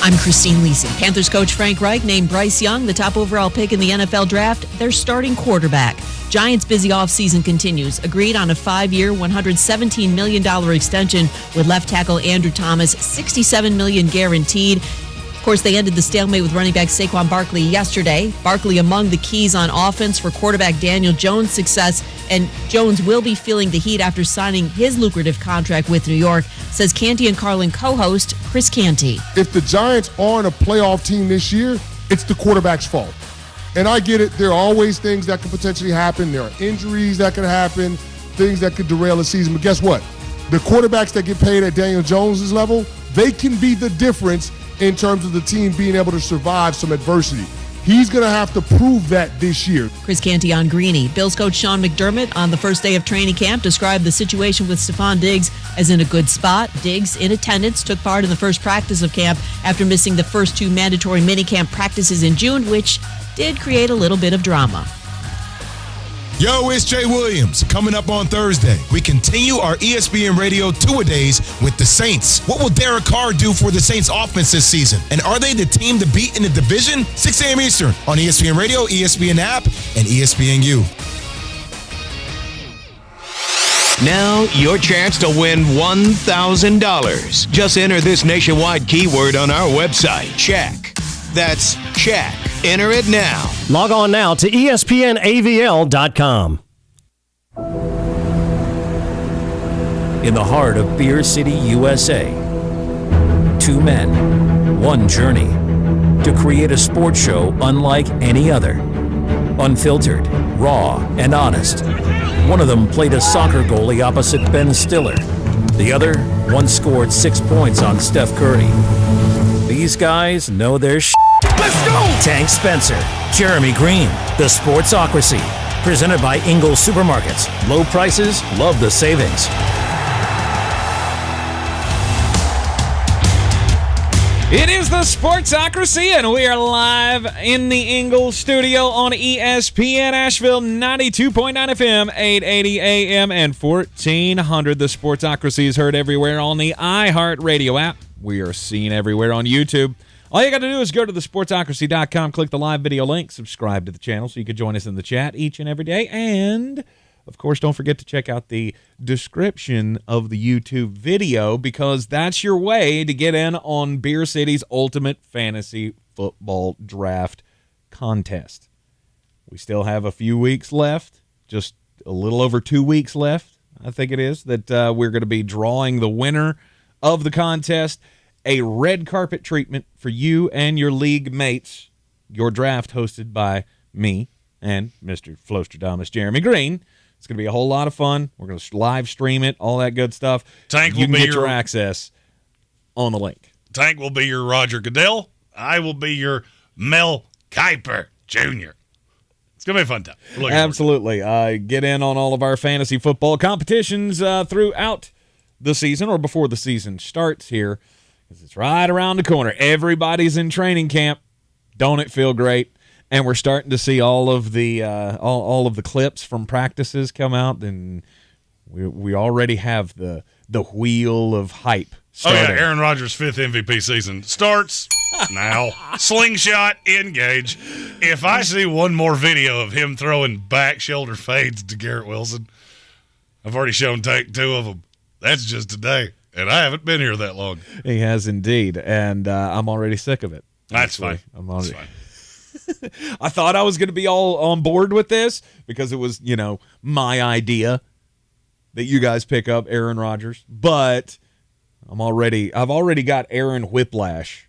I'm Christine Leeson. Panthers coach Frank Reich named Bryce Young the top overall pick in the NFL draft, their starting quarterback. Giants' busy offseason continues. Agreed on a 5-year, $117 million extension with left tackle Andrew Thomas, $67 million guaranteed. Of course, they ended the stalemate with running back Saquon Barkley yesterday. Barkley among the keys on offense for quarterback Daniel Jones' success, and Jones will be feeling the heat after signing his lucrative contract with New York, says Canty and Carlin co-host Chris Canty. If the Giants aren't a playoff team this year, it's the quarterback's fault. And I get it. There are always things that could potentially happen. There are injuries that could happen, things that could derail the season. But guess what? The quarterbacks that get paid at Daniel Jones' level, they can be the difference in terms of the team being able to survive some adversity. He's going to have to prove that this year. Chris Canty on Greeny. Bills coach Sean McDermott on the first day of training camp described the situation with Stephon Diggs as in a good spot. Diggs, in attendance, took part in the first practice of camp after missing the first 2 mandatory minicamp practices in June, which did create a little bit of drama. Yo, it's Jay Williams. Coming up on Thursday, we continue our ESPN Radio two-a-days with the Saints. What will Derek Carr do for the Saints offense this season? And are they the team to beat in the division? 6 a.m. Eastern on ESPN Radio, ESPN app, and ESPNU. Now, your chance to win $1,000. Just enter this nationwide keyword on our website, check. That's check. Enter it now. Log on now to ESPNAVL.com. In the heart of Beer City, USA, 2 men, 1 journey to create a sports show unlike any other. Unfiltered, raw, and honest. One of them played a soccer goalie opposite Ben Stiller. The other once scored 6 points on Steph Curry. These guys know their shit. Let's go! Tank Spencer, Jeremy Green, the Sportsocracy. Presented by Ingles Supermarkets. Low prices, love the savings. It is the Sportsocracy, and we are live in the Ingles studio on ESPN Asheville, 92.9 FM, 880 AM, and 1400. The Sportsocracy is heard everywhere on the iHeartRadio app. We are seen everywhere on YouTube. All you got to do is go to thesportsocracy.com, click the live video link, subscribe to the channel so you can join us in the chat each and every day. And, of course, don't forget to check out the description of the YouTube video because that's your way to get in on Beer City's Ultimate Fantasy Football Draft Contest. We still have a few weeks left, just a little over 2 weeks left, I think it is, that we're going to be drawing the winner of the contest. A red carpet treatment for you and your league mates. Your draft hosted by me and Mr. Flostradamus Jeremy Green. It's going to be a whole lot of fun. We're going to live stream it, all that good stuff. Tank you will can be get your access on the link. Tank will be your Roger Goodell. I will be your Mel Kiper Jr. It's going to be a fun time. Absolutely. Get in on all of our fantasy football competitions throughout the season or before the season starts here. It's right around the corner. Everybody's in training camp. Don't it feel great? And we're starting to see all of the all of the clips from practices come out, and we already have the wheel of hype started. Oh yeah, Aaron Rodgers' 5th MVP season starts now. Slingshot, engage. If I see one more video of him throwing back shoulder fades to Garrett Wilson, I've already shown Tank 2 of them. That's just today. And I haven't been here that long. He has indeed, and I'm already sick of it. That's fine. That's fine. I thought I was going to be all on board with this because it was, my idea that you guys pick up Aaron Rodgers. But I've already got Aaron Whiplash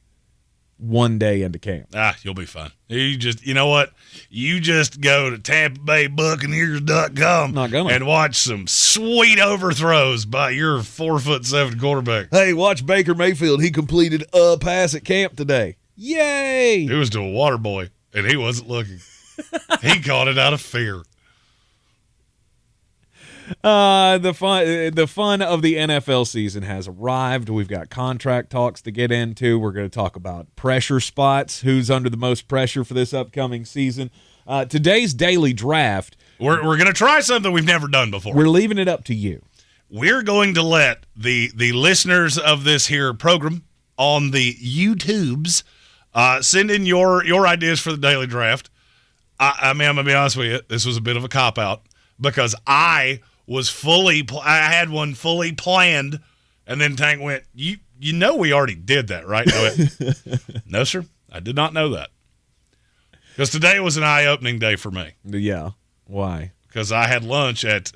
one day into camp. You'll be fine. You know what? You just go to TampaBayBuccaneers.com and watch some sweet overthrows by your 4'7" quarterback. Hey, watch Baker Mayfield. He completed a pass at camp today. Yay! It was to a water boy, and he wasn't looking. He caught it out of fear. The fun of the NFL season has arrived. We've got contract talks to get into. We're going to talk about pressure spots, who's under the most pressure for this upcoming season. Today's daily draft. We're going to try something we've never done before. We're leaving it up to you. We're going to let the listeners of this here program on the YouTubes. Send in your ideas for the daily draft. I mean, I'm going to be honest with you. This was a bit of a cop-out because I had one fully planned, and then Tank went, you know we already did that, right? No, sir. I did not know that. Because today was an eye-opening day for me. Yeah. Why? Because I had lunch at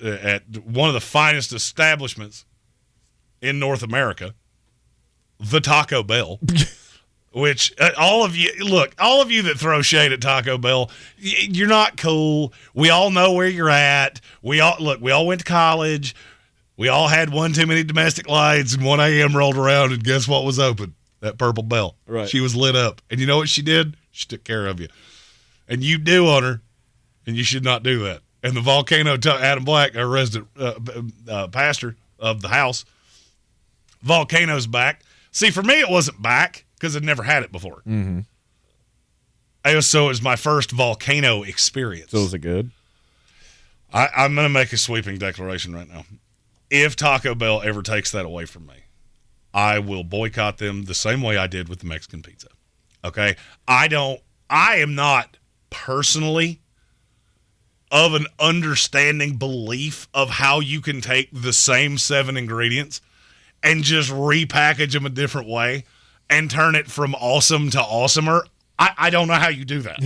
one of the finest establishments in North America, the Taco Bell. Which all of you that throw shade at Taco Bell, you're not cool. We all know where you're at. We all went to college. We all had one too many domestic lights, and 1 a.m. rolled around, and guess what was open? That Purple Bell. Right. She was lit up. And you know what she did? She took care of you. And you do on her, and you should not do that. And the Volcano, Adam Black, our resident pastor of the house, Volcano's back. See, for me, it wasn't back because I'd never had it before. Mm-hmm. So it was my first Volcano experience. So was it good? I'm going to make a sweeping declaration right now. If Taco Bell ever takes that away from me, I will boycott them the same way I did with the Mexican pizza. Okay? I am not personally of an understanding belief of how you can take the same 7 ingredients and just repackage them a different way and turn it from awesome to awesomer. I don't know how you do that.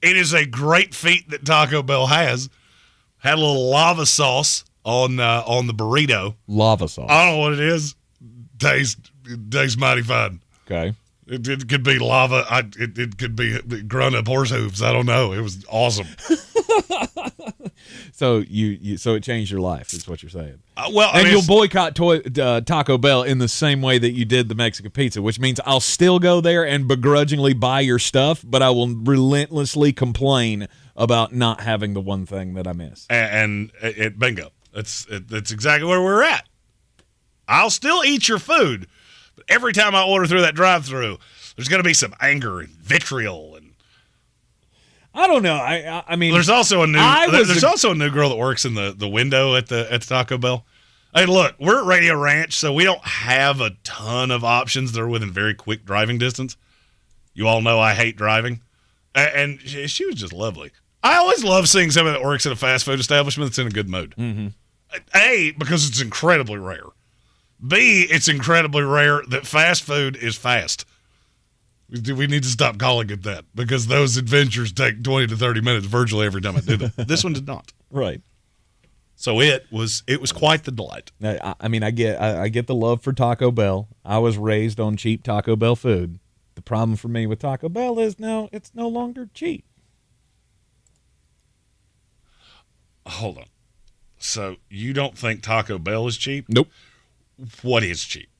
It is a great feat that Taco Bell has. Had a little lava sauce on the burrito. Lava sauce. I don't know what it is. Tastes mighty fine. Okay. It could be lava. It could be grown up horse hooves. I don't know. It was awesome. So so it changed your life, is what you're saying. You'll boycott Taco Bell in the same way that you did the Mexican pizza, which means I'll still go there and begrudgingly buy your stuff, but I will relentlessly complain about not having the one thing that I miss. And bingo. That's exactly where we're at. I'll still eat your food, but every time I order through that drive-thru, there's going to be some anger and vitriol and. I don't know. I mean, there's also a new girl that works in the window at the Taco Bell. Hey, look, we're at Radio Ranch, so we don't have a ton of options that are within very quick driving distance. You all know I hate driving, and she was just lovely. I always love seeing somebody that works at a fast food establishment that's in a good mood. Mm-hmm. A, because it's incredibly rare. B, it's incredibly rare that fast food is fast. We need to stop calling it that because those adventures take 20 to 30 minutes virtually every time I do them. This one did not. Right. So it was quite the delight. I mean, I get the love for Taco Bell. I was raised on cheap Taco Bell food. The problem for me with Taco Bell is now it's no longer cheap. Hold on. So you don't think Taco Bell is cheap? Nope. What is cheap?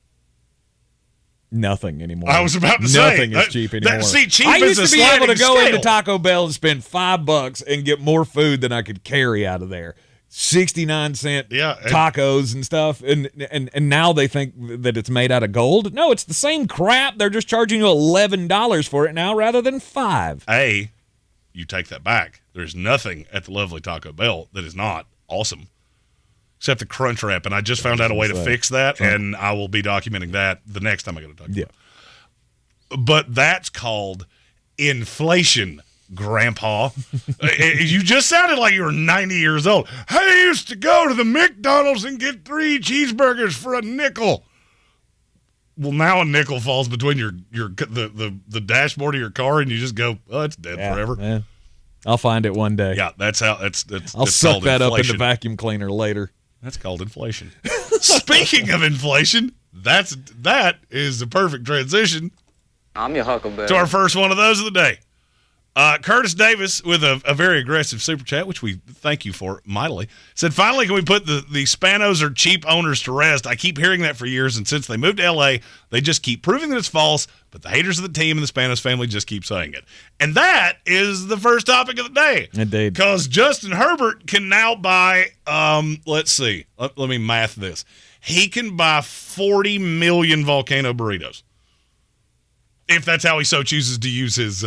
Nothing anymore. I was about to say. Nothing is cheap anymore. Cheap I is used to be able to go scale. into Taco Bell and spend $5 and get more food than I could carry out of there. 69-cent tacos and stuff, and now they think that it's made out of gold. No, it's the same crap. They're just charging you $11 for it now rather than $5. You take that back. There's nothing at the lovely Taco Bell that is not awesome. Except the Crunch Wrap, and I just found out a way to fix that, and I will be documenting that the next time I go to Taco Bell. But that's called inflation, Grandpa. You just sounded like you were 90 years old. I used to go to the McDonald's and get 3 cheeseburgers for a nickel. Well, now a nickel falls between the dashboard of your car, and you just go, "Oh, it's dead forever." Yeah. I'll find it one day. Yeah, that's how. I'll suck that up in the vacuum cleaner later. That's called inflation. Speaking of inflation, that is the perfect transition. I'm your Huckleberry. To our first one of those of the day. Curtis Davis with a very aggressive super chat, which we thank you for mightily, said, finally, can we put the Spanos are cheap owners to rest? I keep hearing that for years, and since they moved to L.A., they just keep proving that it's false, but the haters of the team and the Spanos family just keep saying it. And that is the first topic of the day. Indeed. Because Justin Herbert can now buy, let's see, let me math this. He can buy 40 million Volcano burritos. If that's how he so chooses to use his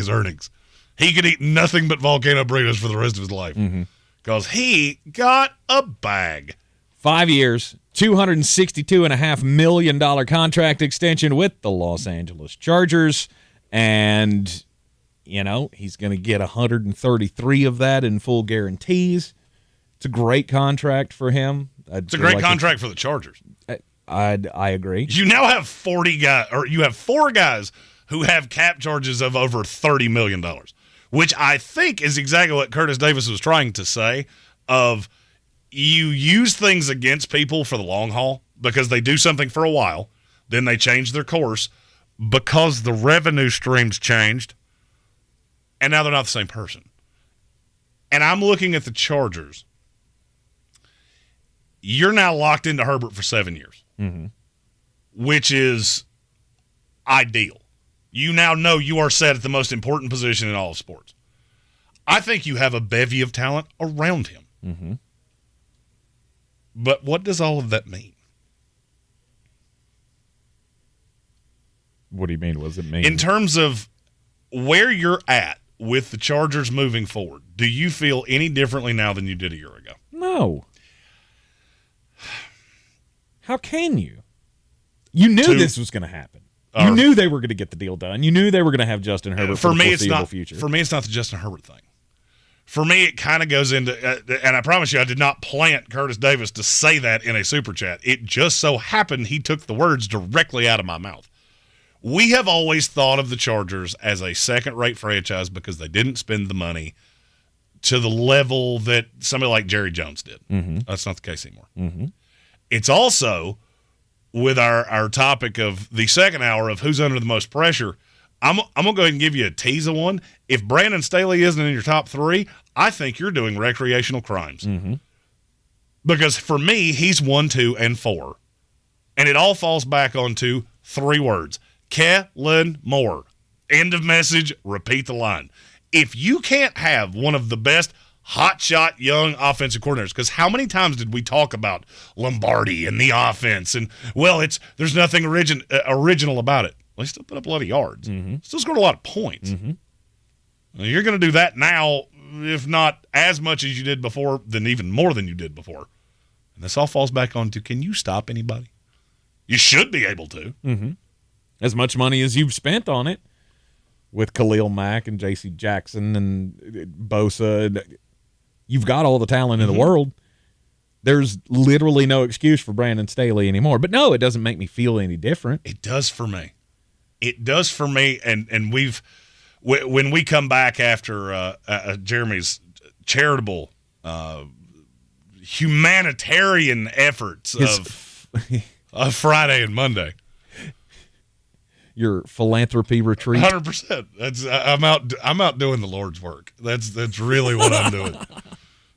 earnings. He could eat nothing but Volcano burritos for the rest of his life. Because he got a bag. 5 years, $262.5 million contract extension with the Los Angeles Chargers. And, he's going to get 133 of that in full guarantees. It's a great contract for him. It's a great contract for the Chargers. I agree. You now have 40 guys, or you have 4 guys who have cap charges of over $30 million, which I think is exactly what Curtis Davis was trying to say of you use things against people for the long haul because they do something for a while, then they change their course because the revenue streams changed, and now they're not the same person. And I'm looking at the Chargers. You're now locked into Herbert for 7 years, which is ideal. You now know you are set at the most important position in all of sports. I think you have a bevy of talent around him. But what does all of that mean? What do you mean? What does it mean? In terms of where you're at with the Chargers moving forward, do you feel any differently now than you did a year ago? No. How can you? You knew this was going to happen. You knew they were going to get the deal done. You knew they were going to have Justin Herbert for the foreseeable future. For me, it's not the Justin Herbert thing. For me, it kind of goes into, and I promise you, I did not plant Curtis Davis to say that in a super chat. It just so happened he took the words directly out of my mouth. We have always thought of the Chargers as a second-rate franchise because they didn't spend the money to the level that somebody like Jerry Jones did. That's not the case anymore. It's also, with our topic of the second hour of who's under the most pressure, I'm going to go ahead and give you a tease of one. If Brandon Staley isn't in your top 3, I think you're doing recreational crimes. Because for me, he's 1, 2, and 4. And it all falls back onto 3 words. Kellen Moore. End of message. Repeat the line. If you can't have one of the best hotshot young offensive coordinators, because how many times did we talk about Lombardi and the offense? And, well, there's nothing original about it. Well, he still put up a lot of yards. Still scored a lot of points. Well, you're going to do that now, if not as much as you did before, then even more than you did before. And this all falls back onto, can you stop anybody? You should be able to. As much money as you've spent on it with Khalil Mack and J.C. Jackson and Bosa. You've got all the talent in the world. There's literally no excuse for Brandon Staley anymore. But no, it doesn't make me feel any different. It does for me. It does for me, and when we come back after Jeremy's charitable, humanitarian efforts of Friday and Monday, your philanthropy retreat, 100%. I'm out doing the Lord's work. That's really what I'm doing.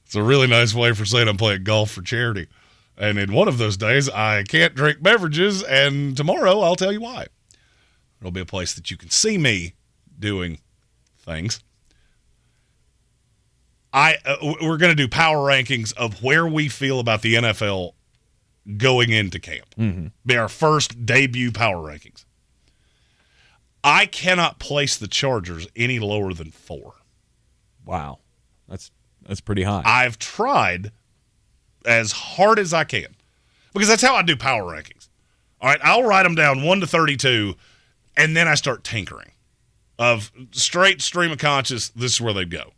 It's a really nice way for saying I'm playing golf for charity. And in one of those days, I can't drink beverages, and tomorrow I'll tell you why. It'll be a place that you can see me doing things. We're going to do power rankings of where we feel about the NFL going into camp. Be our first debut power rankings. I cannot place the Chargers any lower than 4. Wow. That's pretty high. I've tried as hard as I can because that's how I do power rankings. All right, I'll write them down 1 to 32, and then I start tinkering. Of straight stream of conscious, this is where they go.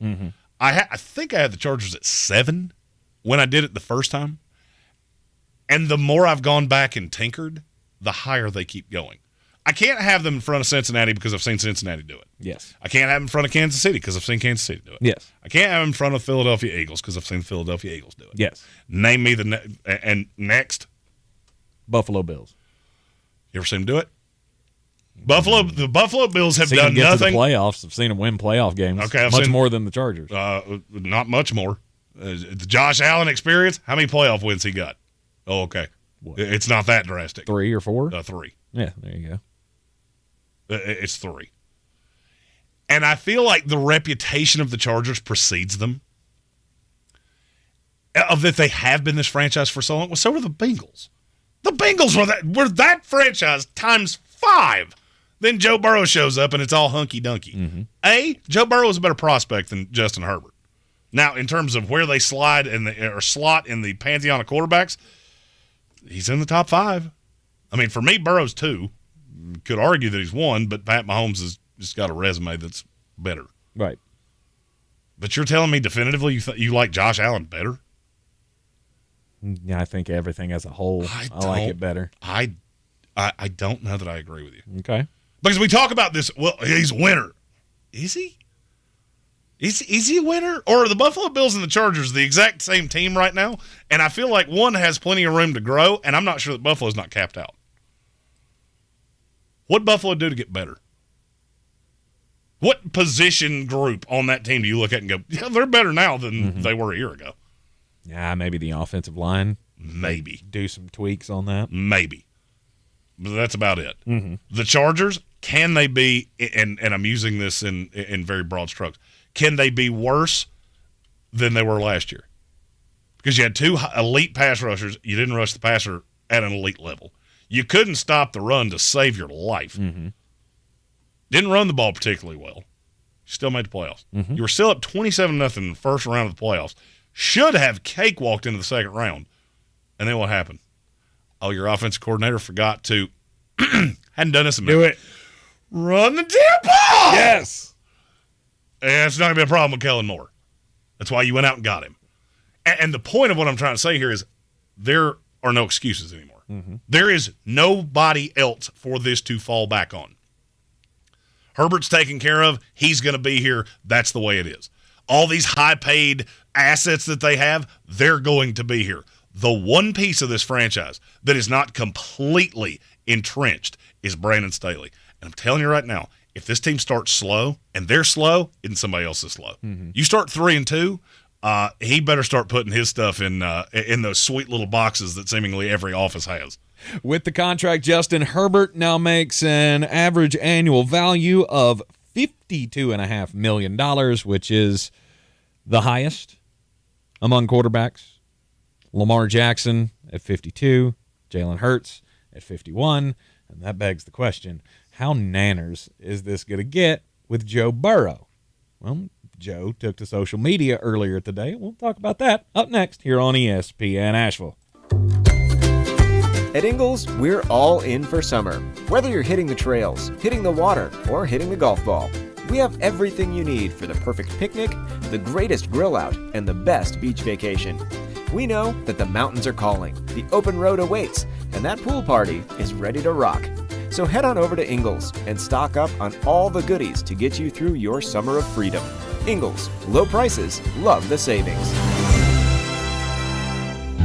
I think I had the Chargers at 7 when I did it the first time. And the more I've gone back and tinkered, the higher they keep going. I can't have them in front of Cincinnati because I've seen Cincinnati do it. Yes. I can't have them in front of Kansas City because I've seen Kansas City do it. Yes. I can't have them in front of Philadelphia Eagles because I've seen the Philadelphia Eagles do it. Yes. Name me and next. Buffalo Bills. You ever seen them do it? The Buffalo Bills have done get nothing. To the playoffs. I've seen them win playoff games. Okay, much more than the Chargers. Not much more. The Josh Allen experience. How many playoff wins he got? Oh, okay. What? It's not that drastic. 3 or 4. 3. Yeah, there you go. It's 3. And I feel like the reputation of the Chargers precedes them. Of that they have been this franchise for so long. Well, so were the Bengals. The Bengals were that franchise times 5. Then Joe Burrow shows up and it's all hunky-dunky. Joe Burrow is a better prospect than Justin Herbert. Now, in terms of where they slide slot in the pantheon of quarterbacks, he's in the top 5. I mean, for me, Burrow's 2. Could argue that he's 1, but Pat Mahomes has just got a resume that's better. Right. But you're telling me definitively you like Josh Allen better? Yeah, I think everything as a whole, I like it better. I don't know that I agree with you. Okay. Because we talk about this, well, he's a winner. Is he? Is he a winner? Or are the Buffalo Bills and the Chargers the exact same team right now? And I feel like one has plenty of room to grow, and I'm not sure that Buffalo's not capped out. What did Buffalo do to get better? What position group on that team do you look at and go, yeah, they're better now than they were a year ago? Yeah, maybe the offensive line. Maybe. Do some tweaks on that. Maybe. But that's about it. The Chargers, can they be, and I'm using this in very broad strokes, can they be worse than they were last year? Because you had 2 elite pass rushers. You didn't rush the passer at an elite level. You couldn't stop the run to save your life. Didn't run the ball particularly well. Still made the playoffs. You were still up 27-0 in the first round of the playoffs. Should have cakewalked into the second round. And then what happened? Oh, your offensive coordinator forgot to, hadn't done this in a minute. Do it. Run the damn ball! Yes. And it's not going to be a problem with Kellen Moore. That's why you went out and got him. And the point of what I'm trying to say here is there are no excuses anymore. There is nobody else for this to fall back on. Herbert's taken care of. He's going to be here. That's the way it is. All these high-paid assets that they have, they're going to be here. The one piece of this franchise that is not completely entrenched is Brandon Staley. And I'm telling you right now, if this team starts slow, and they're slow, isn't somebody else is slow. You start 3-2, he better start putting his stuff in those sweet little boxes that seemingly every office has. With the contract, Justin Herbert now makes an average annual value of $52.5 million, which is the highest among quarterbacks. Lamar Jackson at 52, Jalen Hurts at 51, and that begs the question, how nanners is this going to get with Joe Burrow? Well, Joe took to social media earlier today. We'll talk about that up next here on ESPN Asheville. At Ingles, we're all in for summer. Whether you're hitting the trails, hitting the water, or hitting the golf ball, we have everything you need for the perfect picnic, the greatest grill out, and the best beach vacation. We know that the mountains are calling, the open road awaits, and that pool party is ready to rock. So head on over to Ingles and stock up on all the goodies to get you through your summer of freedom. Ingles, low prices, love the savings.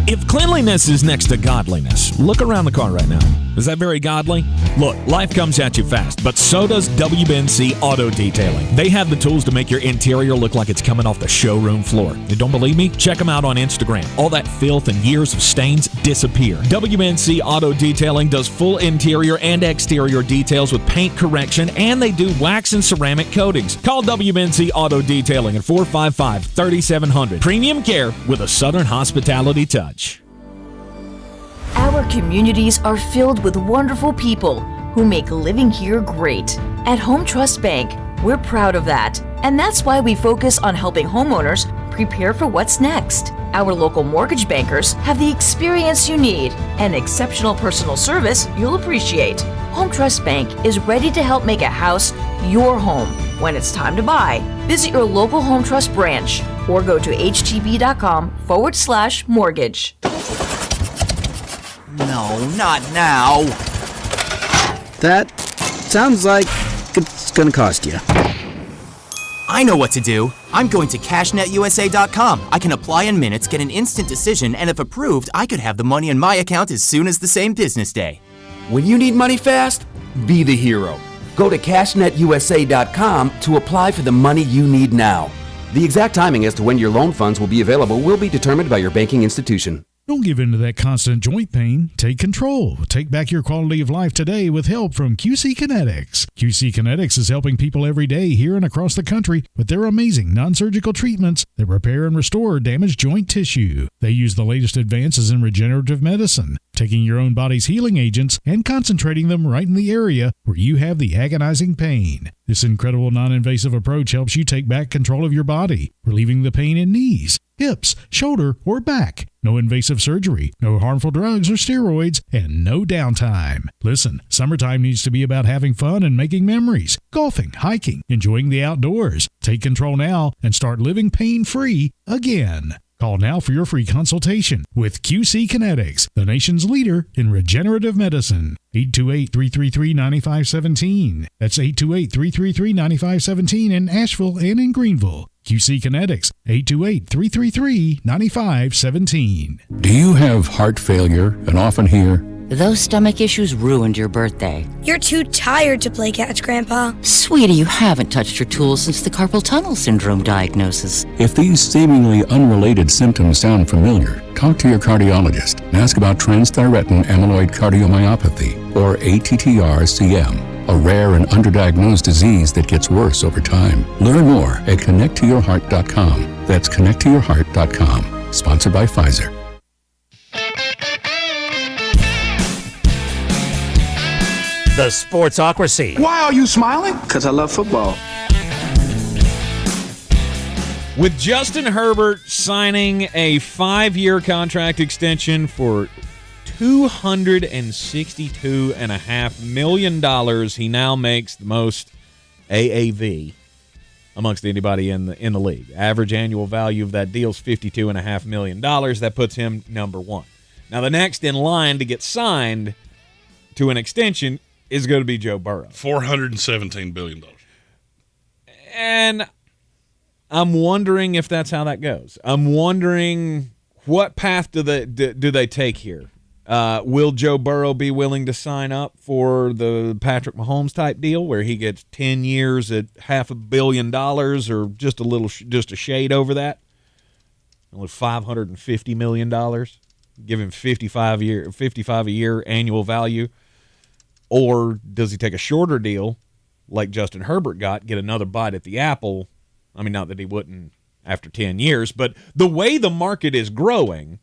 If cleanliness is next to godliness, look around the car right now. Is that very godly? Look, life comes at you fast, but so does WBNC Auto Detailing. They have the tools to make your interior look like it's coming off the showroom floor. You don't believe me? Check them out on Instagram. All that filth and years of stains disappear. WBNC Auto Detailing does full interior and exterior details with paint correction, and they do wax and ceramic coatings. Call WBNC Auto Detailing at 455-3700. Premium care with a Southern hospitality touch. Our communities are filled with wonderful people who make living here great. At Home Trust Bank, we're proud of that. And that's why we focus on helping homeowners prepare for what's next. Our local mortgage bankers have the experience you need and exceptional personal service you'll appreciate. Home Trust Bank is ready to help make a house your home. When it's time to buy, visit your local Home Trust branch or go to htb.com/mortgage. No, not now. That sounds like it's gonna cost you. I know what to do. I'm going to CashNetUSA.com. I can apply in minutes, get an instant decision, and if approved, I could have the money in my account as soon as the same business day. When you need money fast, be the hero. Go to CashNetUSA.com to apply for the money you need now. The exact timing as to when your loan funds will be available will be determined by your banking institution. Don't give in to that constant joint pain. Take control. Take back your quality of life today with help from QC Kinetics. QC Kinetics is helping people every day here and across the country with their amazing non-surgical treatments that repair and restore damaged joint tissue. They use the latest advances in regenerative medicine, taking your own body's healing agents and concentrating them right in the area where you have the agonizing pain. This incredible non-invasive approach helps you take back control of your body, relieving the pain in knees, hips, shoulder, or back. No invasive surgery, no harmful drugs or steroids, and no downtime. Listen, summertime needs to be about having fun and making memories. Golfing, hiking, enjoying the outdoors. Take control now and start living pain-free again. Call now for your free consultation with QC Kinetics, the nation's leader in regenerative medicine. 828-333-9517. That's 828-333-9517 in Asheville and in Greenville. QC Kinetics, 828-333-9517. Do you have heart failure and often hear, "Those stomach issues ruined your birthday"? "You're too tired to play catch, Grandpa." Sweetie, you haven't touched your tools since the carpal tunnel syndrome diagnosis. If these seemingly unrelated symptoms sound familiar, talk to your cardiologist and ask about transthyretin amyloid cardiomyopathy, or ATTR-CM, a rare and underdiagnosed disease that gets worse over time. Learn more at connecttoyourheart.com. That's connecttoyourheart.com. Sponsored by Pfizer. The Sportsocracy. Why are you smiling? Because I love football. With Justin Herbert signing a 5-year contract extension for $262.5 million, he now makes the most AAV amongst anybody in the league. Average annual value of that deal is $52.5 million. That puts him number one. Now, the next in line to get signed to an extension is going to be Joe Burrow. $417 billion. And I'm wondering if that's how that goes. I'm wondering what path do they take here. Will Joe Burrow be willing to sign up for the Patrick Mahomes type deal where he gets 10 years at $500 million or just a shade over that? Only $550 million. Give him 55 a year annual value. Or does he take a shorter deal like Justin Herbert got, get another bite at the apple? I mean, not that he wouldn't after 10 years, but the way the market is growing,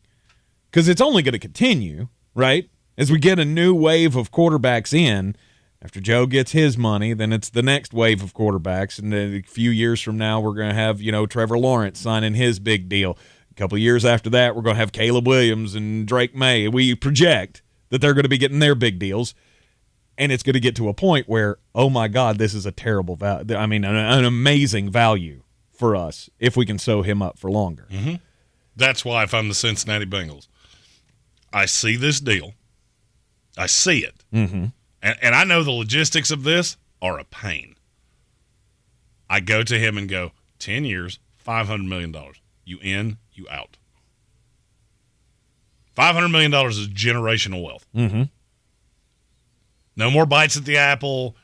because it's only going to continue, right? As we get a new wave of quarterbacks in, after Joe gets his money, then it's the next wave of quarterbacks. And then a few years from now, we're going to have, Trevor Lawrence signing his big deal. A couple of years after that, we're going to have Caleb Williams and Drake May. We project that they're going to be getting their big deals. And it's going to get to a point where, oh, my God, this is a terrible value. I mean, an amazing value for us if we can sew him up for longer. Mm-hmm. That's why if I'm the Cincinnati Bengals, I see this deal. I see it. Mm-hmm. And I know the logistics of this are a pain. I go to him and go, 10 years, $500 million. You in, you out. $500 million is generational wealth. Mm-hmm. No more bites at the apple.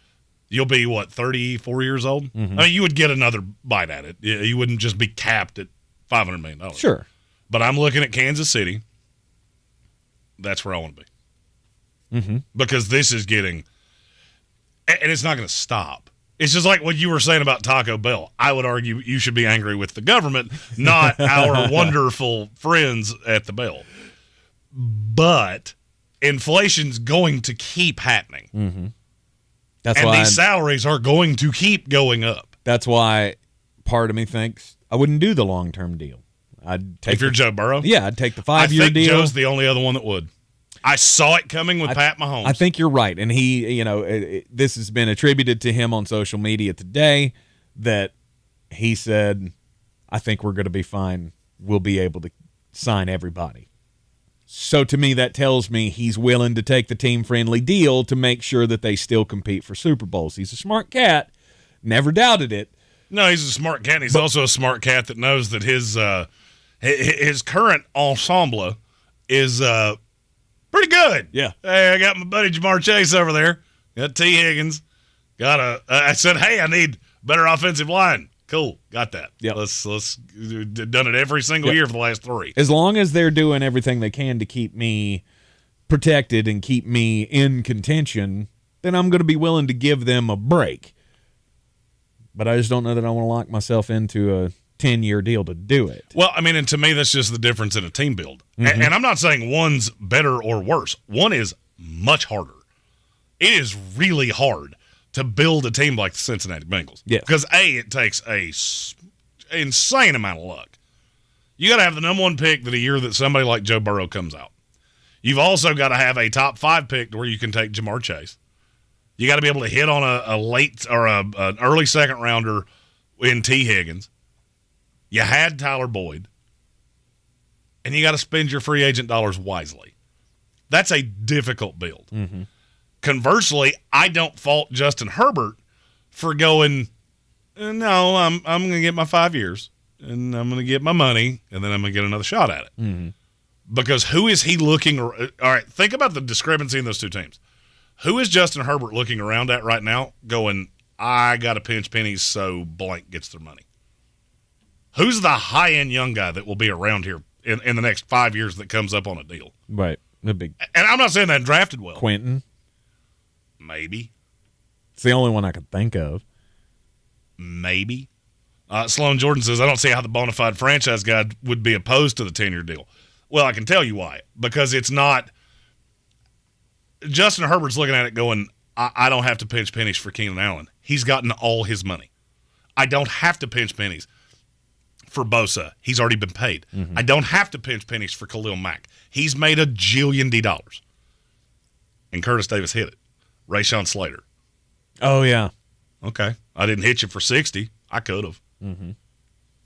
You'll be, 34 years old? Mm-hmm. I mean, you would get another bite at it. You wouldn't just be capped at $500 million. Sure. But I'm looking at Kansas City. That's where I want to be. Mm-hmm. Because this is getting – and it's not going to stop. It's just like what you were saying about Taco Bell. I would argue you should be angry with the government, not our wonderful friends at the Bell. But – inflation's going to keep happening. Mm-hmm. These salaries are going to keep going up. That's why part of me thinks I wouldn't do the long-term deal. If you're Joe Burrow? Yeah, I'd take the 5-year deal. I think Joe's the only other one that would. I saw it coming with Pat Mahomes. I think you're right. And he, this has been attributed to him on social media today that he said, I think we're going to be fine. We'll be able to sign everybody. So to me, that tells me he's willing to take the team-friendly deal to make sure that they still compete for Super Bowls. He's a smart cat. Never doubted it. No, he's a smart cat. He's also a smart cat that knows that his current ensemble is pretty good. Yeah. Hey, I got my buddy Jamar Chase over there. Got T. Higgins. I said, hey, I need better offensive line. Cool, got that. Yep. Let's done it every single year for the last 3. As long as they're doing everything they can to keep me protected and keep me in contention, then I'm going to be willing to give them a break. But I just don't know that I want to lock myself into a 10-year deal to do it. Well, I mean, and to me, that's just the difference in a team build. Mm-hmm. And I'm not saying one's better or worse. One is much harder. It is really hard to build a team like the Cincinnati Bengals. Yeah. Because, A, it takes an insane amount of luck. You got to have the number one pick the year that somebody like Joe Burrow comes out. You've also got to have a top 5 pick to where you can take Jamar Chase. You got to be able to hit on a late or an early second rounder in T. Higgins. You had Tyler Boyd. And you got to spend your free agent dollars wisely. That's a difficult build. Mm-hmm. Conversely, I don't fault Justin Herbert for going, no, I'm going to get my 5 years, and I'm going to get my money, and then I'm going to get another shot at it. Mm-hmm. Because who is he looking – all right, think about the discrepancy in those two teams. Who is Justin Herbert looking around at right now going, I got to pinch pennies so blank gets their money? Who's the high-end young guy that will be around here in the next 5 years that comes up on a deal? Right. The big. And I'm not saying that drafted well. Quentin. Maybe. It's the only one I could think of. Maybe. Sloan Jordan says, I don't see how the bona fide franchise guy would be opposed to the 10-year deal. Well, I can tell you why. Because it's not – Justin Herbert's looking at it going, I don't have to pinch pennies for Keenan Allen. He's gotten all his money. I don't have to pinch pennies for Bosa. He's already been paid. Mm-hmm. I don't have to pinch pennies for Khalil Mack. He's made $1 jillion. And Curtis Davis hit it. Rashawn Slater. Oh, yeah. Okay. I didn't hit you for 60. I could have. Mm-hmm.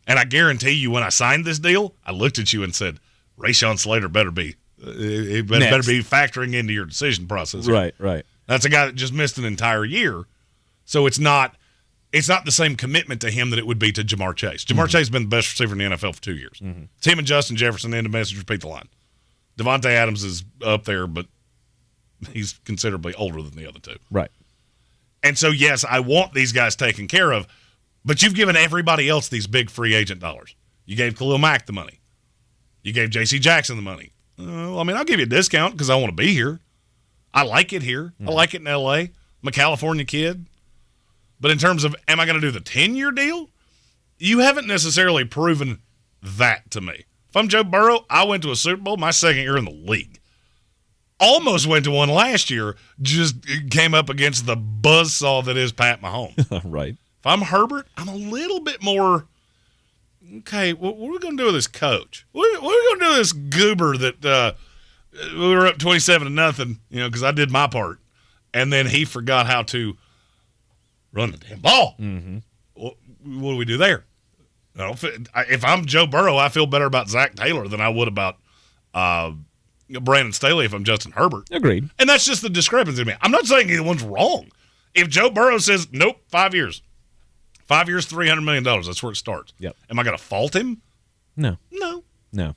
And I guarantee you when I signed this deal, I looked at you and said, Rashawn Slater better be better be factoring into your decision process. Right, right. That's a guy that just missed an entire year. So it's not the same commitment to him that it would be to Jamar Chase. Jamar Chase has been the best receiver in the NFL for 2 years. Mm-hmm. It's him and Justin Jefferson, end of message, repeat the line. Devontae Adams is up there, but he's considerably older than the other two. Right. And so, yes, I want these guys taken care of, but you've given everybody else these big free agent dollars. You gave Khalil Mack the money. You gave J.C. Jackson the money. I'll give you a discount because I want to be here. I like it here. I like it in L.A. I'm a California kid. But in terms of, am I going to do the 10-year deal? You haven't necessarily proven that to me. If I'm Joe Burrow, I went to a Super Bowl my second year in the league. Almost went to one last year, just came up against the buzzsaw that is Pat Mahomes. Right. If I'm Herbert, I'm a little bit more, okay, what are we going to do with this coach? What are we going to do with this goober that we were up 27-0, because I did my part, and then he forgot how to run the damn ball. Mm-hmm. What do we do there? If I'm Joe Burrow, I feel better about Zach Taylor than I would about Brandon Staley if I'm Justin Herbert. Agreed. And that's just the discrepancy to me. I'm not saying either one's wrong. If Joe Burrow says, nope, 5 years. 5 years, $300 million. That's where it starts. Yep. Am I going to fault him? No. No.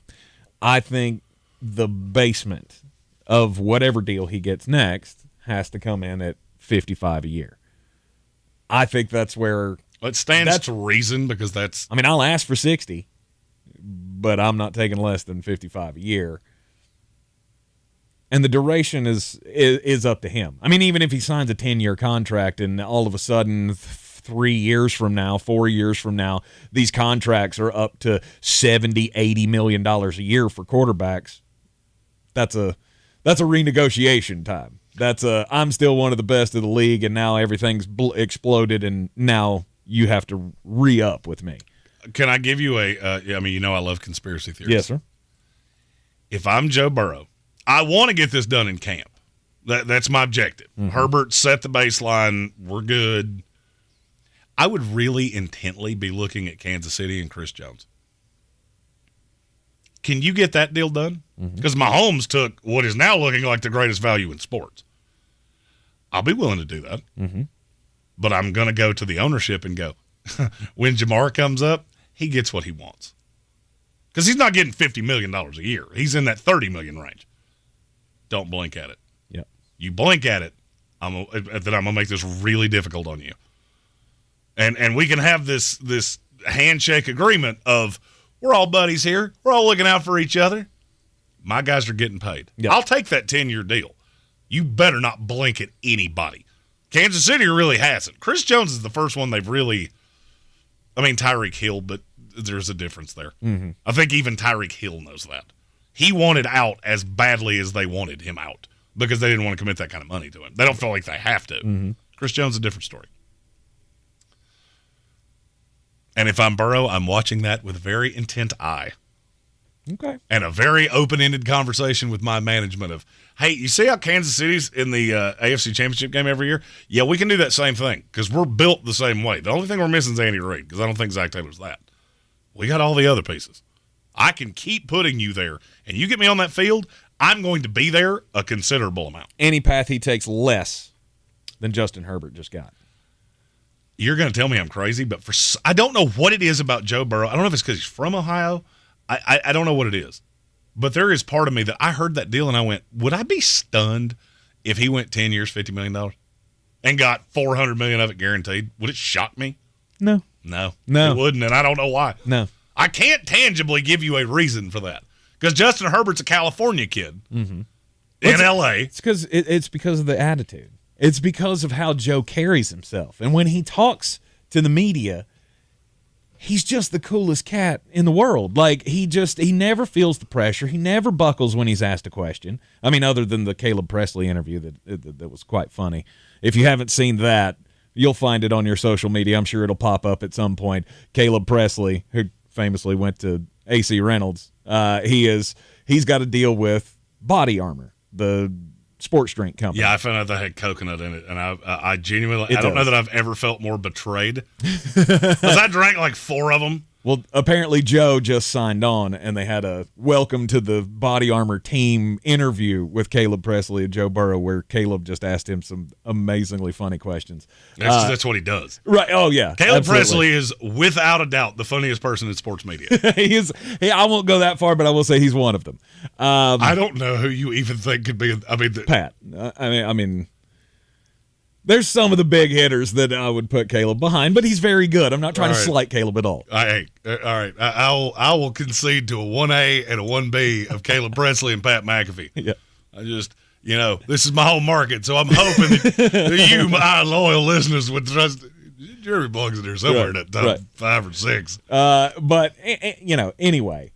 I think the basement of whatever deal he gets next has to come in at $55 a year. I think that's where it stands to reason because that's. I'll ask for 60, but I'm not taking less than 55 a year. And the duration is up to him. Even if he signs a 10-year contract and all of a sudden 3 years from now, 4 years from now, these contracts are up to $70, $80 million a year for quarterbacks, that's a renegotiation time. I'm still one of the best of the league, and now everything's exploded, and now you have to re-up with me. Can I give you I love conspiracy theories. Yes, sir. If I'm Joe Burrow, I want to get this done in camp. That's my objective. Mm-hmm. Herbert set the baseline. We're good. I would really intently be looking at Kansas City and Chris Jones. Can you get that deal done? Because Mahomes took what is now looking like the greatest value in sports. I'll be willing to do that. Mm-hmm. But I'm going to go to the ownership and go, when Jamar comes up, he gets what he wants. Because he's not getting $50 million a year. He's in that $30 million range. Don't blink at it. Yep. You blink at it, then I'm going to make this really difficult on you. And we can have this handshake agreement of, we're all buddies here. We're all looking out for each other. My guys are getting paid. Yep. I'll take that 10-year deal. You better not blink at anybody. Kansas City really hasn't. Chris Jones is the first one they've really – Tyreek Hill, but there's a difference there. Mm-hmm. I think even Tyreek Hill knows that. He wanted out as badly as they wanted him out because they didn't want to commit that kind of money to him. They don't feel like they have to. Mm-hmm. Chris Jones is a different story. And if I'm Burrow, I'm watching that with a very intent eye. Okay. And a very open-ended conversation with my management of, hey, you see how Kansas City's in the AFC Championship game every year? Yeah, we can do that same thing because we're built the same way. The only thing we're missing is Andy Reid because I don't think Zach Taylor's that. We got all the other pieces. I can keep putting you there, and you get me on that field, I'm going to be there a considerable amount. Any path he takes less than Justin Herbert just got. You're going to tell me I'm crazy, but I don't know what it is about Joe Burrow. I don't know if it's because he's from Ohio. I don't know what it is. But there is part of me that I heard that deal and I went, would I be stunned if he went 10 years, $50 million and got $400 million of it guaranteed? Would it shock me? No. No. No. It wouldn't, and I don't know why. No. I can't tangibly give you a reason for that because Justin Herbert's a California kid in L.A. It's because of the attitude. It's because of how Joe carries himself. And when he talks to the media, he's just the coolest cat in the world. Like, he never feels the pressure. He never buckles when he's asked a question. I mean, other than the Caleb Presley interview that was quite funny. If you haven't seen that, you'll find it on your social media. I'm sure it'll pop up at some point. Caleb Presley, who famously went to AC Reynolds, he's got to deal with Body Armor, the sports drink company. Yeah, I found out that had coconut in it, and I genuinely, I don't know that I've ever felt more betrayed. Because I drank like 4 of them. Well, apparently Joe just signed on, and they had a welcome to the Body Armor team interview with Caleb Presley and Joe Burrow, where Caleb just asked him some amazingly funny questions. That's what he does. Right. Oh, yeah. Caleb absolutely. Presley is, without a doubt, the funniest person in sports media. I won't go that far, but I will say he's one of them. I don't know who you even think could be. Pat. I mean, there's some of the big hitters that I would put Caleb behind, but he's very good. I'm not trying to slight Caleb at all. All right. I will concede to a 1A and a 1B of Caleb Presley and Pat McAfee. Yeah. I just, this is my home market, so I'm hoping that you, my loyal listeners, would trust. Jeremy belongs in there somewhere in that top 5 or 6. But anyway.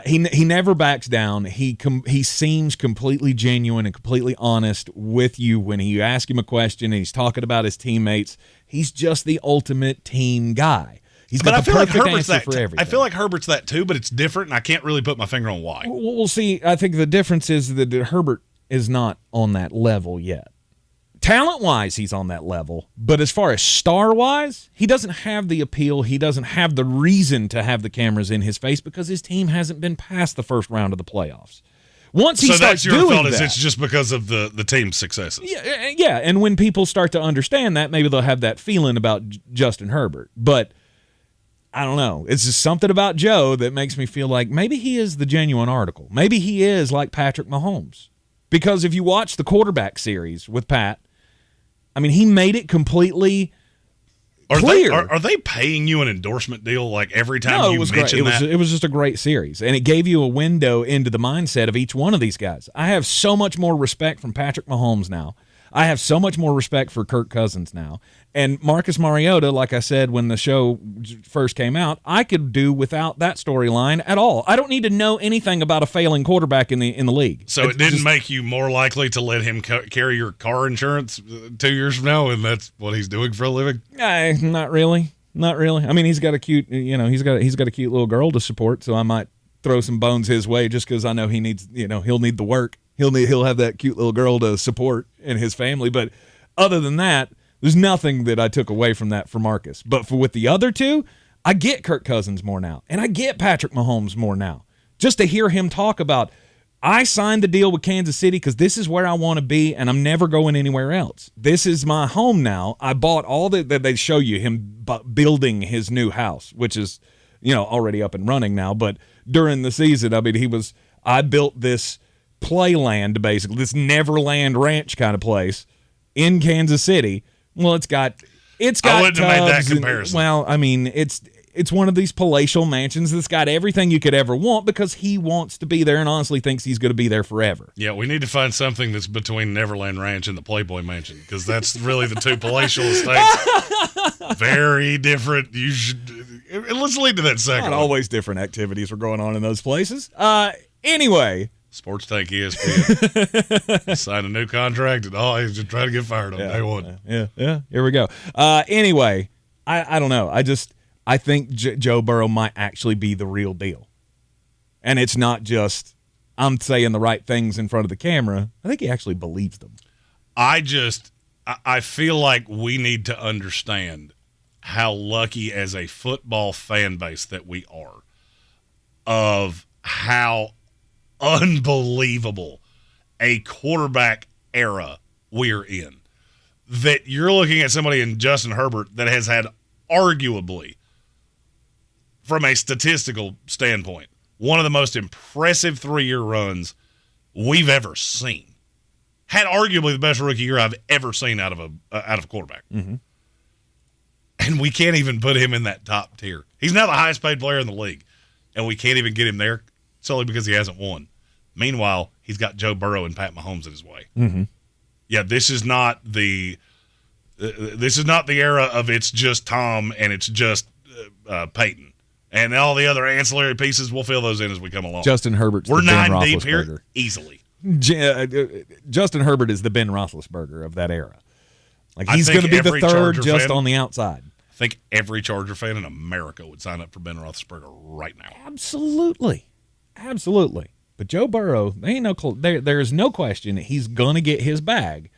He never backs down. He seems completely genuine and completely honest with you when you ask him a question and he's talking about his teammates. He's just the ultimate team guy. He's got the perfect answer for everything. I feel like Herbert's that too, but it's different, and I can't really put my finger on why. We'll see. I think the difference is that Herbert is not on that level yet. Talent-wise, he's on that level, but as far as star-wise, he doesn't have the appeal. He doesn't have the reason to have the cameras in his face because his team hasn't been past the first round of the playoffs. Once he starts doing that, so that's your thought is it's just because of the team's successes. Yeah, and when people start to understand that, maybe they'll have that feeling about Justin Herbert. But I don't know. It's just something about Joe that makes me feel like maybe he is the genuine article. Maybe he is like Patrick Mahomes. Because if you watch the quarterback series with Pat, I mean, he made it completely clear. Are they paying you an endorsement deal like every time you mention that? It was just a great series, and it gave you a window into the mindset of each one of these guys. I have so much more respect from Patrick Mahomes now. I have so much more respect for Kirk Cousins now. And Marcus Mariota, like I said when the show first came out, I could do without that storyline at all. I don't need to know anything about a failing quarterback in the league. So it didn't make you more likely to let him carry your car insurance 2 years from now, and that's what he's doing for a living? Not really. Not really. I mean, he's got a cute, he's got a cute little girl to support, so I might throw some bones his way just because I know he needs, he'll need the work. He'll have that cute little girl to support in his family. But other than that, there's nothing that I took away from that for Marcus. But with the other two, I get Kirk Cousins more now. And I get Patrick Mahomes more now. Just to hear him talk about, I signed the deal with Kansas City because this is where I want to be and I'm never going anywhere else. This is my home now. I bought all that they show you, him building his new house, which is, already up and running now. But during the season, I mean, I built this playland, basically, this Neverland Ranch kind of place in Kansas City. Well, it's got I wouldn't have made that comparison. I mean, it's one of these palatial mansions that's got everything you could ever want because he wants to be there and honestly thinks he's going to be there forever. Yeah, we need to find something that's between Neverland Ranch and the Playboy Mansion because that's really the two palatial estates. Very different. Let's lead to that second. Not always different activities were going on in those places. Anyway. Sports Tank ESPN. Signed a new contract, and he's just trying to get fired on day one. Yeah. Here we go. Anyway, I don't know. I think Joe Burrow might actually be the real deal. And it's not just I'm saying the right things in front of the camera. I think he actually believes them. I feel like we need to understand how lucky as a football fan base that we are of how unbelievable a quarterback era we're in. That you're looking at somebody in Justin Herbert that has had arguably, from a statistical standpoint, one of the most impressive 3-year runs we've ever seen. Had arguably the best rookie year I've ever seen out of a quarterback. Mm-hmm. And we can't even put him in that top tier. He's now the highest paid player in the league, and we can't even get him there solely because he hasn't won. Meanwhile, he's got Joe Burrow and Pat Mahomes in his way. Mm-hmm. Yeah, this is not the era of it's just Tom and it's just Peyton. And all the other ancillary pieces, we'll fill those in as we come along. Justin Herbert's We're the Ben 9 deep Roethlisberger. here easily. Justin Herbert is the Ben Roethlisberger of that era. Like I he's think going to be the every third Charger just fan- on the outside. I think every Charger fan in America would sign up for Ben Roethlisberger right now. Absolutely. But Joe Burrow, there's no question he's going to get his bag.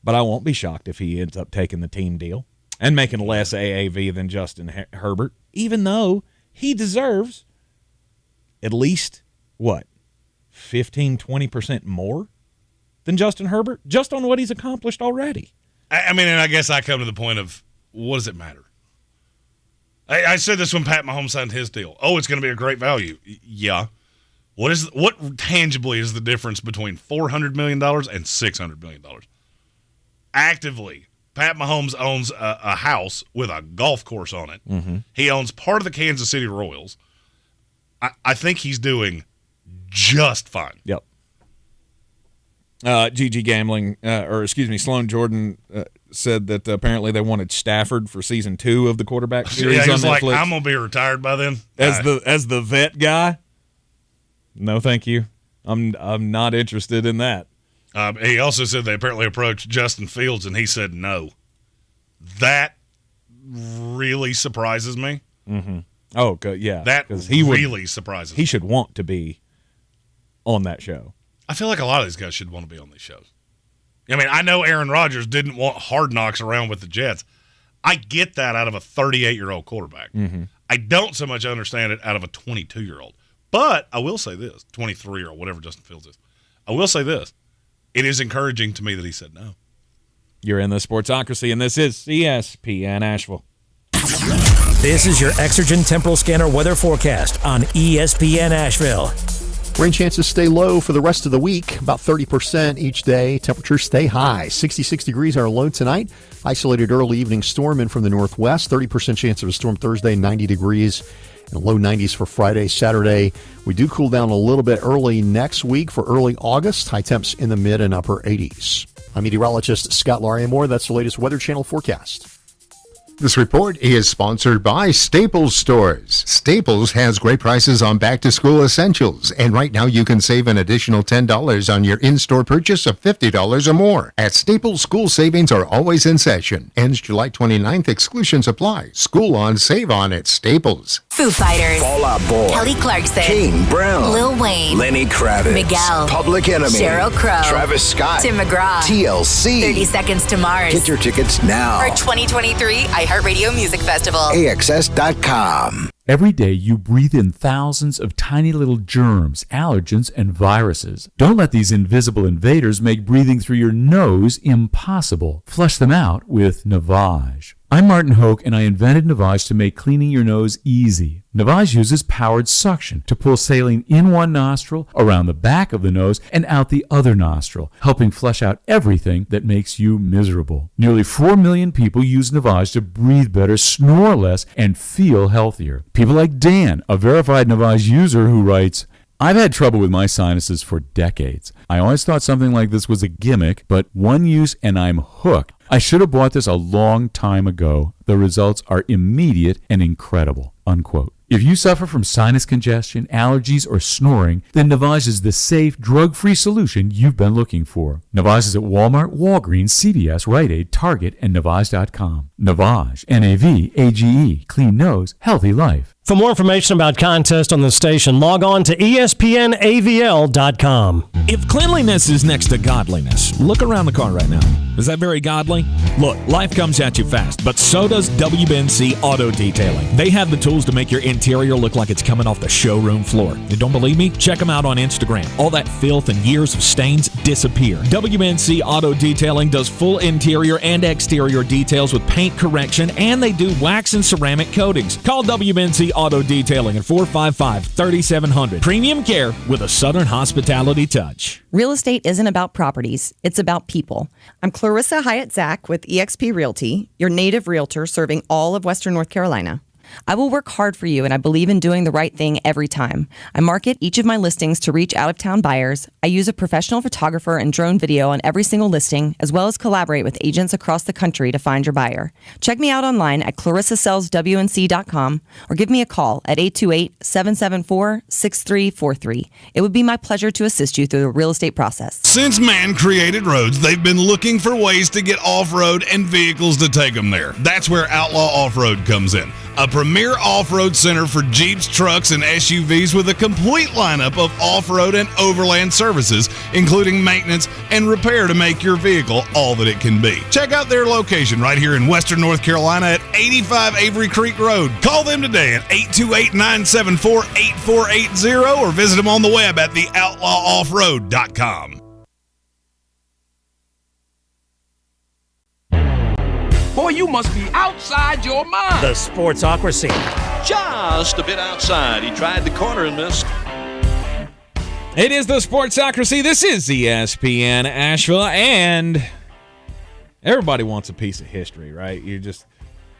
But I won't be shocked if he ends up taking the team deal and making less AAV than Justin Herbert, even though he deserves at least, 15-20% more than Justin Herbert just on what he's accomplished already. I mean, and I guess I come to the point of, what does it matter? I said this when Pat Mahomes signed his deal. Oh, it's going to be a great value. Yeah. What tangibly is the difference between $400 million and $600 million? Actively, Pat Mahomes owns a house with a golf course on it. Mm-hmm. He owns part of the Kansas City Royals. I think he's doing just fine. Yep. GG Gambling, Sloan Jordan said that apparently they wanted Stafford for season 2 of the quarterback series Yeah, on he's like, Netflix. I'm gonna be retired by then. As the vet guy. No, thank you. I'm not interested in that. He also said they apparently approached Justin Fields, and he said no. That really surprises me. Mm-hmm. Oh, good, yeah. That really surprises me. He should want to be on that show. I feel like a lot of these guys should want to be on these shows. I mean, I know Aaron Rodgers didn't want Hard Knocks around with the Jets. I get that out of a 38-year-old quarterback. Mm-hmm. I don't so much understand it out of a 22-year-old. But I will say this, 23-year-old, whatever Justin Fields is. I will say this. It is encouraging to me that he said no. You're in the Sportsocracy, and this is ESPN Asheville. This is your Exergen Temporal Scanner weather forecast on ESPN Asheville. Rain chances stay low for the rest of the week, about 30% each day. Temperatures stay high. 66 degrees our low tonight. Isolated early evening storm in from the northwest. 30% chance of a storm Thursday, 90 degrees. And low 90s for Friday, Saturday. We do cool down a little bit early next week for early August. High temps in the mid and upper 80s. I'm meteorologist Scott Larimore. That's the latest Weather Channel forecast. This report is sponsored by Staples Stores. Staples has great prices on back-to-school essentials, and right now you can save an additional $10 on your in-store purchase of $50 or more. At Staples, school savings are always in session. Ends July 29th. Exclusions apply. School on, save on at Staples. Foo Fighters, Fall Out Boy, Kelly Clarkson, Kane Brown, Lil Wayne, Lenny Kravitz, Miguel, Public Enemy, Sheryl Crow, Travis Scott, Tim McGraw, TLC, 30 Seconds to Mars. Get your tickets now. For 2023 iHeartRadio Music Festival. AXS.com. Every day you breathe in thousands of tiny little germs, allergens, and viruses. Don't let these invisible invaders make breathing through your nose impossible. Flush them out with Navage. I'm Martin Hoke, and I invented Navage to make cleaning your nose easy. Navage uses powered suction to pull saline in one nostril, around the back of the nose, and out the other nostril, helping flush out everything that makes you miserable. Nearly 4 million people use Navage to breathe better, snore less, and feel healthier. People like Dan, a verified Navage user who writes, I've had trouble with my sinuses for decades. I always thought something like this was a gimmick, but one use and I'm hooked. I should have bought this a long time ago. The results are immediate and incredible. unquote. If you suffer from sinus congestion, allergies, or snoring, then Navage is the safe, drug-free solution you've been looking for. Navage is at Walmart, Walgreens, CVS, Rite Aid, Target, and Navage.com. Navage, N-A-V-A-G-E, clean nose, healthy life. For more information about contests on the station, log on to espnavl.com. If cleanliness is next to godliness, look around the car right now. Is that very godly? Look, life comes at you fast, but so does WBNC Auto Detailing. They have the tools to make your interior look like it's coming off the showroom floor. You don't believe me? Check them out on Instagram. All that filth and years of stains disappear. WBNC Auto Detailing does full interior and exterior details with paint correction, and they do wax and ceramic coatings. Call WBNC Auto Detailing at 455-3700. Premium care with a Southern hospitality touch. Real estate isn't about properties, it's about people. I'm Clarissa Hyatt-Zach with eXp Realty, your native realtor serving all of Western North Carolina. I will work hard for you, and I believe in doing the right thing every time. I market each of my listings to reach out-of-town buyers. I use a professional photographer and drone video on every single listing, as well as collaborate with agents across the country to find your buyer. Check me out online at clarissasellswnc.com or give me a call at 828-774-6343. It would be my pleasure to assist you through the real estate process. Since man created roads, they've been looking for ways to get off-road and vehicles to take them there. That's where Outlaw Off-Road comes in. A premier off-road center for Jeeps, trucks, and SUVs with a complete lineup of off-road and overland services, including maintenance and repair to make your vehicle all that it can be. Check out their location right here in Western North Carolina at 85 Avery Creek Road. Call them today at 828-974-8480 or visit them on the web at theoutlawoffroad.com. Boy, you must be outside your mind. The Sportsocracy. Just a bit outside. He tried the corner and missed. It is the Sportsocracy. This is ESPN Asheville, and everybody wants a piece of history, right? You just,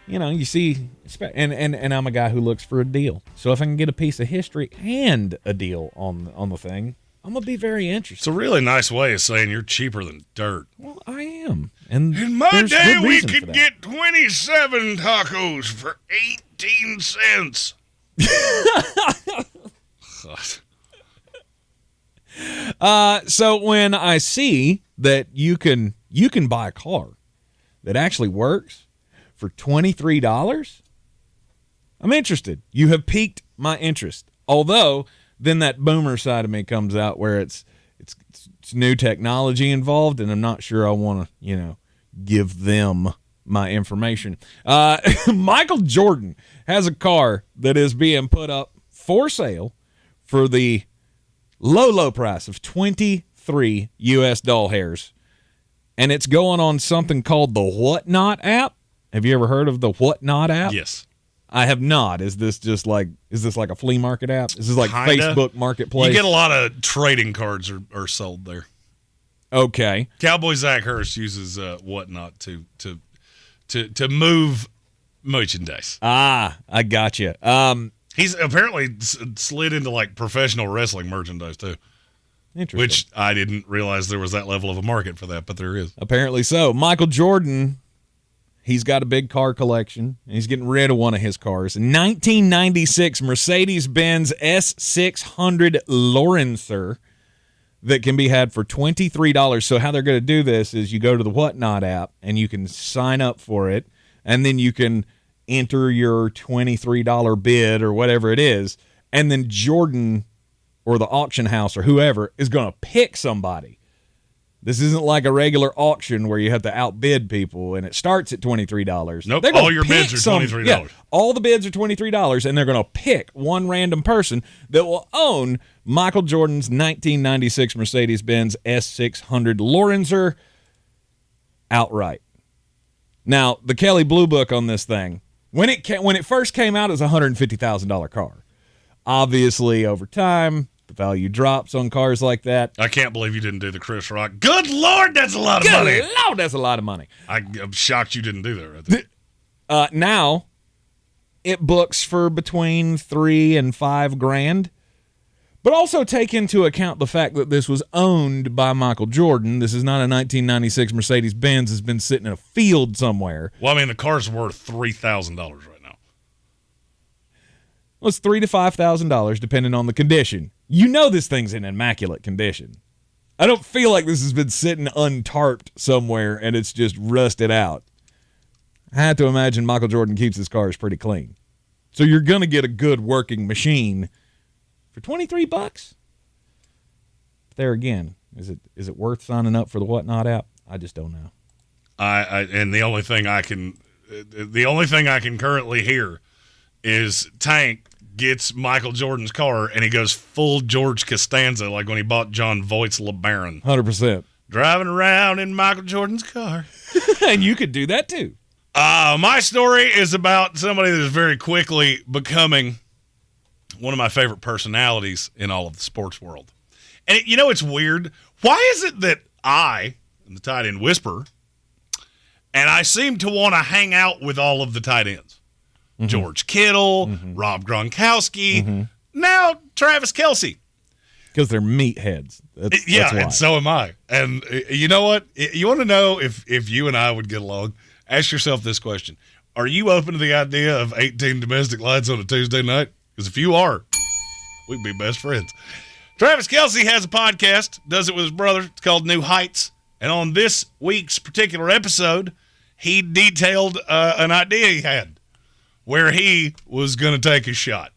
you see, and I'm a guy who looks for a deal. So if I can get a piece of history and a deal on the thing, I'm going to be very interested. It's a really nice way of saying you're cheaper than dirt. Well, I am. And in my day, we could get get 27 tacos for 18 cents. So when I see that you can buy a car that actually works for $23, I'm interested. You have piqued my interest. Although then that boomer side of me comes out where it's new technology involved, and I'm not sure I want to, give them my information. Michael Jordan has a car that is being put up for sale for the low price of 23 U.S. doll hairs, and it's going on something called the Whatnot app. Have you ever heard of the Whatnot app? Yes. I have not. Is this like a flea market app? Is this like Kinda. Facebook Marketplace? You get a lot of trading cards are sold there. Okay. Cowboy Zach Hurst uses Whatnot to move merchandise. Ah, I got you. He's apparently slid into like professional wrestling merchandise too. Interesting. Which I didn't realize there was that level of a market for that, but there is. Apparently so. Michael Jordan, he's got a big car collection, and he's getting rid of one of his cars. 1996 Mercedes-Benz S600 Lorenzer that can be had for $23. So how they're going to do this is you go to the Whatnot app, and you can sign up for it, and then you can enter your $23 bid or whatever it is, and then Jordan or the auction house or whoever is going to pick somebody. This isn't like a regular auction where you have to outbid people, and it starts at $23. Nope, They're gonna all your bids pick are $23. Yeah, all the bids are $23, and they're going to pick one random person that will own Michael Jordan's 1996 Mercedes-Benz S600 Lorenzer outright. Now, the Kelly Blue Book on this thing, when it first came out, it was a $150,000 car. Obviously, over time, the value drops on cars like that. I can't believe you didn't do the Chris Rock. Good Lord, that's a lot of money. Good Lord, that's a lot of money. I'm shocked you didn't do that right there. Now, it books for between $3,000 and $5,000. But also take into account the fact that this was owned by Michael Jordan. This is not a 1996 Mercedes-Benz. It's been sitting in a field somewhere. Well, I mean, the car's worth $3,000 right now. Well, it's $3,000 to $5,000 depending on the condition. You know this thing's in immaculate condition. I don't feel like this has been sitting untarped somewhere and it's just rusted out. I have to imagine Michael Jordan keeps his cars pretty clean. So you're going to get a good working machine for $23. There again, is it worth signing up for the Whatnot app? I just don't know. And the only thing I can currently hear is Tank gets Michael Jordan's car and he goes full George Costanza, like when he bought John Voight's LeBaron. 100%. Driving around in Michael Jordan's car. And you could do that too. My story is about somebody that is very quickly becoming one of my favorite personalities in all of the sports world. And it's weird. Why is it that I, the tight end whisperer, and I seem to want to hang out with all of the tight ends? Mm-hmm. George Kittle, Rob Gronkowski, now Travis Kelce. Because they're meatheads. That's why. And so am I. And you know what? You want to know if you and I would get along? Ask yourself this question. Are you open to the idea of 18 domestic lights on a Tuesday night? Because if you are, we'd be best friends. Travis Kelce has a podcast, does it with his brother. It's called New Heights. And on this week's particular episode, he detailed an idea he had where he was going to take his shot.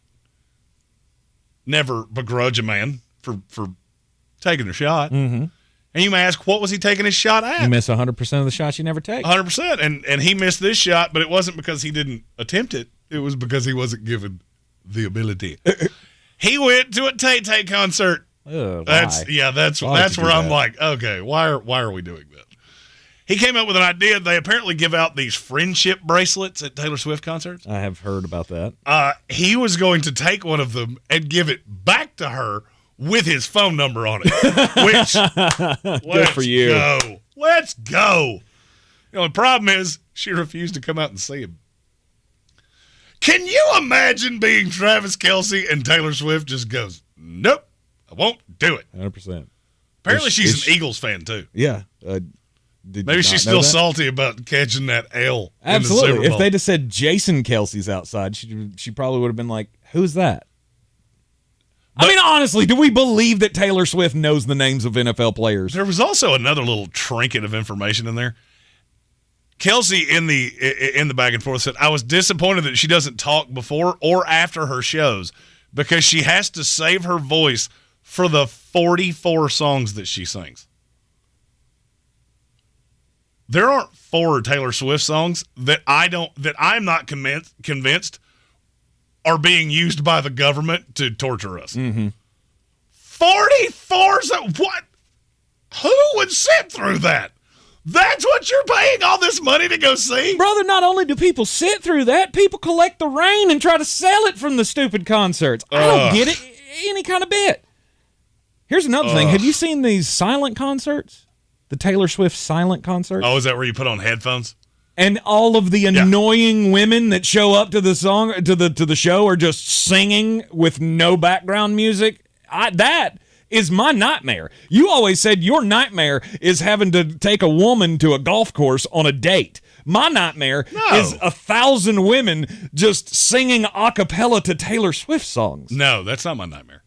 Never begrudge a man for taking a shot. Mm-hmm. And you may ask, what was he taking his shot at? You miss 100% of the shots you never take. 100%. And he missed this shot, but it wasn't because he didn't attempt it. It was because he wasn't given the ability. He went to a Tay-Tay concert. That's where I'm like, okay, why are we doing that? He came up with an idea. They apparently give out these friendship bracelets at Taylor Swift concerts. I have heard about that. He was going to take one of them and give it back to her with his phone number on it. Which, good for you. Let's go. The problem is she refused to come out and see him. Can you imagine being Travis Kelce and Taylor Swift just goes, nope, I won't do it. 100%. Apparently she's an Eagles fan too. Yeah. Maybe she's still salty about catching that L. Absolutely. In the Super Bowl. If they just said Jason Kelce's outside, she probably would have been like, who's that? But, I mean, honestly, do we believe that Taylor Swift knows the names of NFL players? There was also another little trinket of information in there. Kelce in the back and forth said, I was disappointed that she doesn't talk before or after her shows because she has to save her voice for the 44 songs that she sings. There aren't 4 Taylor Swift songs that I'm not convinced are being used by the government to torture us. Mm-hmm. 44? What? Who would sit through that? That's what you're paying all this money to go see? Brother, not only do people sit through that, people collect the rain and try to sell it from the stupid concerts. I don't get it any kind of bit. Here's another thing. Have you seen these silent concerts? The Taylor Swift silent concerts? Oh, is that where you put on headphones? And all of the annoying women that show up to the song to the show are just singing with no background music. That is my nightmare. You always said your nightmare is having to take a woman to a golf course on a date. My nightmare is 1,000 women just singing a cappella to Taylor Swift songs. No, that's not my nightmare.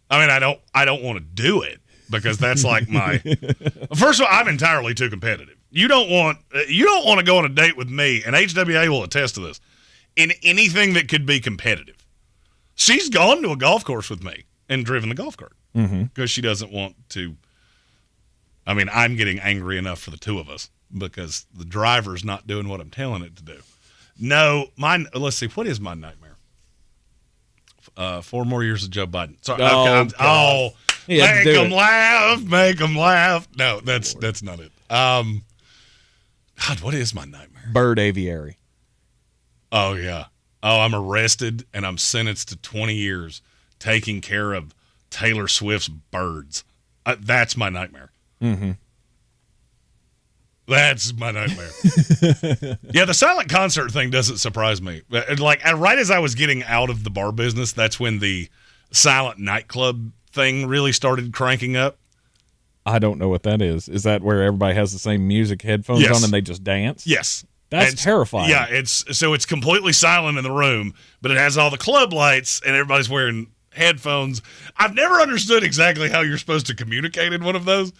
I mean, I don't want to do it because that's like my. First of all, I'm entirely too competitive. You don't want to go on a date with me, and HWA will attest to this, in anything that could be competitive. She's gone to a golf course with me and driven the golf cart because she doesn't want to. I mean, I'm getting angry enough for the two of us because the driver's not doing what I'm telling it to do. No, let's see, what is my nightmare? 4 more years of Joe Biden. Sorry, make them laugh. No, that's not it. God, what is my nightmare? Bird aviary. Oh, yeah. Oh, I'm arrested and I'm sentenced to 20 years taking care of Taylor Swift's birds. That's my nightmare. Mm-hmm. That's my nightmare. Yeah, the silent concert thing doesn't surprise me. Like, right as I was getting out of the bar business, that's when the silent nightclub thing really started cranking up. I don't know what that is. Is that where everybody has the same music headphones on and they just dance? Yes. That's terrifying. Yeah, it's completely silent in the room, but it has all the club lights, and everybody's wearing headphones. I've never understood exactly how you're supposed to communicate in one of those.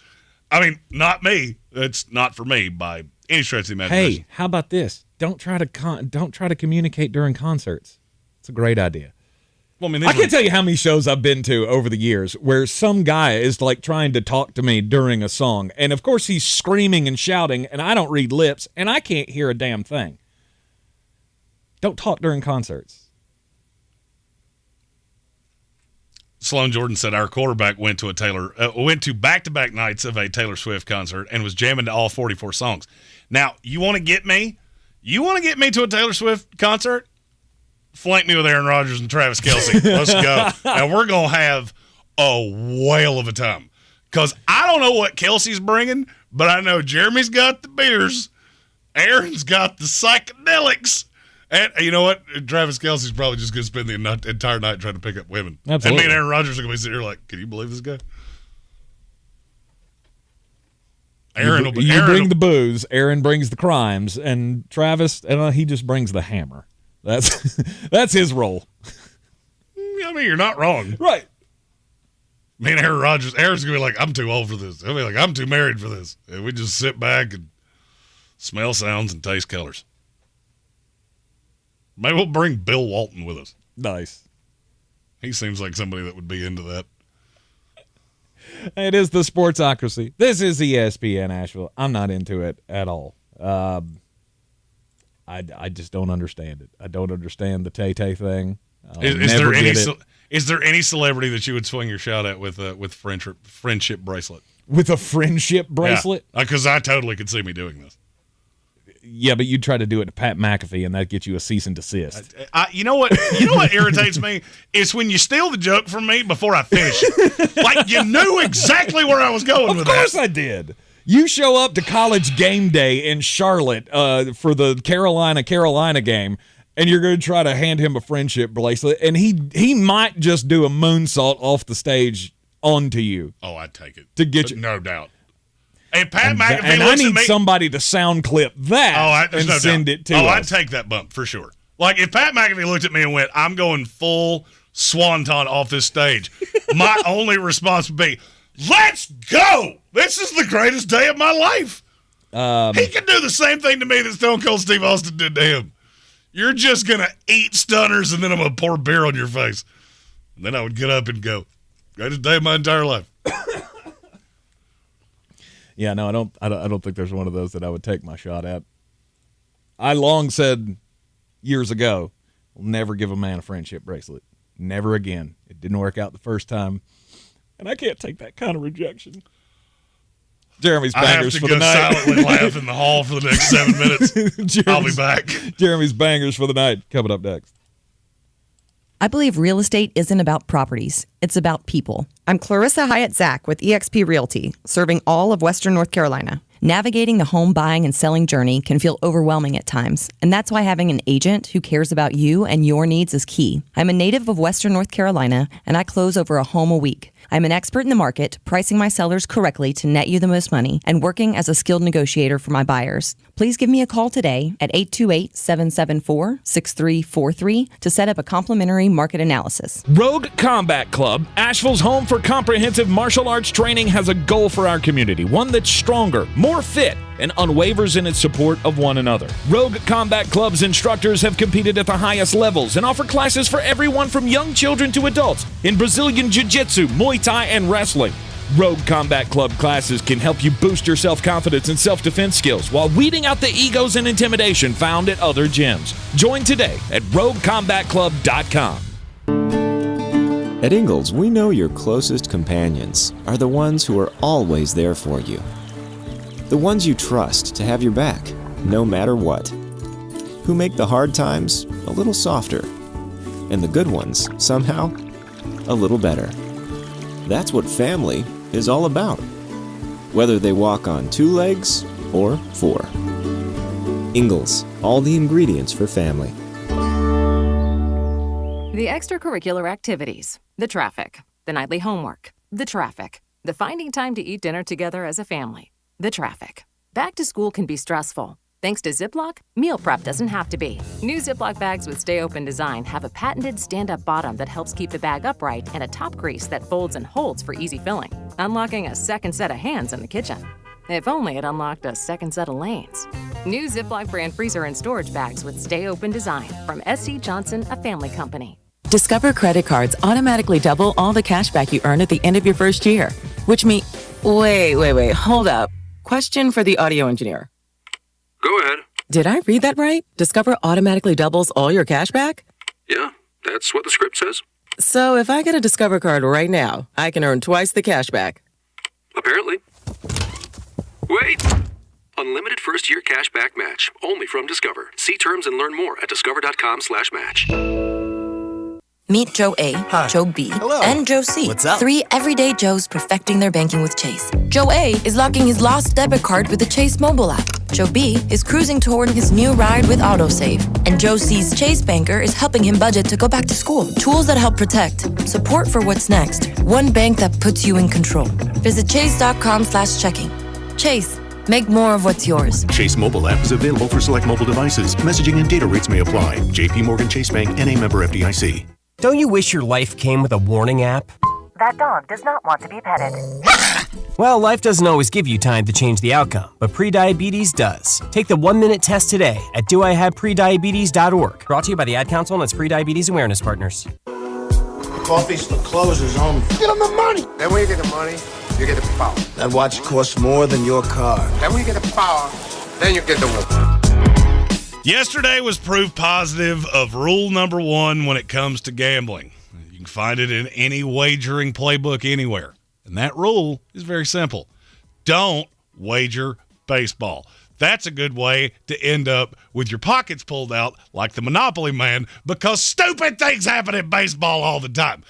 I mean, not me. It's not for me by any stretch of the imagination. Hey, how about this? Don't try to communicate during concerts. It's a great idea. Well, I mean, I can't tell you how many shows I've been to over the years where some guy is like trying to talk to me during a song. And of course he's screaming and shouting, and I don't read lips, and I can't hear a damn thing. Don't talk during concerts. Sloan Jordan said our quarterback went to back-to-back nights of a Taylor Swift concert and was jamming to all 44 songs. Now, you want to get me to a Taylor Swift concert? Flank me with Aaron Rodgers and Travis Kelce. Let's go. Now, we're going to have a whale of a time. Because I don't know what Kelce's bringing, but I know Jeremy's got the beers. Aaron's got the psychedelics. And you know what? Travis Kelce's probably just going to spend the entire night trying to pick up women. Absolutely. And me and Aaron Rodgers are going to be sitting here like, can you believe this guy? You bring the booze, Aaron brings the crimes, and Travis, he just brings the hammer. That's his role. I mean, you're not wrong. Right. Me and Aaron Rodgers, Aaron's going to be like, I'm too old for this. He'll be like, I'm too married for this. And we just sit back and smell sounds and taste colors. Maybe we'll bring Bill Walton with us. Nice. He seems like somebody that would be into that. It is the Sportsocracy. This is ESPN Asheville. I'm not into it at all. I just don't understand it. I don't understand the Tay-Tay thing. Is there any celebrity that you would swing your shot at with friendship bracelet? With a friendship bracelet? Because I totally could see me doing this. Yeah, but you'd try to do it to Pat McAfee, and that gets you a cease and desist. You know what irritates me is when you steal the joke from me before I finish it. Like you knew exactly where I was going with that. Of course I did. You show up to college game day in Charlotte for the Carolina game, and you're going to try to hand him a friendship bracelet, and he might just do a moonsault off the stage onto you. Oh, I'd take it. To get you. No doubt. And Pat McAfee and looks I need at me, somebody to sound clip that and no send doubt. it to us. us. I'd take that bump for sure. Like if Pat McAfee looked at me and went, I'm going full swanton off this stage, my only response would be, let's go! This is the greatest day of my life. He can do the same thing to me that Stone Cold Steve Austin did to him. You're just going to eat stunners, and then I'm going to pour beer on your face. And then I would get up and go, greatest day of my entire life. Yeah, no, I don't think there's one of those that I would take my shot at. I long said years ago, we'll never give a man a friendship bracelet. Never again. It didn't work out the first time. And I can't take that kind of rejection. Jeremy's bangers for the night. I have to go silently laugh in the hall for the next 7 minutes. I'll be back. Jeremy's bangers for the night coming up next. I believe real estate isn't about properties. It's about people. I'm Clarissa Hyatt Zach with eXp Realty, serving all of Western North Carolina. Navigating the home buying and selling journey can feel overwhelming at times, and that's why having an agent who cares about you and your needs is key. I'm a native of Western North Carolina, and I close over a home a week. I'm an expert in the market, pricing my sellers correctly to net you the most money, and working as a skilled negotiator for my buyers. Please give me a call today at 828-774-6343 to set up a complimentary market analysis. Rogue Combat Club, Asheville's home for comprehensive martial arts training, has a goal for our community, one that's stronger, more fit, and unwavers in its support of one another. Rogue Combat Club's instructors have competed at the highest levels and offer classes for everyone from young children to adults in Brazilian Jiu-Jitsu, Muay Thai, and wrestling. Rogue Combat Club classes can help you boost your self-confidence and self-defense skills while weeding out the egos and intimidation found at other gyms. Join today at roguecombatclub.com. At Ingalls, we know your closest companions are the ones who are always there for you. The ones you trust to have your back, no matter what. Who make the hard times a little softer. And the good ones, somehow, a little better. That's what family is all about. Whether they walk on 2 legs or 4. Ingalls, all the ingredients for family. The extracurricular activities, the traffic, the nightly homework, the traffic, the finding time to eat dinner together as a family, the traffic. Back to school can be stressful. Thanks to Ziploc, meal prep doesn't have to be. New Ziploc bags with Stay Open design have a patented stand-up bottom that helps keep the bag upright and a top crease that folds and holds for easy filling, unlocking a second set of hands in the kitchen. If only it unlocked a second set of lanes. New Ziploc brand freezer and storage bags with Stay Open design from S.C. Johnson, a family company. Discover credit cards automatically double all the cash back you earn at the end of your first year, which means... Wait, hold up. Question for the audio engineer. Go ahead. Did I read that right? Discover automatically doubles all your cash back? Yeah, that's what the script says. So if I get a Discover card right now, I can earn twice the cash back. Apparently. Wait! Unlimited first-year cash back match. Only from Discover. See terms and learn more at discover.com/match. Meet Joe A, Joe B, and Joe C. What's up? 3 everyday Joes perfecting their banking with Chase. Joe A is locking his lost debit card with the Chase mobile app. Joe B is cruising toward his new ride with AutoSave. And Joe C's Chase banker is helping him budget to go back to school. Tools that help protect, support for what's next. One bank that puts you in control. Visit chase.com/checking. Chase, make more of what's yours. Chase mobile app is available for select mobile devices. Messaging and data rates may apply. JP Morgan Chase Bank, N.A. member FDIC. Don't you wish your life came with a warning app? That dog does not want to be petted. Well, life doesn't always give you time to change the outcome, but prediabetes does. Take the 1-minute test today at doihaveprediabetes.org. Brought to you by the Ad Council and its prediabetes awareness partners. Coffee's the closer's on. Get him the money. Then when you get the money, you get the power. That watch costs more than your car. Then when you get the power, then you get the woman. Yesterday was proof positive of rule number 1 when it comes to gambling. You can find it in any wagering playbook anywhere. And that rule is very simple. Don't wager baseball. That's a good way to end up with your pockets pulled out like the Monopoly man, because stupid things happen in baseball all the time.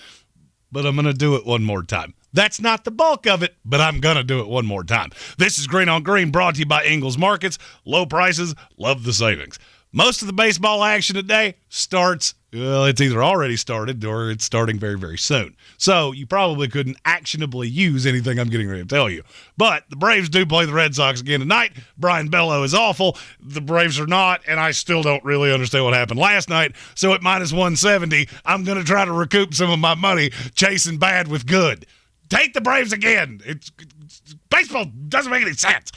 But I'm going to do it one more time. That's not the bulk of it, but I'm going to do it one more time. This is Green on Green, brought to you by Ingles Markets. Low prices, love the savings. Most of the baseball action today starts, well, it's either already started or it's starting very, very soon. So you probably couldn't actionably use anything I'm getting ready to tell you. But the Braves do play the Red Sox again tonight. Brian Bello is awful. The Braves are not, and I still don't really understand what happened last night. So at minus 170, I'm going to try to recoup some of my money chasing bad with good. Take the Braves again. Baseball doesn't make any sense.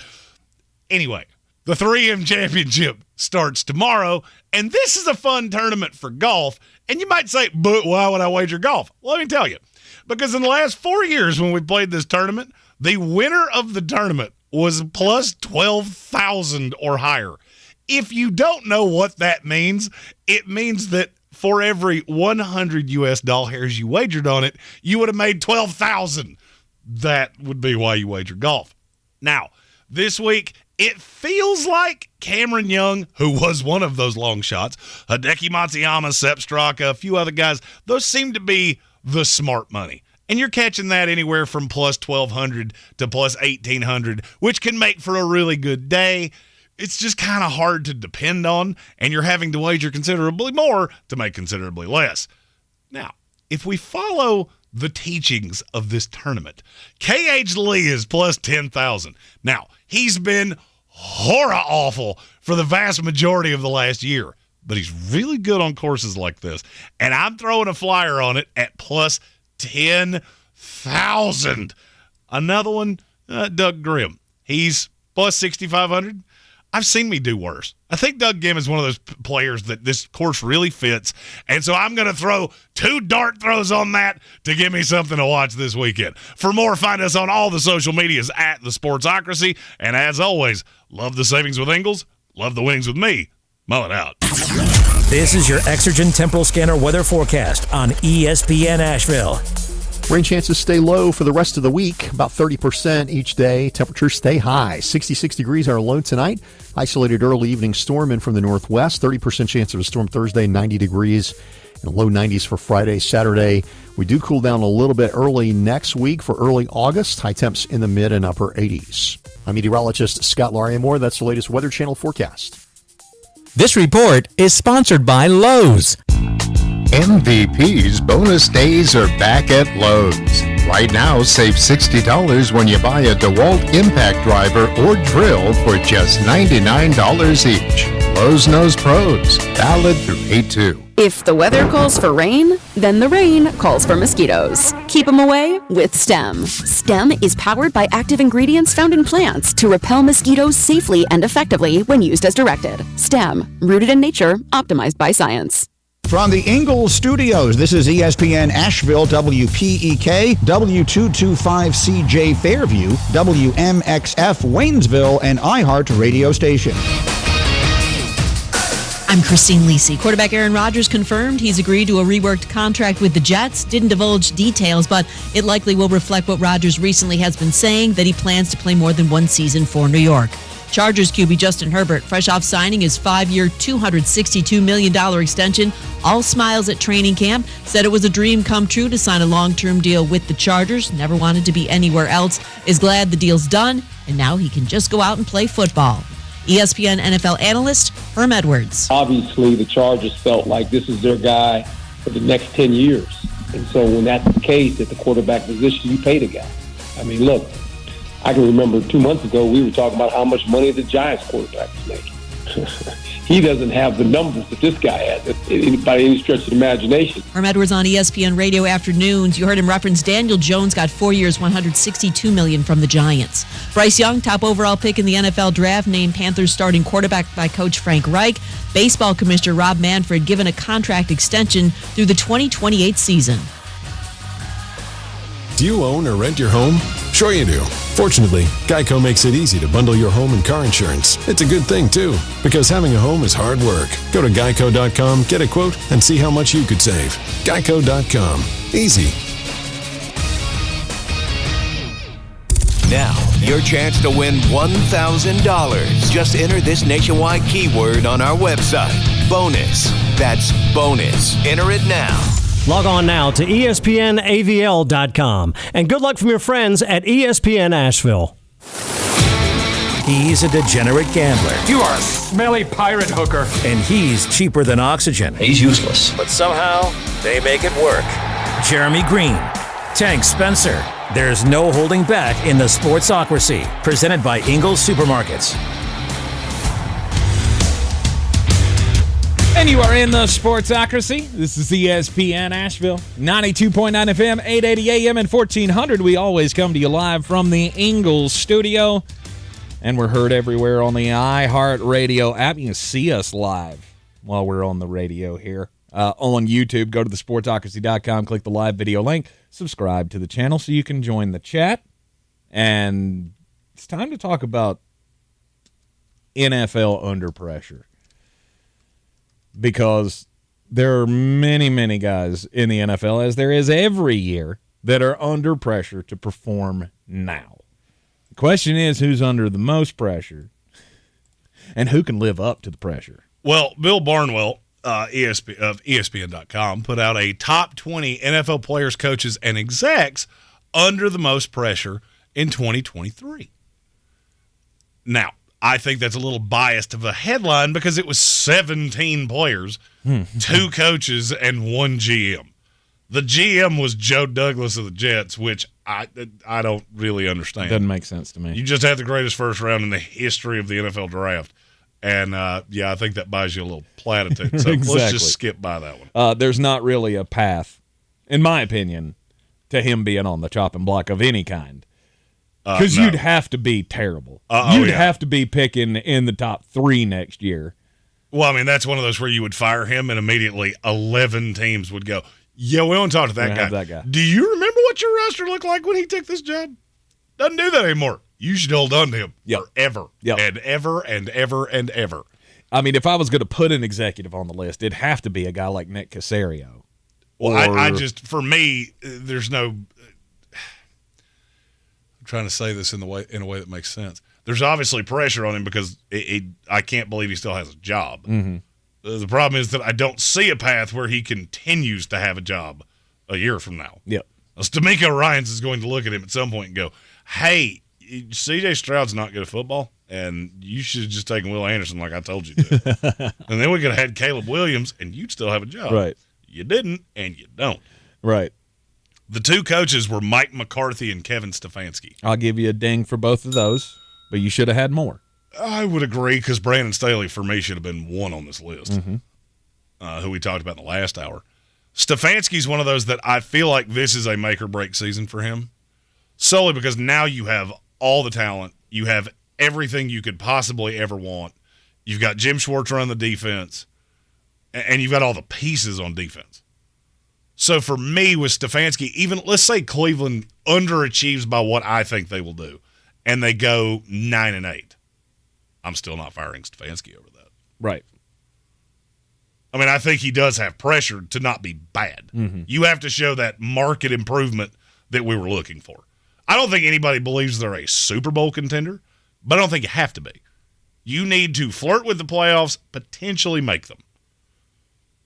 Anyway, the 3M Championship starts tomorrow, and this is a fun tournament for golf. And you might say, but why would I wager golf? Well, let me tell you. Because in the last 4 years when we played this tournament, the winner of the tournament was plus 12,000 or higher. If you don't know what that means, it means that for every 100 US dollars you wagered on it, you would have made 12,000. That would be why you wager golf. Now, this week, it feels like Cameron Young, who was one of those long shots, Hideki Matsuyama, Sepp Straka, a few other guys, those seem to be the smart money. And you're catching that anywhere from plus 1,200 to plus 1,800, which can make for a really good day. It's just kind of hard to depend on, and you're having to wager considerably more to make considerably less. Now, if we follow the teachings of this tournament, K.H. Lee is plus 10,000. Now, he's been horror awful for the vast majority of the last year, but he's really good on courses like this, and I'm throwing a flyer on it at plus 10,000. Another one, Doug Grimm. He's plus 6,500. I've seen me do worse. I think Doug Grimm is one of those players that this course really fits, and so I'm going to throw 2 dart throws on that to give me something to watch this weekend. For more, find us on all the social medias at the Sportsocracy, and as always, love the savings with Ingles, love the winnings with me. Mull it out. This is your Exergen Temporal Scanner weather forecast on ESPN Asheville. Rain chances stay low for the rest of the week, about 30% each day. Temperatures stay high. 66 degrees our low tonight. Isolated early evening storm in from the northwest. 30% chance of a storm Thursday, 90 degrees. And low 90s for Friday, Saturday. We do cool down a little bit early next week for early August. High temps in the mid and upper 80s. I'm meteorologist Scott Lariamore. That's the latest Weather Channel forecast. This report is sponsored by Lowe's. MVP's bonus days are back at Lowe's. Right now, save $60 when you buy a DeWalt impact driver or drill for just $99 each. Lowe's knows pros. Valid through 8/2. If the weather calls for rain, then the rain calls for mosquitoes. Keep them away with STEM. STEM is powered by active ingredients found in plants to repel mosquitoes safely and effectively when used as directed. STEM, rooted in nature, optimized by science. From the Ingalls Studios, this is ESPN Asheville, WPEK, W225CJ Fairview, WMXF Waynesville, and iHeart radio station. I'm Christine Lisi. Quarterback Aaron Rodgers confirmed he's agreed to a reworked contract with the Jets. Didn't divulge details, but it likely will reflect what Rodgers recently has been saying, that he plans to play more than one season for New York. Chargers QB Justin Herbert, fresh off signing his 5-year, $262 million extension, all smiles at training camp, said it was a dream come true to sign a long-term deal with the Chargers, never wanted to be anywhere else, is glad the deal's done, and now he can just go out and play football. ESPN NFL analyst Herm Edwards. Obviously, the Chargers felt like this is their guy for the next 10 years. And so when that's the case at the quarterback position, you pay the guy. I mean, look, I can remember 2 months ago, we were talking about how much money the Giants quarterback was making. He doesn't have the numbers that this guy has by any stretch of the imagination. Herm Edwards on ESPN Radio Afternoons. You heard him reference Daniel Jones got 4 years, $162 million from the Giants. Bryce Young, top overall pick in the NFL draft, named Panthers starting quarterback by coach Frank Reich. Baseball commissioner Rob Manfred given a contract extension through the 2028 season. Do you own or rent your home? Sure you do. Fortunately, Geico makes it easy to bundle your home and car insurance. It's a good thing, too, because having a home is hard work. Go to geico.com, get a quote, and see how much you could save. Geico.com. Easy. Now, your chance to win $1,000. Just enter this nationwide keyword on our website. Bonus. That's bonus. Enter it now. Log on now to ESPNAVL.com. And good luck from your friends at ESPN Asheville. He's a degenerate gambler. You are a smelly pirate hooker. And he's cheaper than oxygen. He's useless. But somehow, they make it work. Jeremy Green, Tank Spencer. There's no holding back in the Sportsocracy. Presented by Ingalls Supermarkets. And you are in the Sportsocracy. This is ESPN Asheville, 92.9 FM, 880 AM, and 1400. We always come to you live from the Ingalls studio. And we're heard everywhere on the iHeart Radio app. You can see us live while we're on the radio here. On YouTube, go to thesportsocracy.com, click the live video link, subscribe to the channel so you can join the chat. And it's time to talk about NFL under pressure. Because there are many, many guys in the NFL, as there is every year, that are under pressure to perform now. The question is, who's under the most pressure and who can live up to the pressure? Well, Bill Barnwell of ESPN.com put out a top 20 NFL players, coaches, and execs under the most pressure in 2023. Now, I think that's a little biased of a headline because it was 17 players, 2 coaches, and 1 GM. The GM was Joe Douglas of the Jets, which I don't really understand. Doesn't make sense to me. You just had the greatest first round in the history of the NFL draft. And, I think that buys you a little platitude. So Exactly. Let's just skip by that one. There's not really a path, in my opinion, to him being on the chopping block of any kind. Because you'd have to be terrible. You'd have to be picking in the top 3 next year. Well, I mean, that's one of those where you would fire him and immediately 11 teams would go, yeah, we want to talk to that guy. Do you remember what your roster looked like when he took this job? Doesn't do that anymore. You should hold on to him forever and ever and ever and ever. I mean, if I was going to put an executive on the list, it'd have to be a guy like Nick Caserio. Well, I just, for me, there's no – I'm trying to say this in a way that makes sense. There's obviously pressure on him because I can't believe he still has a job. Mm-hmm. The problem is that I don't see a path where he continues to have a job a year from now. Yep. D'Amico Ryans is going to look at him at some point and go, hey, C.J. Stroud's not good at football, and you should have just taken Will Anderson like I told you to. And then we could have had Caleb Williams, and you'd still have a job. Right. You didn't, and you don't. Right. The two coaches were Mike McCarthy and Kevin Stefanski. I'll give you a ding for both of those, but you should have had more. I would agree because Brandon Staley, for me, should have been one on this list, who we talked about in the last hour. Stefanski's one of those that I feel like this is a make-or-break season for him, solely because now you have all the talent. You have everything you could possibly ever want. You've got Jim Schwartz running the defense, and you've got all the pieces on defense. So for me, with Stefanski, even let's say Cleveland underachieves by what I think they will do, and they go 9-8, I'm still not firing Stefanski over that. Right. I mean, I think he does have pressure to not be bad. You have to show that market improvement that we were looking for. I don't think anybody believes they're a Super Bowl contender, but I don't think you have to be. You need to flirt with the playoffs, potentially make them.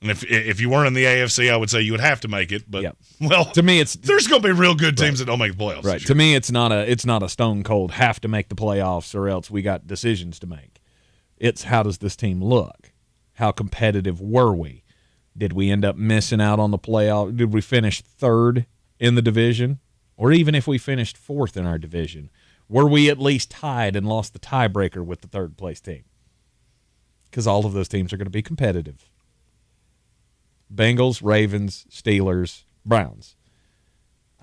And if you weren't in the AFC, I would say you would have to make it. But well, to me, there's going to be real good teams that don't make the playoffs. Right. To me, it's not a stone cold have to make the playoffs or else we got decisions to make. It's how does this team look? How competitive were we? Did we end up missing out on the playoff? Did we finish third in the division? Or even if we finished fourth in our division, were we at least tied and lost the tiebreaker with the third place team? Because all of those teams are going to be competitive. Bengals, Ravens, Steelers, Browns.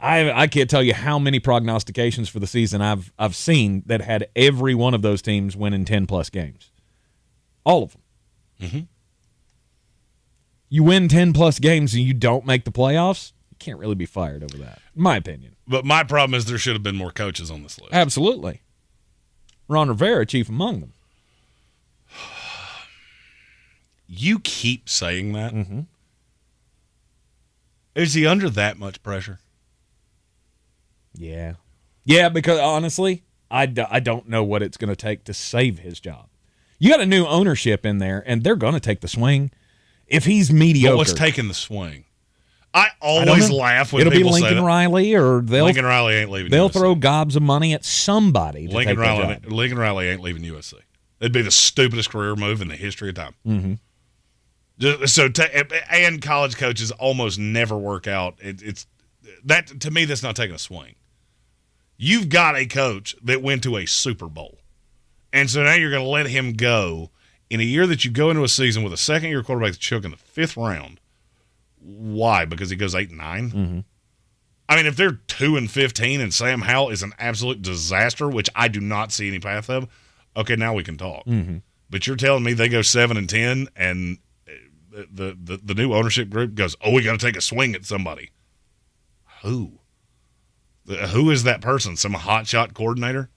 I can't tell you how many prognostications for the season I've seen that had every one of those teams winning 10-plus games. All of them. You win 10-plus games and you don't make the playoffs, you can't really be fired over that, in my opinion. But my problem is there should have been more coaches on this list. Absolutely. Ron Rivera, chief among them. You keep saying that. Is he under that much pressure? Yeah. Yeah, because honestly, I don't know what it's going to take to save his job. You got a new ownership in there, and they're going to take the swing. If he's mediocre. But what's taking the swing? I always laugh when it'll people be say Lincoln that. Riley, or Lincoln Riley ain't leaving They'll USC. throw gobs of money at somebody to Lincoln take that job. Riley ain't leaving USC. It'd be the stupidest career move in the history of time. And college coaches almost never work out. It's that to me. That's not taking a swing. You've got a coach that went to a Super Bowl, and so now you're going to let him go in a year that you go into a season with a second-year quarterback that's choking the 5th round. Why? Because he goes 8-9. I mean, if they're 2-15 and Sam Howell is an absolute disaster, which I do not see any path of, okay, now we can talk. But you're telling me they go 7-10 and the new ownership group goes, oh, we got to take a swing at somebody. Who? Who is that person? Some hotshot coordinator?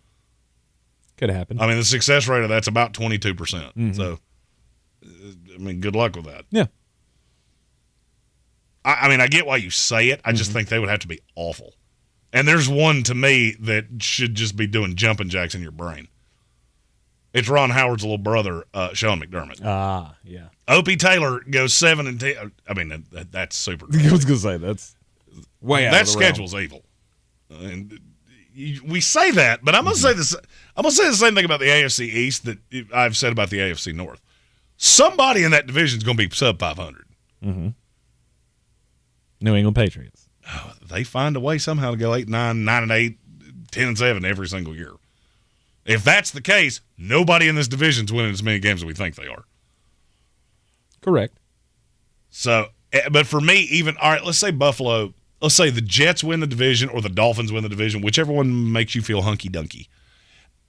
Could happen. I mean, the success rate of that's about 22%. So, I mean, good luck with that. Yeah. I mean, I get why you say it. I just think they would have to be awful. And there's one to me that should just be doing jumping jacks in your brain. It's Ron Howard's little brother, Sean McDermott. Ah, yeah. Opie Taylor goes 7-10. I mean, that's super. I was going to say, that's way out that of the schedule's evil. And we say that, but I'm going to say this. I'm going to say the same thing about the AFC East that I've said about the AFC North. Somebody in that division is going to be sub 500. New England Patriots. Oh, they find a way somehow to go 8-9, 9-8, 10-7 every single year. If that's the case, nobody in this division is winning as many games as we think they are. Correct. So, but for me, even, all right, let's say Buffalo, let's say the Jets win the division or the Dolphins win the division, whichever one makes you feel hunky-dunky.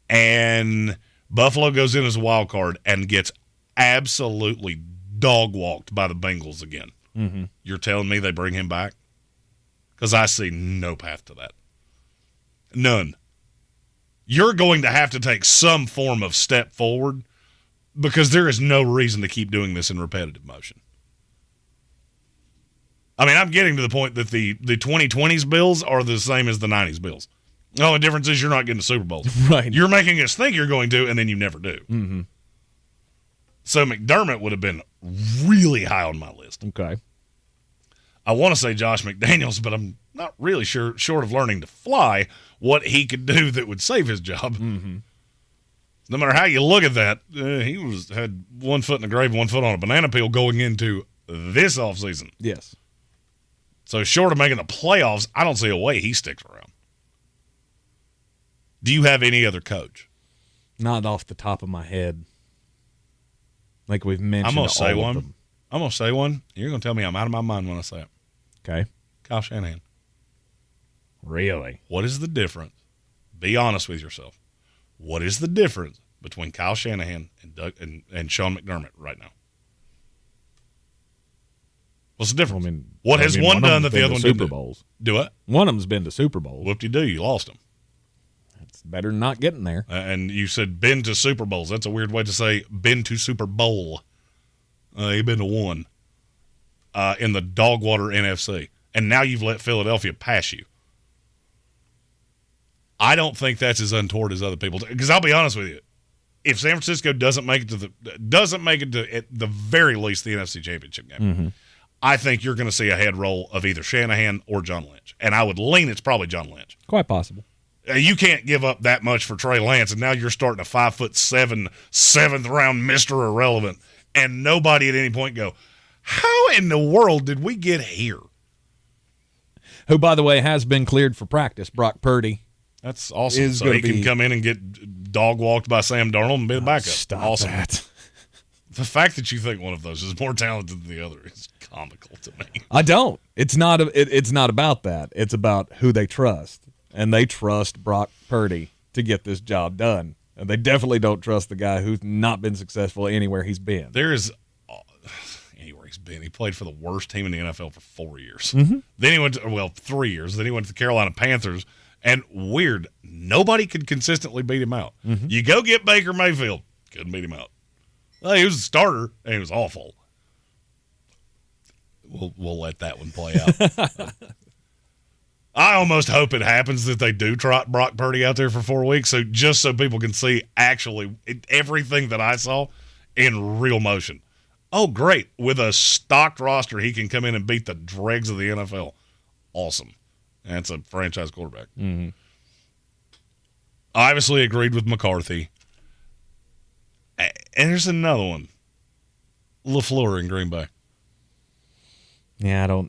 And Buffalo goes in as a wild card and gets absolutely dog-walked by the Bengals again. You're telling me they bring him back? Because I see no path to that. None. You're going to have to take some form of step forward because there is no reason to keep doing this in repetitive motion. I mean, I'm getting to the point that the 2020s Bills are the same as the 90s Bills. The only difference is you're not getting the Super Bowl. Right. You're making us think you're going to, and then you never do. So McDermott would have been really high on my list. Okay. I want to say Josh McDaniels, but I'm not really sure, short of learning to fly, what he could do that would save his job. No matter how you look at that, he had 1 foot in the grave, 1 foot on a banana peel going into this offseason. Yes. So short of making the playoffs, I don't see a way he sticks around. Do you have any other coach? Not off the top of my head. Like we've mentioned, I'm going to say all of one. them. I'm going to say one. You're going to tell me I'm out of my mind when I say it. Okay. Kyle Shanahan. Really? What is the difference? Be honest with yourself. What is the difference between Kyle Shanahan and Sean McDermott right now? What's the difference? What has one done that the other one didn't Super do? Bowls. Do it. One of them's been to Super Bowls. Whoop-de-doo, you lost them. It's better than not getting there. And you said been to Super Bowls. That's a weird way to say been to Super Bowl. You've been to one in the Dogwater NFC. And now you've let Philadelphia pass you. I don't think that's as untoward as other people. Because I'll be honest with you, if San Francisco doesn't make it to at the very least the NFC Championship game, I think you're going to see a head roll of either Shanahan or John Lynch, and I would lean it's probably John Lynch. Quite possible. You can't give up that much for Trey Lance, and now you're starting a 5'7", 7th round Mr. Irrelevant, and nobody at any point go, how in the world did we get here? Who, by the way, has been cleared for practice, Brock Purdy. That's awesome. So he can come in and get dog walked by Sam Darnold and be the backup. Stop awesome. that. The fact that you think one of those is more talented than the other is comical to me. I don't. It's not. It's not about that. It's about who they trust, and they trust Brock Purdy to get this job done. And they definitely don't trust the guy who's not been successful anywhere he's been. There is anywhere he's been. He played for the worst team in the NFL for 4 years. Mm-hmm. Then he went to 3 years. Then he went to the Carolina Panthers. And weird, nobody could consistently beat him out. Mm-hmm. You go get Baker Mayfield, couldn't beat him out. Well, he was a starter, and he was awful. We'll let that one play out. I almost hope it happens that they do trot Brock Purdy out there for 4 weeks, just so people can see actually everything that I saw in real motion. Oh, great. With a stocked roster, he can come in and beat the dregs of the NFL. Awesome. That's a franchise quarterback. Mm-hmm. Obviously agreed with McCarthy. And there's another one. LaFleur in Green Bay. Yeah,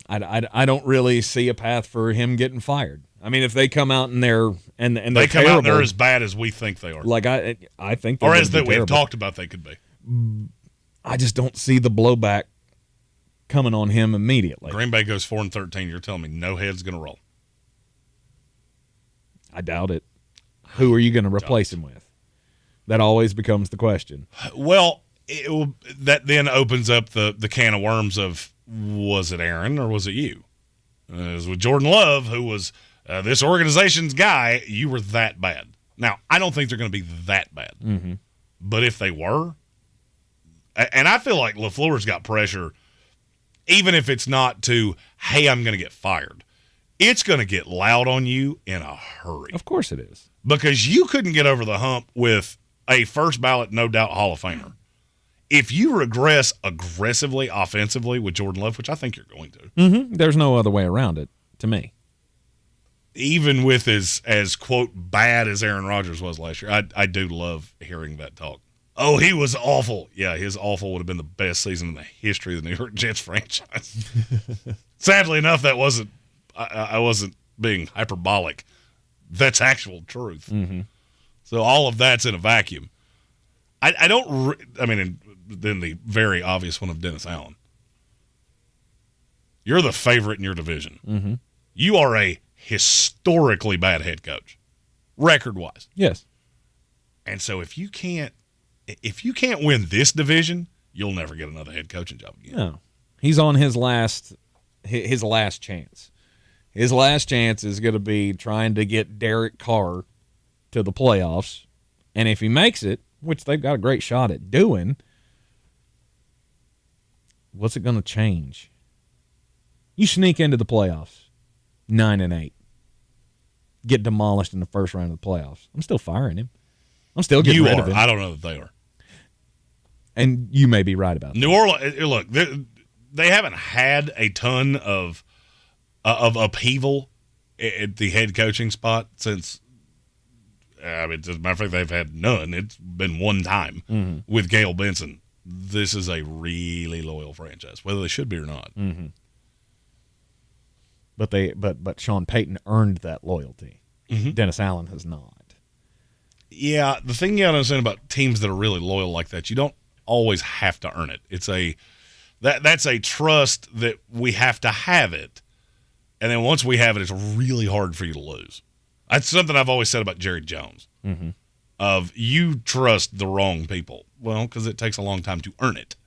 I don't really see a path for him getting fired. I mean, if they come out and they're and they they're come terrible, out and they're as bad as we think they are. Like I think, or as that we've talked about they could be. I just don't see the blowback coming on him immediately. Green Bay goes 4-13. You're telling me no head's going to roll? I doubt it. Who are you going to replace him with? That always becomes the question. Well, that then opens up the can of worms of, was it Aaron or was it you? It was with Jordan Love, who was this organization's guy. You were that bad. Now, I don't think they're going to be that bad. Mm-hmm. But if they were, and I feel like LaFleur's got pressure, even if it's not to, hey, I'm going to get fired. It's going to get loud on you in a hurry. Of course it is. Because you couldn't get over the hump with a first ballot, no doubt, Hall of Famer. If you regress aggressively, offensively with Jordan Love, which I think you're going to. Mm-hmm. There's no other way around it, to me. Even with as quote, bad as Aaron Rodgers was last year, I do love hearing that talk. Oh, he was awful. Yeah, his awful would have been the best season in the history of the New York Jets franchise. Sadly enough, that wasn't. I wasn't being hyperbolic. That's actual truth. Mm-hmm. So all of that's in a vacuum. I don't. I mean, and then the very obvious one of Dennis Allen. You're the favorite in your division. Mm-hmm. You are a historically bad head coach, record-wise. Yes. And so if you can't win this division, you'll never get another head coaching job again. No, he's on his last chance. His last chance is going to be trying to get Derek Carr to the playoffs, and if he makes it, which they've got a great shot at doing, what's it going to change? You sneak into the playoffs, 9-8, get demolished in the first round of the playoffs. I'm still firing him. I'm still getting rid of him. I don't know that they are. And you may be right about that. New Orleans, look, they haven't had a ton of upheaval at the head coaching spot since, I mean, as a matter of fact, they've had none. It's been one time with Gale Benson. This is a really loyal franchise, whether they should be or not. Mm-hmm. But Sean Payton earned that loyalty. Mm-hmm. Dennis Allen has not. Yeah, the thing you got to understand about teams that are really loyal like that, you don't always have to earn it. That's a trust that we have to have it, and then once we have it, it's really hard for you to lose. That's something I've always said about Jerry Jones. Mm-hmm. Of you trust the wrong people. Well, because it takes a long time to earn it.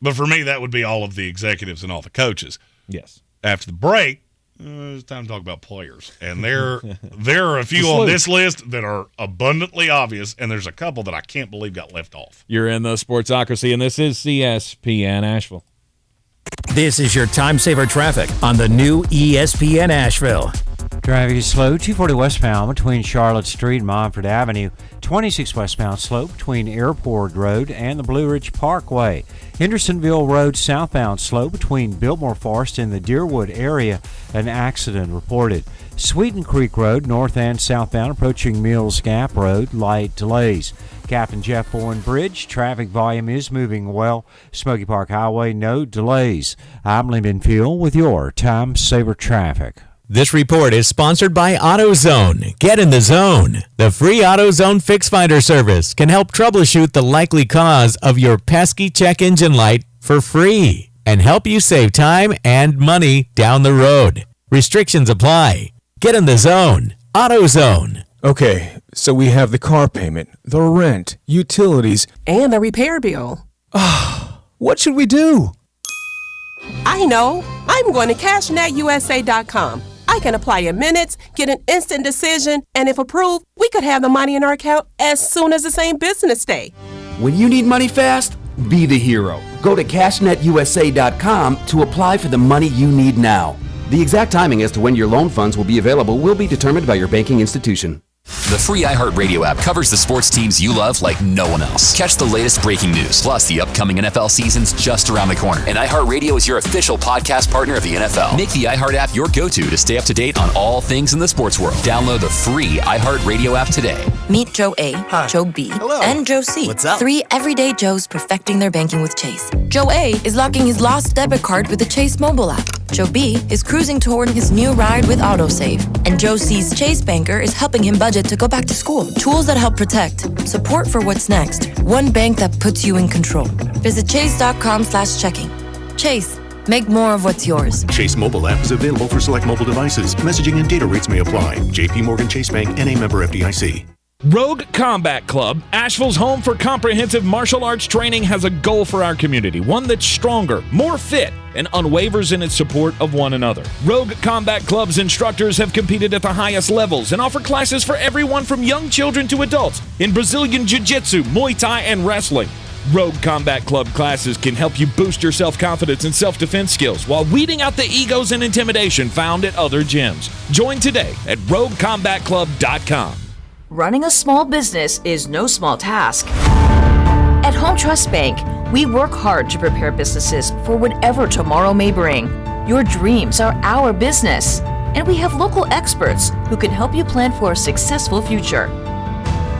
But for me, that would be all of the executives and all the coaches. Yes. After the break, it's time to talk about players. And there are a few on this list that are abundantly obvious, and there's a couple that I can't believe got left off. You're in the Sportsocracy, and this is ESPN Asheville. This is your time saver traffic on the new ESPN Asheville. Driving is slow, 240 westbound between Charlotte Street and Montford Avenue. 26 westbound slow between Airport Road and the Blue Ridge Parkway. Hendersonville Road southbound slow between Biltmore Forest and the Deerwood area. An accident reported. Sweeten Creek Road north and southbound approaching Mills Gap Road. Light delays. Captain Jeff Bourne Bridge, traffic volume is moving well. Smoky Park Highway, no delays. I'm Lyndon Fuel with your Time Saver Traffic. This report is sponsored by AutoZone. Get in the zone. The free AutoZone Fix Finder service can help troubleshoot the likely cause of your pesky check engine light for free and help you save time and money down the road. Restrictions apply. Get in the zone. AutoZone. Okay, so we have the car payment, the rent, utilities, and the repair bill. What should we do? I know. I'm going to CashNetUSA.com. I can apply in minutes, get an instant decision, and if approved, we could have the money in our account as soon as the same business day. When you need money fast, be the hero. Go to CashNetUSA.com to apply for the money you need now. The exact timing as to when your loan funds will be available will be determined by your banking institution. The free iHeartRadio app covers the sports teams you love like no one else. Catch the latest breaking news, plus the upcoming NFL season's just around the corner. And iHeartRadio is your official podcast partner of the NFL. Make the iHeart app your go-to to stay up to date on all things in the sports world. Download the free iHeartRadio app today. Meet Joe A, Joe B, and Joe C. What's up? 3 everyday Joes perfecting their banking with Chase. Joe A is locking his lost debit card with the Chase mobile app. Joe B is cruising toward his new ride with autosave. And Joe C's Chase banker is helping him budget to go back to school. Tools that help protect. Support for what's next. One bank that puts you in control. Visit chase.com/checking. Chase. Make more of what's yours. Chase mobile app is available for select mobile devices. Messaging and data rates may apply. JP Morgan Chase Bank, N.A. member FDIC. Rogue Combat Club, Asheville's home for comprehensive martial arts training, has a goal for our community, one that's stronger, more fit, and unwavers in its support of one another. Rogue Combat Club's instructors have competed at the highest levels and offer classes for everyone from young children to adults in Brazilian Jiu-Jitsu, Muay Thai, and wrestling. Rogue Combat Club classes can help you boost your self-confidence and self-defense skills while weeding out the egos and intimidation found at other gyms. Join today at RogueCombatClub.com. Running a small business is no small task. At Home Trust Bank, we work hard to prepare businesses for whatever tomorrow may bring. Your dreams are our business, and we have local experts who can help you plan for a successful future.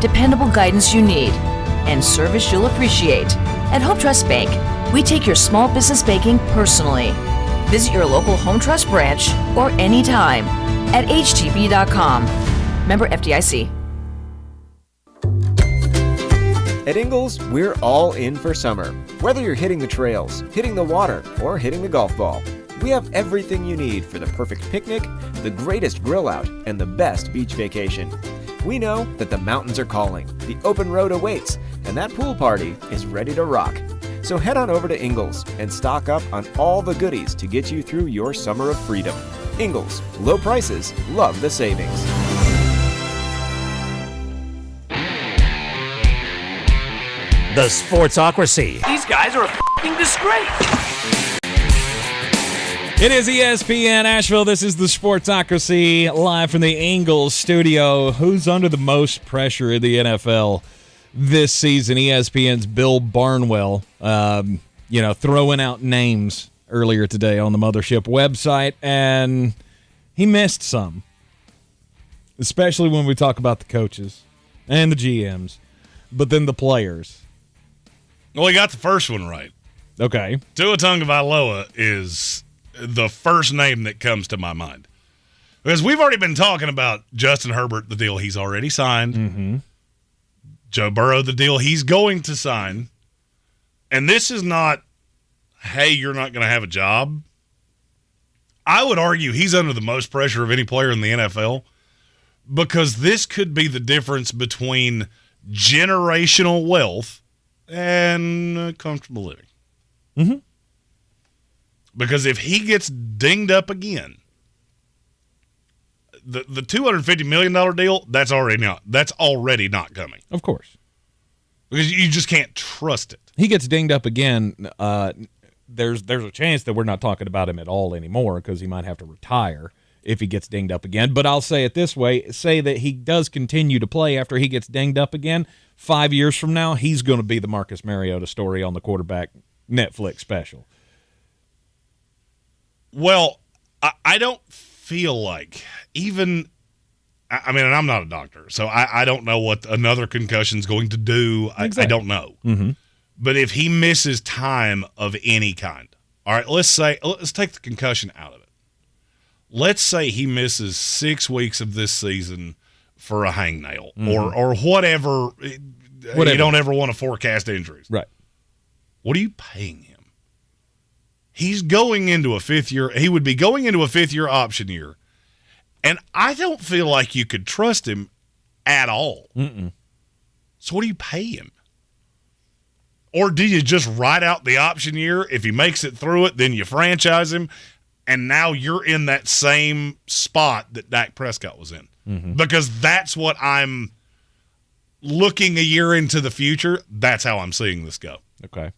Dependable guidance you need, and service you'll appreciate. At Home Trust Bank, we take your small business banking personally. Visit your local Home Trust branch or anytime at htb.com. Member FDIC. At Ingles, we're all in for summer. Whether you're hitting the trails, hitting the water, or hitting the golf ball, we have everything you need for the perfect picnic, the greatest grill out, and the best beach vacation. We know that the mountains are calling, the open road awaits, and that pool party is ready to rock. So head on over to Ingles and stock up on all the goodies to get you through your summer of freedom. Ingles, low prices, love the savings. The Sportsocracy. These guys are a f***ing disgrace. It is ESPN Asheville. This is the Sportsocracy, live from the Ingles studio. Who's under the most pressure in the NFL this season? ESPN's Bill Barnwell, throwing out names earlier today on the Mothership website, and he missed some, especially when we talk about the coaches and the GMs, but then the players. Well, he got the first one right. Okay. Tua Tagovailoa is the first name that comes to my mind. Because we've already been talking about Justin Herbert, the deal he's already signed. Mm-hmm. Joe Burrow, the deal he's going to sign. And this is not, hey, you're not going to have a job. I would argue he's under the most pressure of any player in the NFL because this could be the difference between generational wealth and comfortable living. Mm-hmm. Because if he gets dinged up again, the $250 million deal, that's already not coming. Of course. Because you just can't trust it. He gets dinged up again, there's a chance that we're not talking about him at all anymore because he might have to retire if he gets dinged up again. But I'll say it this way, say that he does continue to play after he gets dinged up again. 5 years from now, he's going to be the Marcus Mariota story on the quarterback Netflix special. Well, I don't feel like even – I mean, and I'm not a doctor, so I don't know what another concussion is going to do. Exactly. I don't know. Mm-hmm. But if he misses time of any kind, all right, let's take the concussion out of it. Let's say he misses 6 weeks of this season for a hangnail or whatever. You don't ever want to forecast injuries. Right. What are you paying him? He's going into a fifth year. He would be going into a fifth-year option year, and I don't feel like you could trust him at all. Mm-mm. So what do you pay him? Or do you just ride out the option year? If he makes it through it, then you franchise him, and now you're in that same spot that Dak Prescott was in. Mm-hmm. Because that's what I'm looking a year into the future. That's how I'm seeing this go. Okay.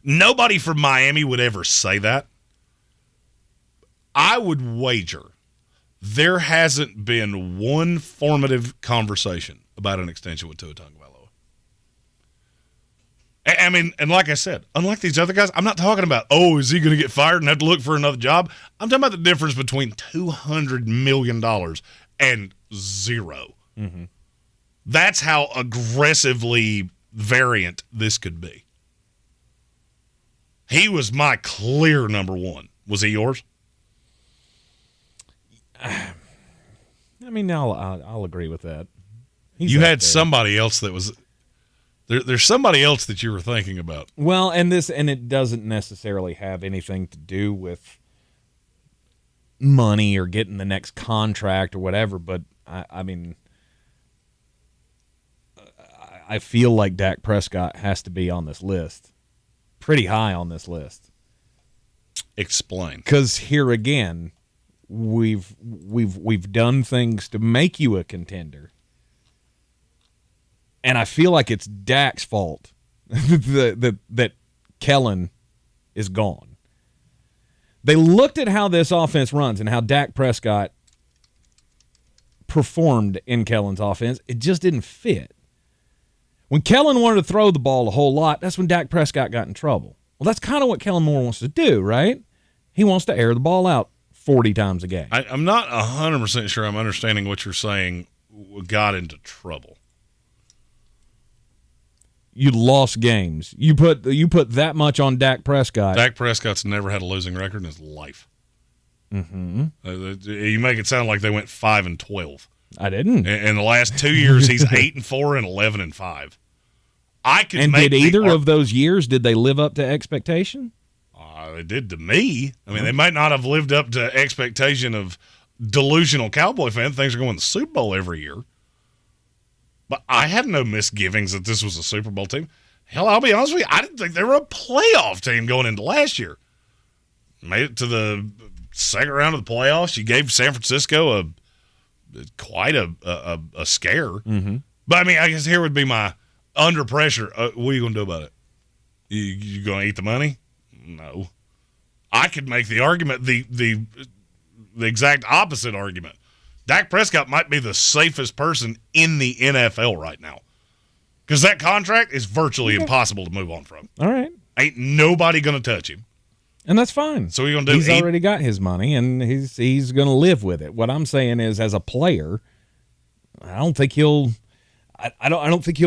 Nobody from Miami would ever say that. I would wager there hasn't been one formative conversation about an extension with Tua Tagovailoa. I mean, and like I said, unlike these other guys, I'm not talking about, is he going to get fired and have to look for another job? I'm talking about the difference between $200 million and zero. Mm-hmm. That's how aggressively variant this could be. He was my clear number one. Was he yours? I mean, I'll agree with that. You had somebody else that was there's somebody else that you were thinking about. Well, and it doesn't necessarily have anything to do with money or getting the next contract or whatever, but I mean, I feel like Dak Prescott has to be on this list. Pretty high on this list. Explain. Because here again, we've done things to make you a contender, and I feel like it's Dak's fault that Kellen is gone. They looked at how this offense runs and how Dak Prescott performed in Kellen's offense. It just didn't fit. When Kellen wanted to throw the ball a whole lot, that's when Dak Prescott got in trouble. Well, that's kind of what Kellen Moore wants to do, right? He wants to air the ball out 40 times a game. I'm not 100% sure I'm understanding what you're saying got into trouble. You lost games. You put that much on Dak Prescott. Dak Prescott's never had a losing record in his life. Mm-hmm. You make it sound like they went 5-12. I didn't. In the last 2 years, he's 8-4 and 11-5. Did either of those years, did they live up to expectation? They did to me. I mean, they might not have lived up to expectation of delusional Cowboy fan. Things are going to the Super Bowl every year. But I had no misgivings that this was a Super Bowl team. Hell, I'll be honest with you, I didn't think they were a playoff team going into last year. Made it to the second round of the playoffs. You gave San Francisco quite a scare. Mm-hmm. But, I mean, I guess here would be my under pressure. What are you going to do about it? You going to eat the money? No. I could make the argument, the exact opposite argument. Dak Prescott might be the safest person in the NFL right now because that contract is virtually impossible to move on from. All right. Ain't nobody going to touch him. And that's fine. So we're going to do He's already got his money, and he's going to live with it. What I'm saying is, as a player, I don't think he'll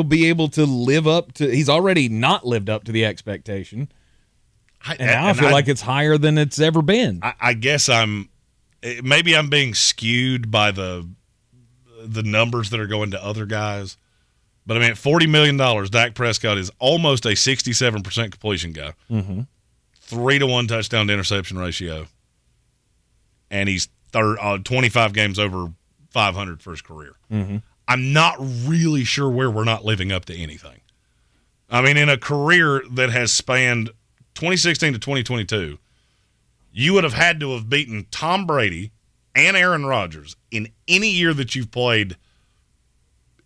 be able to live up to – he's already not lived up to the expectation. I feel like it's higher than it's ever been. I guess maybe I'm being skewed by the numbers that are going to other guys. But, I mean, at $40 million, Dak Prescott is almost a 67% completion guy. 3-to-1 touchdown to interception ratio. And he's 25 games over 500 for his career. I'm not really sure where we're not living up to anything. I mean, in a career that has spanned 2016 to 2022, you would have had to have beaten Tom Brady and Aaron Rodgers in any year that you've played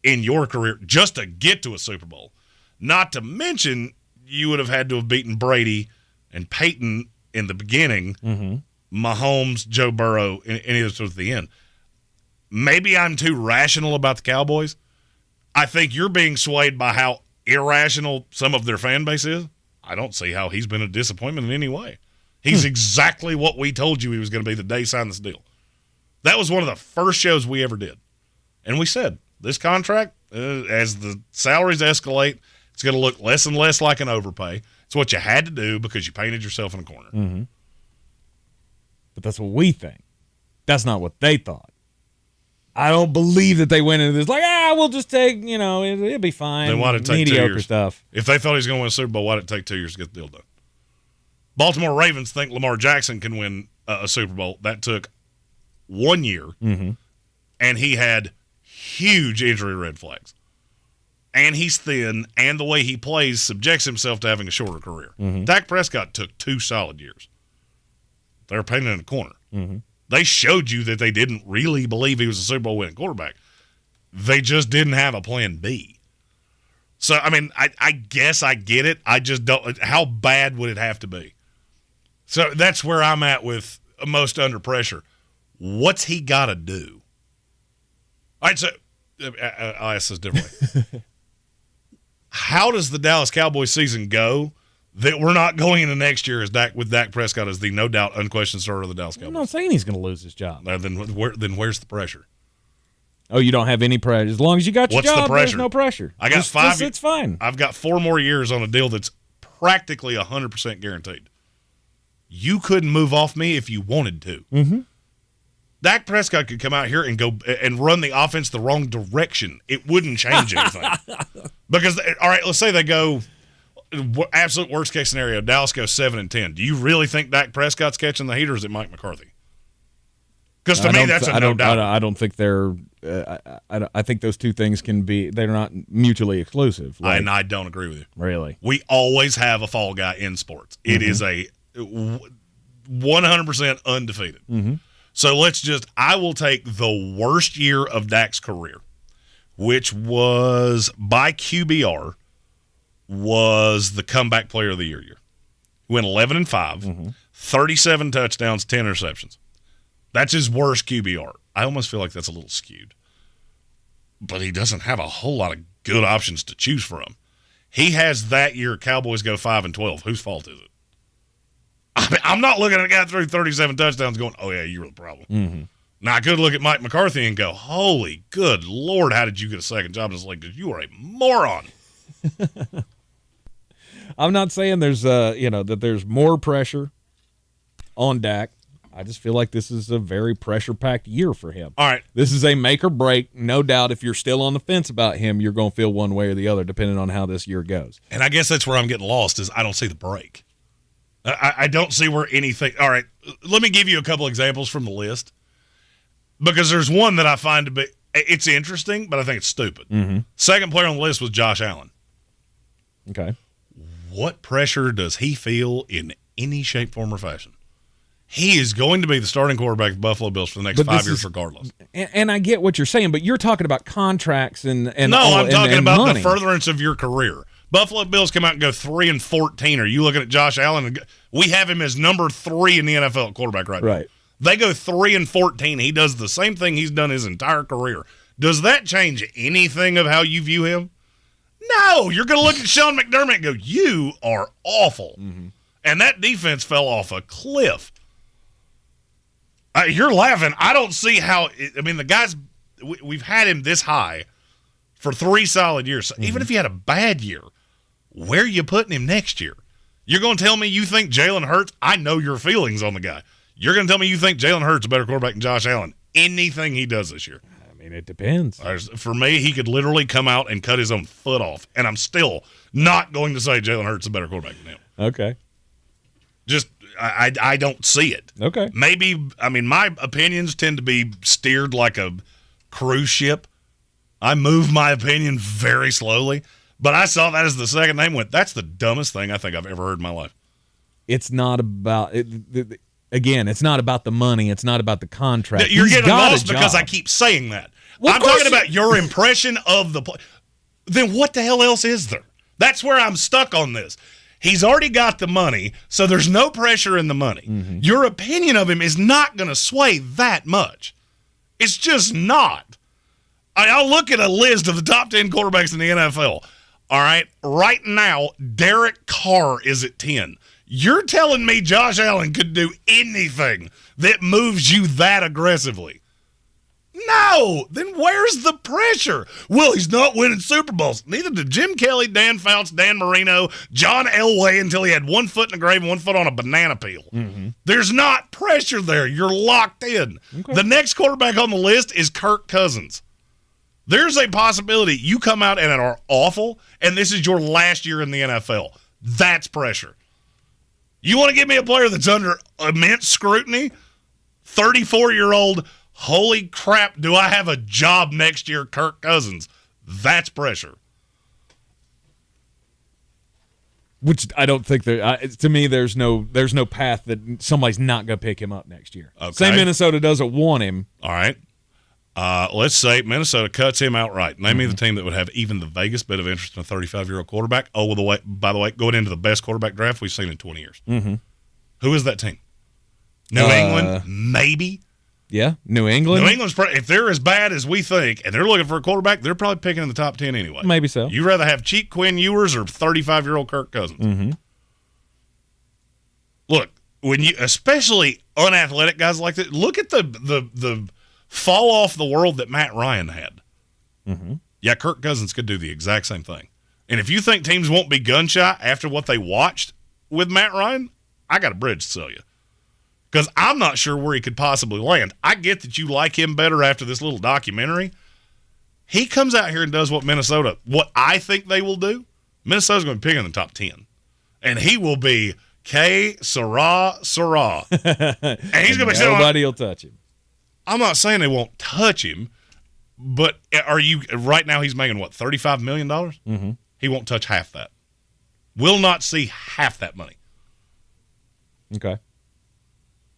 in your career just to get to a Super Bowl. Not to mention, you would have had to have beaten Brady and Peyton in the beginning, Mahomes, Joe Burrow, and any of those at the end. Maybe I'm too rational about the Cowboys. I think you're being swayed by how irrational some of their fan base is. I don't see how he's been a disappointment in any way. He's exactly what we told you he was going to be the day he signed this deal. That was one of the first shows we ever did. And we said, this contract, as the salaries escalate, it's going to look less and less like an overpay. It's what you had to do because you painted yourself in a corner. But that's what we think. That's not what they thought. I don't believe that they went into this like, we'll just take, it'll be fine. Then why did it take 2 mediocre years? Stuff. If they thought he was going to win a Super Bowl, why did it take 2 years to get the deal done? Baltimore Ravens think Lamar Jackson can win a Super Bowl. That took 1 year, and he had huge injury red flags. And he's thin, and the way he plays subjects himself to having a shorter career. Dak Prescott took 2 solid years. They were painted in a corner. They showed you that they didn't really believe he was a Super Bowl winning quarterback. They just didn't have a plan B. So, I mean, I guess I get it. I just don't – how bad would it have to be? So that's where I'm at with most under pressure. What's he got to do? All right, so I'll ask this differently. How does the Dallas Cowboys season go that we're not going into next year with Dak Prescott as the no doubt unquestioned starter of the Dallas Cowboys? I'm not saying he's going to lose his job. Then where's the pressure? Oh, you don't have any pressure. As long as you got your job, there's no pressure. I got 5. It's fine. I've got 4 more years on a deal that's practically 100% guaranteed. You couldn't move off me if you wanted to. Dak Prescott could come out here and go and run the offense the wrong direction. It wouldn't change anything. Because, all right, let's say they go absolute worst case scenario, Dallas goes 7-10. Do you really think Dak Prescott's catching the heat, or is it Mike McCarthy? Because to me, that's a no doubt. I don't think they're. I think those two things can be. They're not mutually exclusive. And I don't agree with you. Really, we always have a fall guy in sports. It is a 100% undefeated. So I will take the worst year of Dak's career, which was by QBR, was the comeback player of the year. He went 11-5, 37 touchdowns, 10 interceptions. That's his worst QBR. I almost feel like that's a little skewed. But he doesn't have a whole lot of good options to choose from. He has that year, Cowboys go 5-12. Whose fault is it? I mean, I'm not looking at a guy through 37 touchdowns going, oh, yeah, you were the problem. Now, I could look at Mike McCarthy and go, holy good Lord, how did you get a second job in this league? Because you are a moron. I'm not saying there's that there's more pressure on Dak. I just feel like this is a very pressure-packed year for him. All right. This is a make or break. No doubt if you're still on the fence about him, you're going to feel one way or the other depending on how this year goes. And I guess that's where I'm getting lost is I don't see the break. I don't see where anything – all right, let me give you a couple examples from the list because there's one that I find to be – it's interesting, but I think it's stupid. Second player on the list was Josh Allen. Okay. What pressure does he feel in any shape, form, or fashion? He is going to be the starting quarterback of the Buffalo Bills for the next 5 years regardless. And I get what you're saying, but you're talking about contracts and no, I'm talking about money. The furtherance of your career. Buffalo Bills come out and go 3-14. Are you looking at Josh Allen? We have him as number 3 in the NFL quarterback right now. Right. They go 3-14. He does the same thing he's done his entire career. Does that change anything of how you view him? No. You're going to look at Sean McDermott and go, you are awful. And that defense fell off a cliff. You're laughing. I don't see how – I mean, the guy's – we've had him this high for 3 solid years. So even if he had a bad year, where are you putting him next year? You're going to tell me you think Jalen Hurts? I know your feelings on the guy. You're going to tell me you think Jalen Hurts is a better quarterback than Josh Allen? Anything he does this year. I mean, it depends. For me, he could literally come out and cut his own foot off, and I'm still not going to say Jalen Hurts is a better quarterback than him. Okay. Just, I don't see it. Okay. Maybe, I mean, my opinions tend to be steered like a cruise ship. I move my opinion very slowly, but I saw that as the second name went, that's the dumbest thing I think I've ever heard in my life. It's not about again, it's not about the money. It's not about the contract. You're He's getting got lost a because job. I keep saying that. Well, I'm talking about your impression of the play. Then what the hell else is there? That's where I'm stuck on this. He's already got the money, so there's no pressure in the money. Mm-hmm. Your opinion of him is not going to sway that much. It's just not. I'll look at a list of the top 10 quarterbacks in the NFL. All right, right now, Derek Carr is at 10. You're telling me Josh Allen could do anything that moves you that aggressively? No. Then where's the pressure? Well, he's not winning Super Bowls. Neither did Jim Kelly, Dan Fouts, Dan Marino, John Elway until he had 1 foot in the grave and 1 foot on a banana peel. Mm-hmm. There's not pressure there. You're locked in. Okay. The next quarterback on the list is Kirk Cousins. There's a possibility you come out and are awful, and this is your last year in the NFL. That's pressure. You want to give me a player that's under immense scrutiny? 34-year-old, holy crap, do I have a job next year, Kirk Cousins. That's pressure. Which I don't think to me, there's no path that somebody's not going to pick him up next year. Okay. Say Minnesota doesn't want him. All right. Let's say Minnesota cuts him outright. Name me the team that would have even the vaguest bit of interest in a 35-year-old quarterback. Oh, by the way, going into the best quarterback draft we've seen in 20 years. Mm-hmm. Who is that team? New England, maybe. Yeah, New England. New England's if they're as bad as we think, and they're looking for a quarterback, they're probably picking in the top 10 anyway. Maybe so. You'd rather have cheap Quinn Ewers or 35-year-old Kirk Cousins. Mm-hmm. Look, when you, especially unathletic guys like that, look at the fall off the world that Matt Ryan had. Mm-hmm. Yeah, Kirk Cousins could do the exact same thing. And if you think teams won't be gun shy after what they watched with Matt Ryan, I got a bridge to sell you. Because I'm not sure where he could possibly land. I get that you like him better after this little documentary. He comes out here and does what I think they will do. Minnesota's going to be picking in the top 10. And he will be Sarah. And he's going to be nobody will touch him. I'm not saying they won't touch him, but right now he's making what, $35 million? Mm-hmm. He won't touch half that. Will not see half that money. Okay.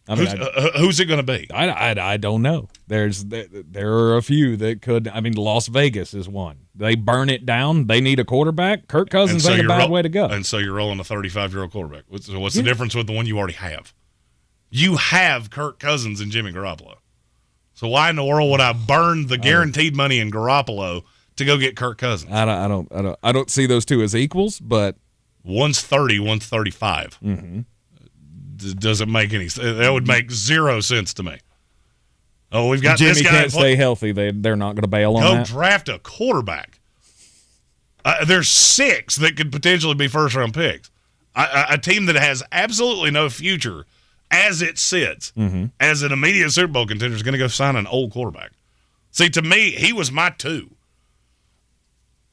I mean, who's it going to be? I don't know. There are a few that could. I mean, Las Vegas is one. They burn it down. They need a quarterback. Kirk Cousins ain't a bad way to go. And so you're rolling a 35-year-old quarterback. What's the difference with the one you already have? You have Kirk Cousins and Jimmy Garoppolo. So why in the world would I burn the guaranteed money in Garoppolo to go get Kirk Cousins? I don't see those two as equals, but one's 30, one's 35. Mm-hmm. Doesn't make any sense. That would make zero sense to me. Oh, we've got Jimmy this guy. Can't stay healthy. They're not going to bail on that. Go draft a quarterback. There's 6 that could potentially be first-round picks. A team that has absolutely no future as it sits, as an immediate Super Bowl contender, is going to go sign an old quarterback. See, to me, he was my 2.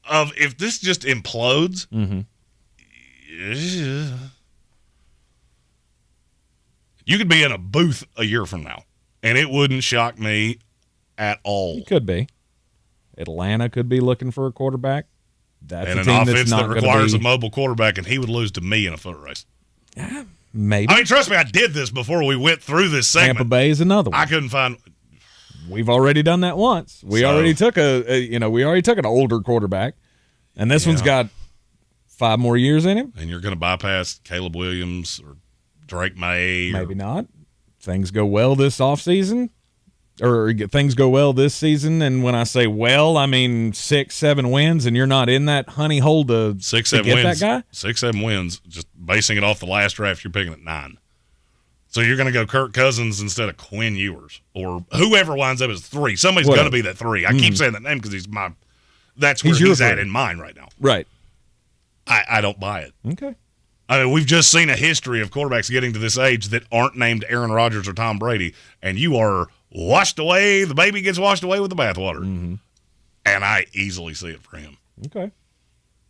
Of if this just implodes, you could be in a booth a year from now, and it wouldn't shock me at all. It could be. Atlanta could be looking for a quarterback. That's and a an team offense that's not that requires be... a mobile quarterback, and he would lose to me in a foot race. Maybe. I mean, trust me, I did this before we went through this segment. Tampa Bay is another one. I couldn't find. We've already done that once. We already took an older quarterback, and this one's got 5 more years in him. And you're going to bypass Caleb Williams or Drake May. Maybe not. Things go well this offseason, or things go well this season. And when I say well, I mean 6-7 wins, and you're not in that honey hole to 6-7 get wins. that guy? 6-7 wins, just basing it off the last draft, you're picking at 9. So you're going to go Kirk Cousins instead of Quinn Ewers or whoever winds up as 3. Somebody's going to be that 3. I keep saying that name because that's where he's at in mine right now. Right. I don't buy it. Okay. I mean, we've just seen a history of quarterbacks getting to this age that aren't named Aaron Rodgers or Tom Brady, and you are washed away. The baby gets washed away with the bathwater. Mm-hmm. And I easily see it for him. Okay.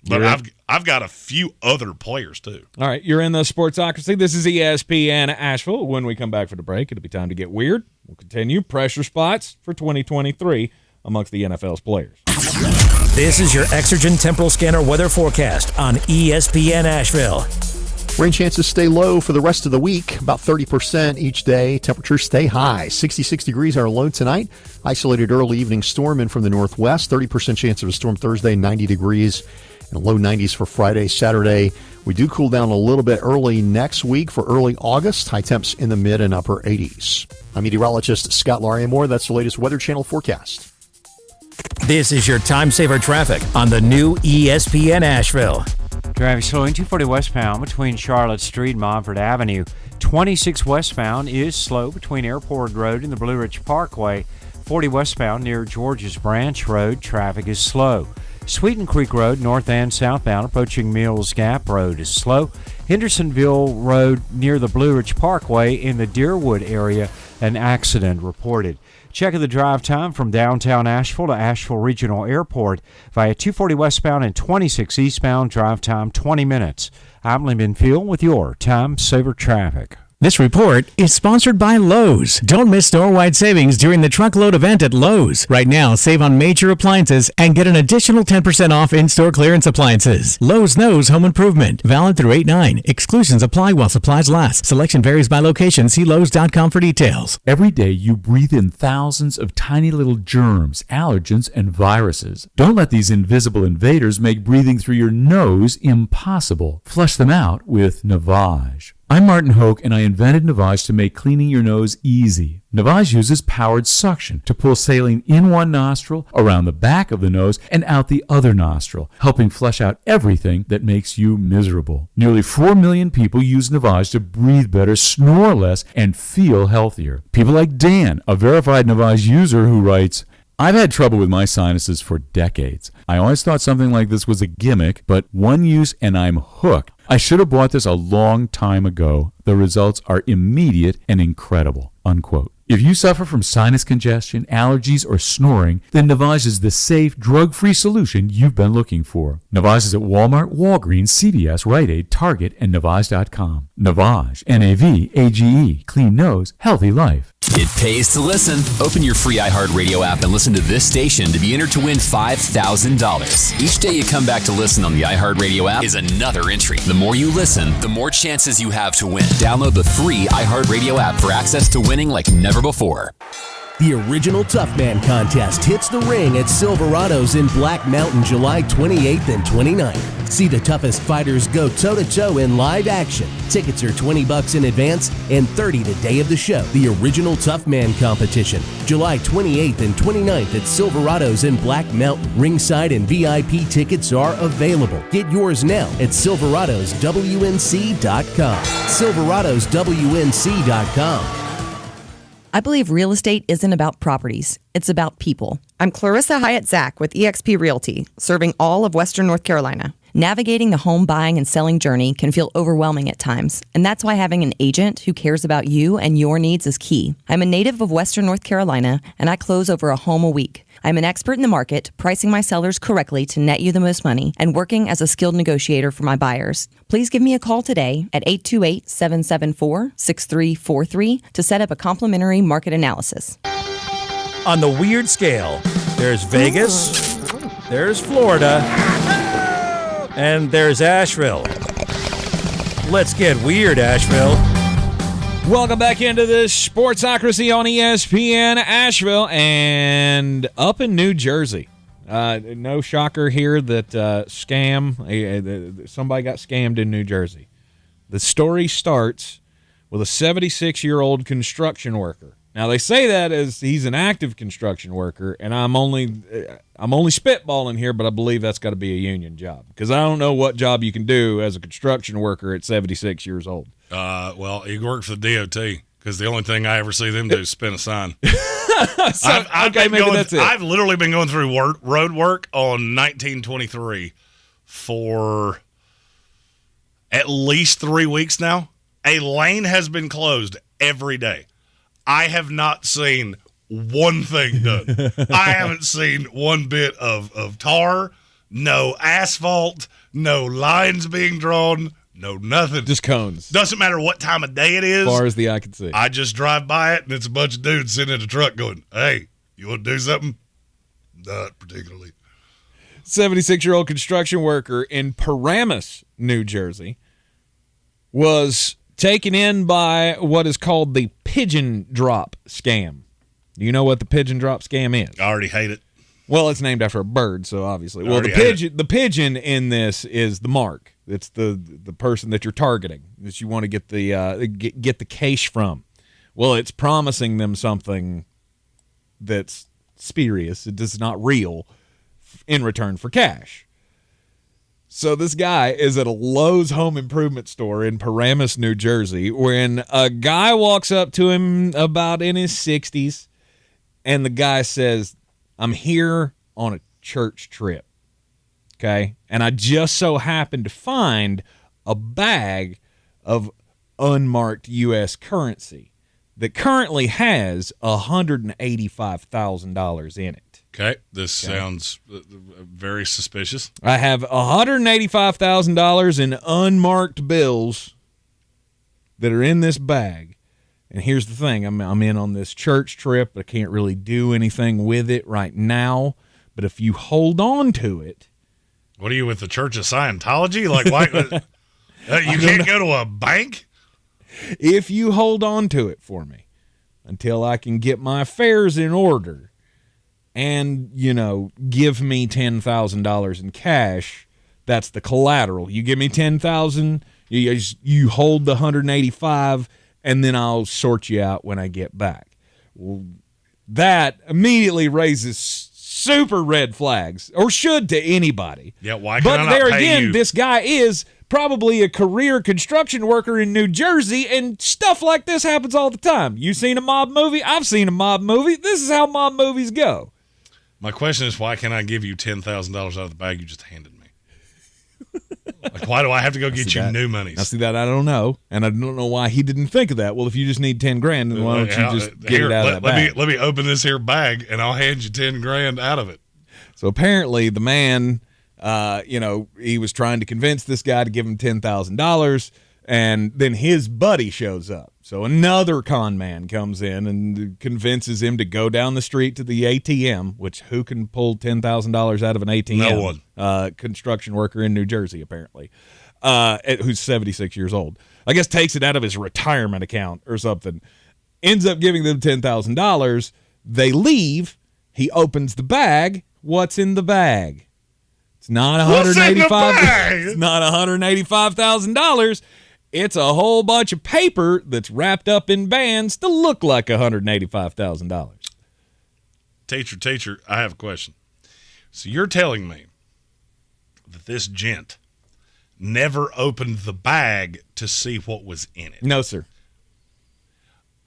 But I've got a few other players, too. All right, you're in the Sportsocracy. This is ESPN Asheville. When we come back for the break, it'll be time to get weird. We'll continue pressure spots for 2023 amongst the NFL's players. This is your Exergen Temporal Scanner weather forecast on ESPN Asheville. Rain chances stay low for the rest of the week, about 30% each day. Temperatures stay high. 66 degrees our low tonight. Isolated early evening storm in from the northwest. 30% chance of a storm Thursday, 90 degrees. And low 90s for Friday, Saturday. We do cool down a little bit early next week for early August. High temps in the mid and upper 80s. I'm meteorologist Scott Lauriamore. That's the latest Weather Channel forecast. This is your time saver traffic on the new ESPN Asheville. Traffic slowing 240 westbound between Charlotte Street and Montford Avenue. 26 westbound is slow between Airport Road and the Blue Ridge Parkway. 40 westbound near George's Branch Road. Traffic is slow. Sweeten Creek Road, north and southbound, approaching Mills Gap Road is slow. Hendersonville Road near the Blue Ridge Parkway in the Deerwood area, an accident reported. Check the drive time from downtown Asheville to Asheville Regional Airport via 240 westbound and 26 eastbound. Drive time 20 minutes. I'm Lyndon Field with your Time Saver Traffic. This report is sponsored by Lowe's. Don't miss store-wide savings during the truckload event at Lowe's. Right now, save on major appliances and get an additional 10% off in-store clearance appliances. Lowe's knows home improvement. Valid through 8/9. Exclusions apply while supplies last. Selection varies by location. See Lowe's.com for details. Every day, you breathe in thousands of tiny little germs, allergens, and viruses. Don't let these invisible invaders make breathing through your nose impossible. Flush them out with Navage. I'm Martin Hoke, and I invented Navage to make cleaning your nose easy. Navage uses powered suction to pull saline in one nostril, around the back of the nose, and out the other nostril, helping flush out everything that makes you miserable. Nearly 4 million people use Navage to breathe better, snore less, and feel healthier. People like Dan, a verified Navage user who writes, I've had trouble with my sinuses for decades. I always thought something like this was a gimmick, but one use and I'm hooked. I should have bought this a long time ago. The results are immediate and incredible." Unquote. If you suffer from sinus congestion, allergies, or snoring, then Navage is the safe, drug-free solution you've been looking for. Navage is at Walmart, Walgreens, CVS, Rite Aid, Target, and Navage.com. Navage, N-A-V-A-G-E. Clean nose, healthy life. It pays to listen. Open your free iHeartRadio app and listen to this station to be entered to win $5,000. Each day you come back to listen on the iHeartRadio app is another entry. The more you listen, the more chances you have to win. Download the free iHeartRadio app for access to winning like never before. The original Tough Man contest hits the ring at Silverado's in Black Mountain July 28th and 29th. See the toughest fighters go toe-to-toe in live action. Tickets are $20 in advance and $30 the day of the show. The original Tough Man competition, July 28th and 29th at Silverado's in Black Mountain. Ringside and VIP tickets are available. Get yours now at silveradoswnc.com. silveradoswnc.com. I believe real estate isn't about properties. It's about people. I'm Clarissa Hyatt-Zach with eXp Realty, serving all of Western North Carolina. Navigating the home buying and selling journey can feel overwhelming at times, and that's why having an agent who cares about you and your needs is key. I'm a native of Western North Carolina, and I close over a home a week. I'm an expert in the market, pricing my sellers correctly to net you the most money, and working as a skilled negotiator for my buyers. Please give me a call today at 828-774-6343 to set up a complimentary market analysis. On the weird scale, there's Vegas, there's Florida, and there's Asheville. Let's get weird, Asheville. Welcome back into this Sportsocracy on ESPN Asheville and up in New Jersey. No shocker here that somebody got scammed in New Jersey. The story starts with a 76-year-old construction worker. Now they say that as he's an active construction worker, and I'm only spitballing here, but I believe that's got to be a union job because I don't know what job you can do as a construction worker at 76 years old. Well, he worked for the DOT because the only thing I ever see them do is spin a sign. That's it. I've literally been going through road work on 1923 for at least 3 weeks now, a lane has been closed every day. I have not seen one thing done. I haven't seen one bit of tar, no asphalt, no lines being drawn, no nothing. Just cones. Doesn't matter what time of day it is. As far as the eye can see. I just drive by it, and it's a bunch of dudes sitting in a truck going, hey, you want to do something? Not particularly. 76-year-old construction worker in Paramus, New Jersey, was taken in by what is called the pigeon drop scam. Do you know what the pigeon drop scam is? I already hate it. Well, it's named after a bird, so obviously. Well, the pigeon in this is the mark. It's the person that you're targeting, that you want to get the cash from. Well, it's promising them something that's spurious. It is not real in return for cash. So this guy is at a Lowe's home improvement store in Paramus, New Jersey, when a guy walks up to him about in his 60s, and the guy says, I'm here on a church trip, okay? And I just so happened to find a bag of unmarked U.S. currency that currently has $185,000 in it. Okay, this sounds very suspicious. I have $185,000 in unmarked bills that are in this bag. And here's the thing. I'm in on this church trip, but I can't really do anything with it right now. But if you hold on to it. What are you with the Church of Scientology? Like, why? You can't go to a bank? If you hold on to it for me until I can get my affairs in order, and, give me $10,000 in cash, that's the collateral. You give me $10,000, you hold the $185,000, and then I'll sort you out when I get back. Well, that immediately raises super red flags, or should to anybody. Yeah, why can't I not pay you? This guy is probably a career construction worker in New Jersey, and stuff like this happens all the time. You seen a mob movie? I've seen a mob movie. This is how mob movies go. My question is, why can't I give you $10,000 out of the bag you just handed me? Like, why do I have to go get you new monies? I see that. I don't know. And I don't know why he didn't think of that. Well, if you just need $10,000, then why don't you just get it out of that bag? Let me open this here bag, and I'll hand you $10,000 out of it. So apparently the man, he was trying to convince this guy to give him $10,000, and then his buddy shows up. So another con man comes in and convinces him to go down the street to the ATM, which who can pull $10,000 out of an ATM? No one. Construction worker in New Jersey, apparently, who's 76 years old. I guess takes it out of his retirement account or something. Ends up giving them $10,000. They leave. He opens the bag. What's in the bag? It's not $185,000. It's not $185,000. It's a whole bunch of paper that's wrapped up in bands to look like $185,000. Teacher, I have a question. So you're telling me that this gent never opened the bag to see what was in it? No, sir.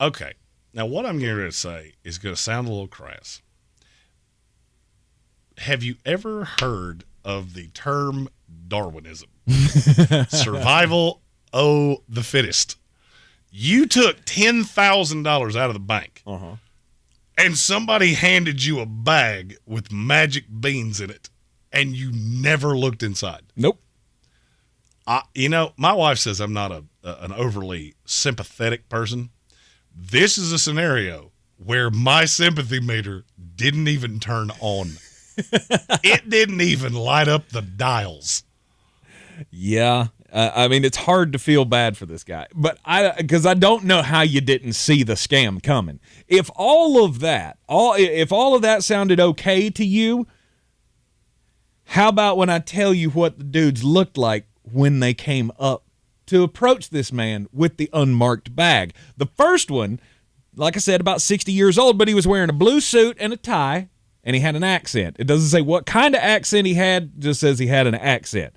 Okay. Now, what I'm getting ready to say is going to sound a little crass. Have you ever heard of the term Darwinism? Survival of the fittest. You took $10,000 out of the bank, and somebody handed you a bag with magic beans in it, and you never looked inside. Nope. My wife says I'm not an overly sympathetic person. This is a scenario where my sympathy meter didn't even turn on. It didn't even light up the dials. Yeah. It's hard to feel bad for this guy, but because I don't know how you didn't see the scam coming. If all of that sounded okay to you, how about when I tell you what the dudes looked like when they came up to approach this man with the unmarked bag? The first one, like I said, about 60 years old, but he was wearing a blue suit and a tie, and he had an accent. It doesn't say what kind of accent he had, it just says he had an accent.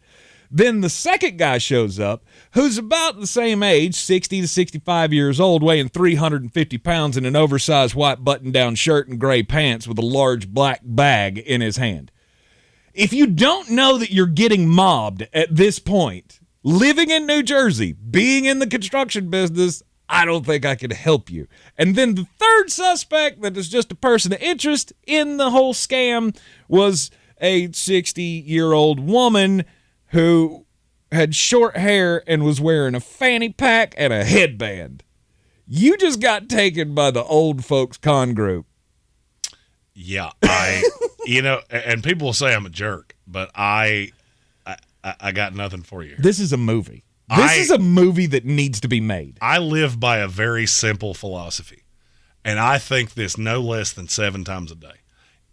Then the second guy shows up, who's about the same age, 60 to 65 years old, weighing 350 pounds in an oversized white button-down shirt and gray pants with a large black bag in his hand. If you don't know that you're getting mobbed at this point, living in New Jersey, being in the construction business, I don't think I can help you. And then the third suspect that is just a person of interest in the whole scam was a 60-year-old woman who had short hair and was wearing a fanny pack and a headband. You just got taken by the old folks con group. Yeah, and people will say I'm a jerk, but I got nothing for you. This is a movie. This is a movie that needs to be made. I live by a very simple philosophy, and I think this no less than 7 times a day.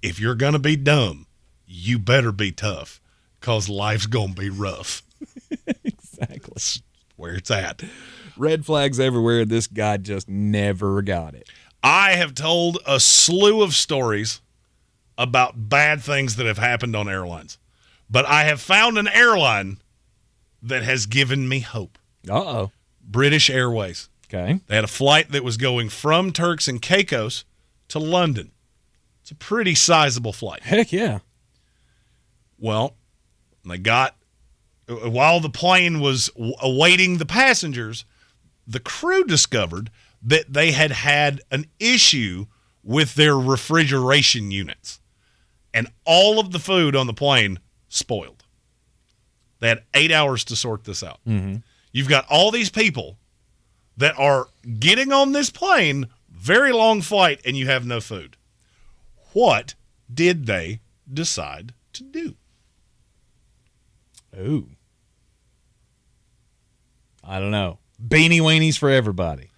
If you're going to be dumb, you better be tough, because life's going to be rough. Exactly. That's where it's at. Red flags everywhere. This guy just never got it. I have told a slew of stories about bad things that have happened on airlines, but I have found an airline that has given me hope. Uh-oh. British Airways. Okay. They had a flight that was going from Turks and Caicos to London. It's a pretty sizable flight. Heck yeah. Well, while the plane was awaiting the passengers, the crew discovered that they had an issue with their refrigeration units, and all of the food on the plane spoiled. They had 8 hours to sort this out. Mm-hmm. You've got all these people that are getting on this plane, very long flight, and you have no food. What did they decide to do? Ooh. I don't know. Beanie weenies for everybody.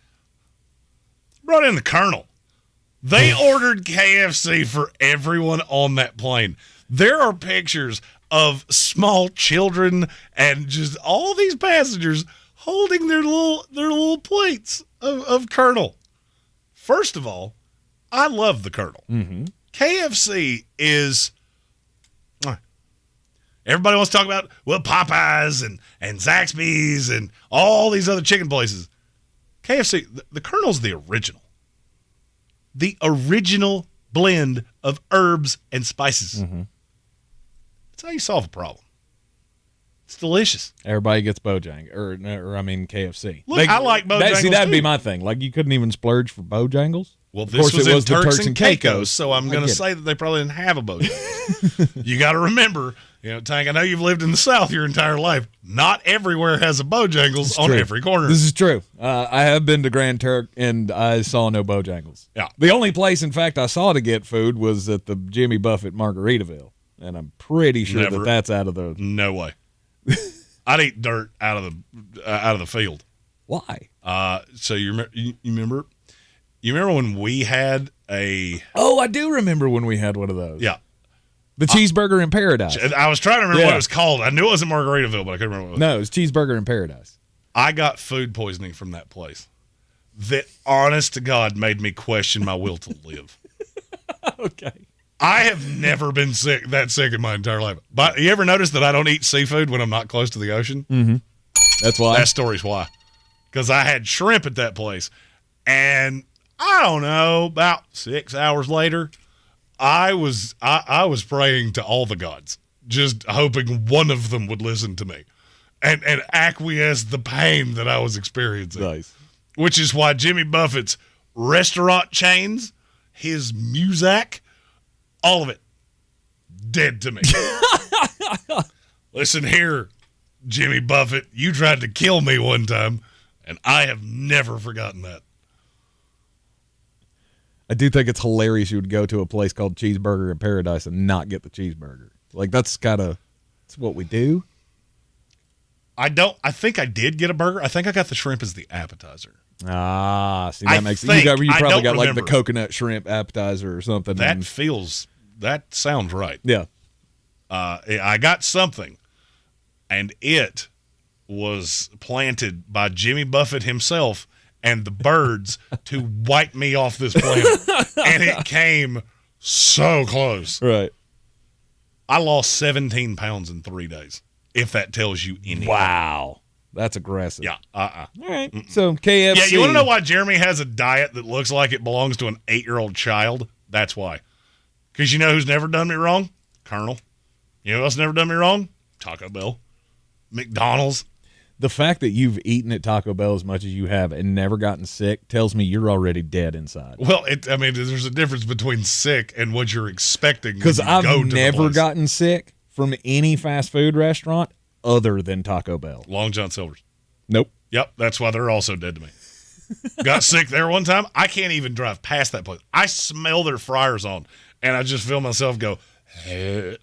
Brought in the Colonel. They ordered KFC for everyone on that plane. There are pictures of small children and just all these passengers holding their little plates of Colonel. First of all, I love the Colonel. Mm-hmm. KFC is... Everybody wants to talk about, Popeyes and Zaxby's and all these other chicken places. KFC, the Colonel's the original. The original blend of herbs and spices. Mm-hmm. That's how you solve a problem. It's delicious. Everybody gets Bojangles, or KFC. Look, I like Bojangles, that'd be too. my thing. Like, you couldn't even splurge for Bojangles. Well, Of this course, was it in was the Turks and Caicos, so I'm going to say that they probably didn't have a Bojangles. You got to remember, Tank, I know you've lived in the South your entire life. Not everywhere has a Bojangles on every corner. This is true. I have been to Grand Turk, and I saw no Bojangles. Yeah. The only place, in fact, I saw to get food was at the Jimmy Buffett Margaritaville, and I'm pretty sure that's out of the... No way. I'd eat dirt out of the field. Why? So you remember when we had a... Oh, I do remember when we had one of those. Yeah. The Cheeseburger in Paradise. I was trying to remember what it was called. I knew it wasn't Margaritaville, but I couldn't remember what it was. No, it was Cheeseburger in Paradise. I got food poisoning from that place that, honest to God, made me question my will to live. Okay. I have never been that sick in my entire life. But you ever notice that I don't eat seafood when I'm not close to the ocean? Mm-hmm. That's why. That story's why. Because I had shrimp at that place, and I don't know, about 6 hours later, I was praying to all the gods, just hoping one of them would listen to me and acquiesce the pain that I was experiencing. Nice. Which is why Jimmy Buffett's restaurant chains, his Muzak, all of it, dead to me. Listen here, Jimmy Buffett, you tried to kill me one time, and I have never forgotten that. I do think it's hilarious you would go to a place called Cheeseburger in Paradise and not get the cheeseburger. Like, that's what we do. I think I did get a burger. I think I got the shrimp as the appetizer. Ah, see, that makes sense. You probably got like the coconut shrimp appetizer or something. That sounds right. Yeah. I got something, and it was planted by Jimmy Buffett himself and the birds to wipe me off this planet. And it came so close. Right. I lost 17 pounds in 3 days, if that tells you anything. Wow. That's aggressive. Yeah. All right. So, KFC. Yeah, you want to know why Jeremy has a diet that looks like it belongs to an 8-year-old child? That's why. Because you know who's never done me wrong? Colonel. You know who else never done me wrong? Taco Bell. McDonald's. The fact that you've eaten at Taco Bell as much as you have and never gotten sick tells me you're already dead inside. Well, there's a difference between sick and what you're expecting. Because I've never gotten sick from any fast food restaurant other than Taco Bell. Long John Silver's. Nope. Yep, that's why they're also dead to me. Got sick there one time. I can't even drive past that place. I smell their fryers on, and I just feel myself go, that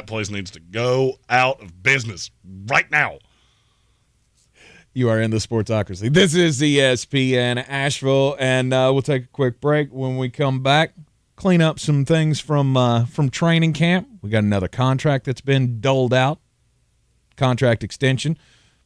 place needs to go out of business right now. You are in the Sportsocracy. This is ESPN Asheville, and we'll take a quick break. When we come back, clean up some things from training camp. We got another contract that's been doled out, contract extension.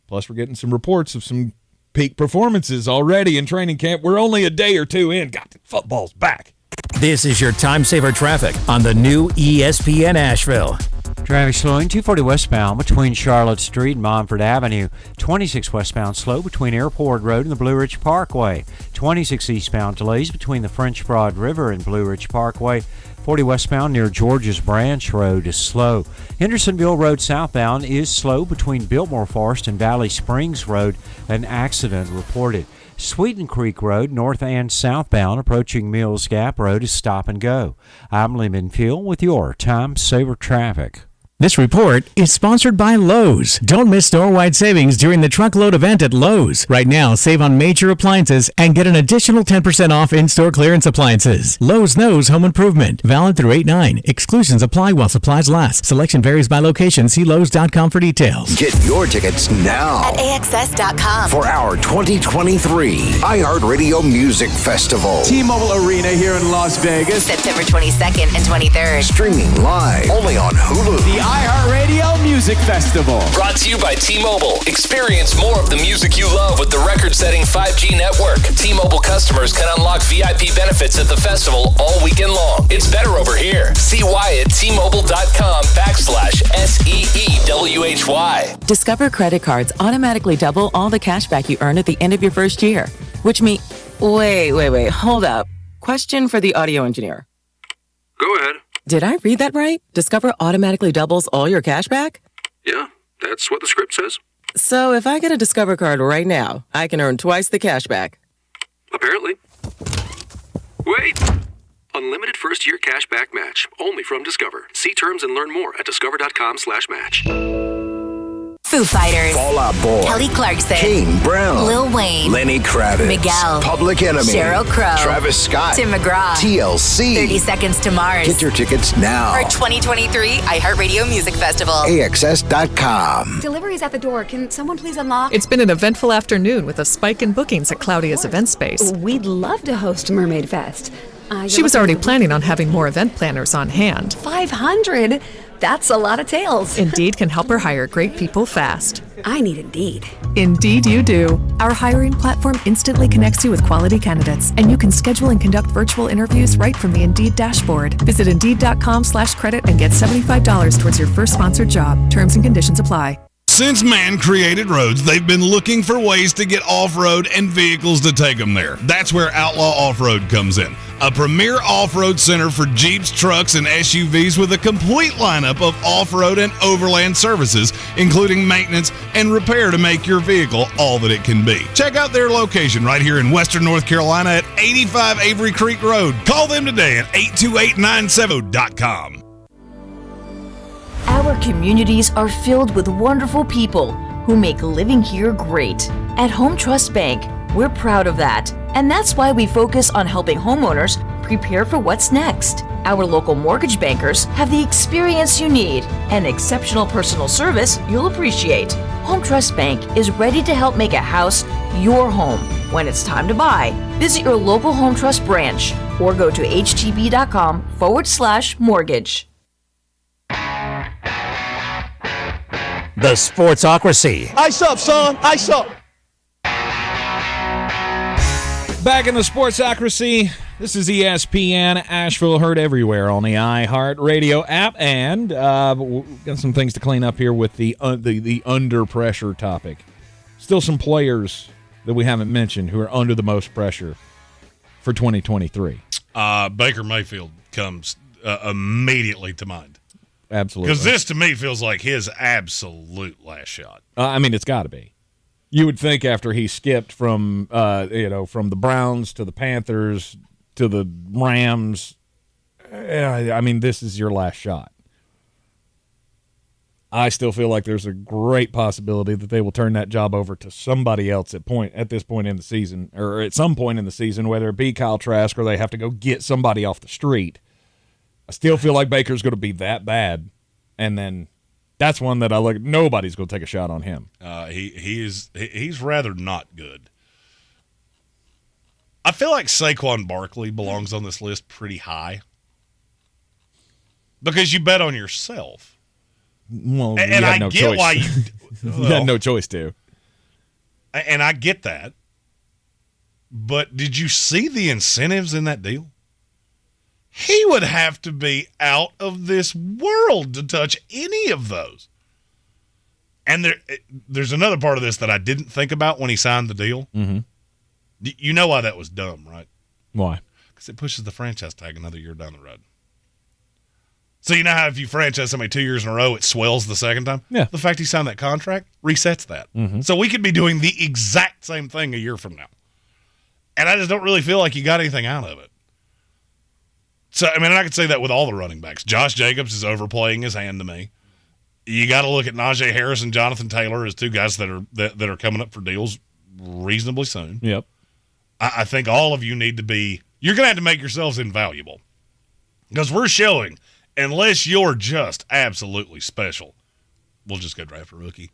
Plus, we're getting some reports of some peak performances already in training camp. We're only a day or two in. God, football's back. This is your time saver traffic on the new ESPN Asheville. Traffic slowing 240 westbound between Charlotte Street and Montford Avenue. 26 westbound slow between Airport Road and the Blue Ridge Parkway. 26 eastbound delays between the French Broad River and Blue Ridge Parkway. 40 westbound near George's Branch Road is slow. Hendersonville Road southbound is slow between Biltmore Forest and Valley Springs Road. An accident reported. Sweeten Creek Road, north and southbound, approaching Mills Gap Road is stop and go. I'm Lee Field with your Time Saver Traffic. This report is sponsored by Lowe's. Don't miss store-wide savings during the truckload event at Lowe's. Right now, save on major appliances and get an additional 10% off in-store clearance appliances. Lowe's knows home improvement. Valid through 8/9. Exclusions apply while supplies last. Selection varies by location. See Lowe's.com for details. Get your tickets now at AXS.com for our 2023 iHeartRadio Music Festival. T-Mobile Arena here in Las Vegas. September 22nd and 23rd. Streaming live only on Hulu. The iHeartRadio Music Festival. Brought to you by T-Mobile. Experience more of the music you love with the record-setting 5G network. T-Mobile customers can unlock VIP benefits at the festival all weekend long. It's better over here. See why at T-Mobile.com/SEEWHY. Discover credit cards automatically double all the cash back you earn at the end of your first year. Which means... Wait, hold up. Question for the audio engineer. Go ahead. Did I read that right? Discover automatically doubles all your cash back? Yeah, that's what the script says. So if I get a Discover card right now, I can earn twice the cash back. Apparently. Wait! Unlimited first-year cash back match. Only from Discover. See terms and learn more at discover.com/match. Foo Fighters, Fall Out Boy, Kelly Clarkson, Kane Brown, Lil Wayne, Lenny Kravitz, Miguel, Public Enemy, Sheryl Crow, Travis Scott, Tim McGraw, TLC, 30 Seconds to Mars. Get your tickets now. For 2023 iHeartRadio Music Festival. AXS.com. Delivery's at the door. Can someone please unlock? It's been an eventful afternoon with a spike in bookings at Claudia's event space. We'd love to host Mermaid Fest. She was already planning on having more event planners on hand. 500? That's a lot of tails. Indeed can help her hire great people fast. I need Indeed. Indeed you do. Our hiring platform instantly connects you with quality candidates, and you can schedule and conduct virtual interviews right from the Indeed dashboard. Visit Indeed.com/credit and get $75 towards your first sponsored job. Terms and conditions apply. Since man created roads, they've been looking for ways to get off-road and vehicles to take them there. That's where Outlaw Off-Road comes in. A premier off-road center for Jeeps, trucks, and SUVs with a complete lineup of off-road and overland services, including maintenance and repair to make your vehicle all that it can be. Check out their location right here in Western North Carolina at 85 Avery Creek Road. Call them today at 828-9700.com. Our communities are filled with wonderful people who make living here great. At Home Trust Bank, we're proud of that. And that's why we focus on helping homeowners prepare for what's next. Our local mortgage bankers have the experience you need and exceptional personal service you'll appreciate. Home Trust Bank is ready to help make a house your home. When it's time to buy, visit your local Home Trust branch or go to htb.com/mortgage. The Sportsocracy. Ice up, son. Ice up. Back in the Sportsocracy, this is ESPN Asheville, heard everywhere on the iHeartRadio app, and we've got some things to clean up here with the under pressure topic. Still some players that we haven't mentioned who are under the most pressure for 2023. Baker Mayfield comes immediately to mind. Absolutely. Because this, to me, feels like his absolute last shot. I mean, it's got to be. You would think after he skipped from the Browns to the Panthers to the Rams, I mean, this is your last shot. I still feel like there's a great possibility that they will turn that job over to somebody else at this point in the season, or at some point in the season, whether it be Kyle Trask or they have to go get somebody off the street. I still feel like Baker's going to be that bad, and then that's one that I look. Nobody's going to take a shot on him. He's rather not good. I feel like Saquon Barkley belongs on this list pretty high because you bet on yourself. Well, and I get choice. Why you had no choice to. And I get that. But did you see the incentives in that deal? He would have to be out of this world to touch any of those. And there's another part of this that I didn't think about when he signed the deal. Mm-hmm. You know why that was dumb, right? Why? Because it pushes the franchise tag another year down the road. So you know how if you franchise somebody 2 years in a row, it swells the second time? Yeah. The fact he signed that contract resets that. Mm-hmm. So we could be doing the exact same thing a year from now. And I just don't really feel like you got anything out of it. So, I mean, I could say that with all the running backs. Josh Jacobs is overplaying his hand to me. You got to look at Najee Harris and Jonathan Taylor as two guys that are coming up for deals reasonably soon. Yep. I think all of you need to be – you're going to have to make yourselves invaluable because we're showing – unless you're just absolutely special, we'll just go draft a rookie.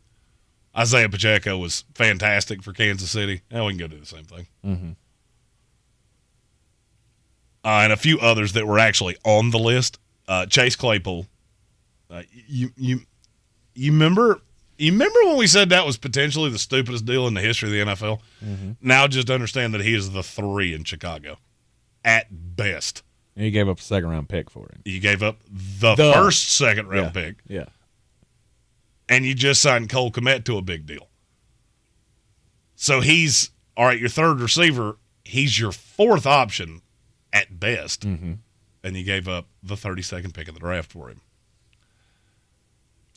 Isaiah Pacheco was fantastic for Kansas City. Now we can go do the same thing. Mm-hmm. And a few others that were actually on the list. Chase Claypool. You remember when we said that was potentially the stupidest deal in the history of the NFL? Mm-hmm. Now just understand that he is the 3 in Chicago at best. And you gave up a second-round pick for him. You gave up the first second-round pick. Yeah. And you just signed Cole Kmet to a big deal. So he's, all right, your third receiver, he's your 4th option at best. Mm-hmm. And you gave up the 32nd pick of the draft for him.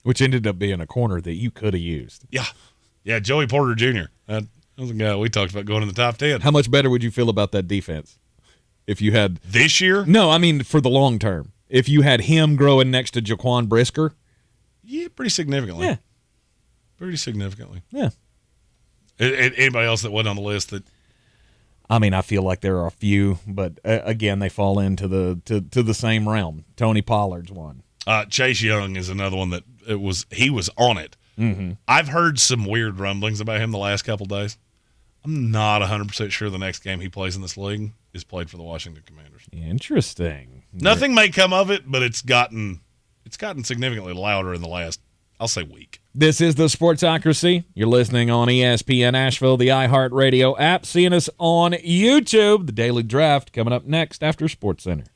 Which ended up being a corner that you could have used. Yeah. Yeah, Joey Porter Jr. That was a guy we talked about going in the top 10. How much better would you feel about that defense? If you had this year? No, I mean for the long term. If you had him growing next to Jaquan Brisker? Yeah, pretty significantly. Yeah. Pretty significantly. Yeah. Anybody else that wasn't on the list that I mean, I feel like there are a few, but again, they fall into the same realm. Tony Pollard's one. Chase Young is another one that he was on it. Mm-hmm. I've heard some weird rumblings about him the last couple of days. I'm not 100% sure the next game he plays in this league is played for the Washington Commanders. Interesting. Nothing may come of it, but it's gotten significantly louder in the last, I'll say, week. This is the Sportsocracy. You're listening on ESPN Asheville, the iHeartRadio app, seeing us on YouTube. The Daily Draft coming up next after SportsCenter.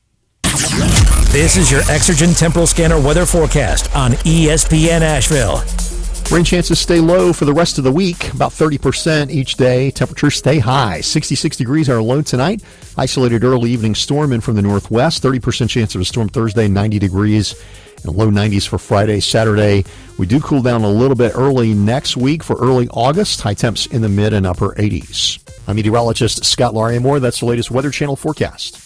This is your Exergen Temporal Scanner weather forecast on ESPN Asheville. Rain chances stay low for the rest of the week, about 30% each day. Temperatures stay high. 66 degrees are low tonight. Isolated early evening storm in from the northwest. 30% chance of a storm Thursday, 90 degrees. And low 90s for Friday, Saturday. We do cool down a little bit early next week for early August. High temps in the mid and upper 80s. I'm meteorologist Scott Lauriamore. That's the latest Weather Channel forecast.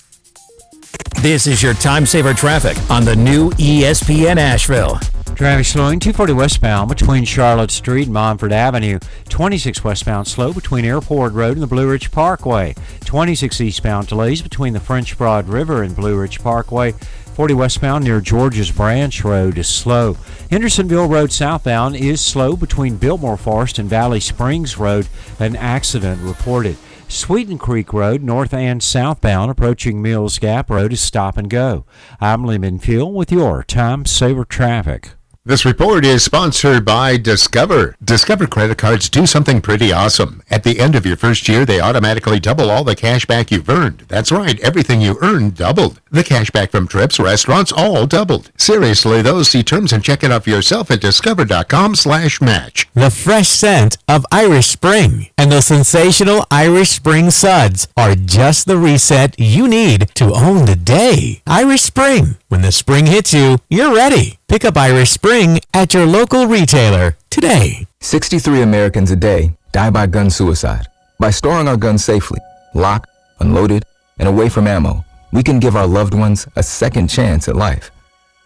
This is your time saver traffic on the new ESPN Asheville. Traffic slowing 240 westbound between Charlotte Street and Montford Avenue. 26 westbound slow between Airport Road and the Blue Ridge Parkway. 26 eastbound delays between the French Broad River and Blue Ridge Parkway. 40 westbound near George's Branch Road is slow. Hendersonville Road southbound is slow between Biltmore Forest and Valley Springs Road. An accident reported. Sweeten Creek Road, north and southbound, approaching Mills Gap Road is stop and go. I'm Lehman Fuel with your Time Saver Traffic. This report is sponsored by Discover. Discover credit cards do something pretty awesome. At the end of your first year, they automatically double all the cash back you've earned. That's right, everything you earned doubled. The cash back from trips, restaurants, all doubled. Seriously, though, see terms and check it out for yourself at discover.com/match. The fresh scent of Irish Spring and the sensational Irish Spring suds are just the reset you need to own the day. Irish Spring. When the spring hits you, you're ready. Pick up Irish Spring at your local retailer today. 63 Americans a day die by gun suicide. By storing our guns safely, locked, unloaded, and away from ammo, we can give our loved ones a second chance at life.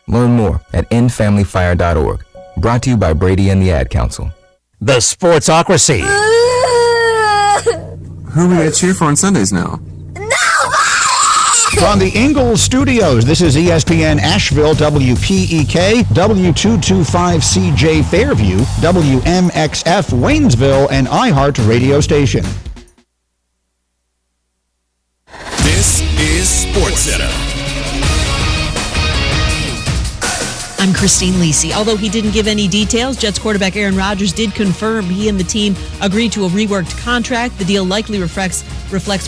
Learn more at endfamilyfire.org. Brought to you by Brady and the Ad Council. The Sportsocracy. Who are we going to cheer for on Sundays now? From the Ingalls Studios, this is ESPN Asheville, WPEK, W225CJ Fairview, WMXF Waynesville, and iHeart Radio Station. This is SportsCenter. I'm Christine Lisi. Although he didn't give any details, Jets quarterback Aaron Rodgers did confirm he and the team agreed to a reworked contract. The deal likely reflects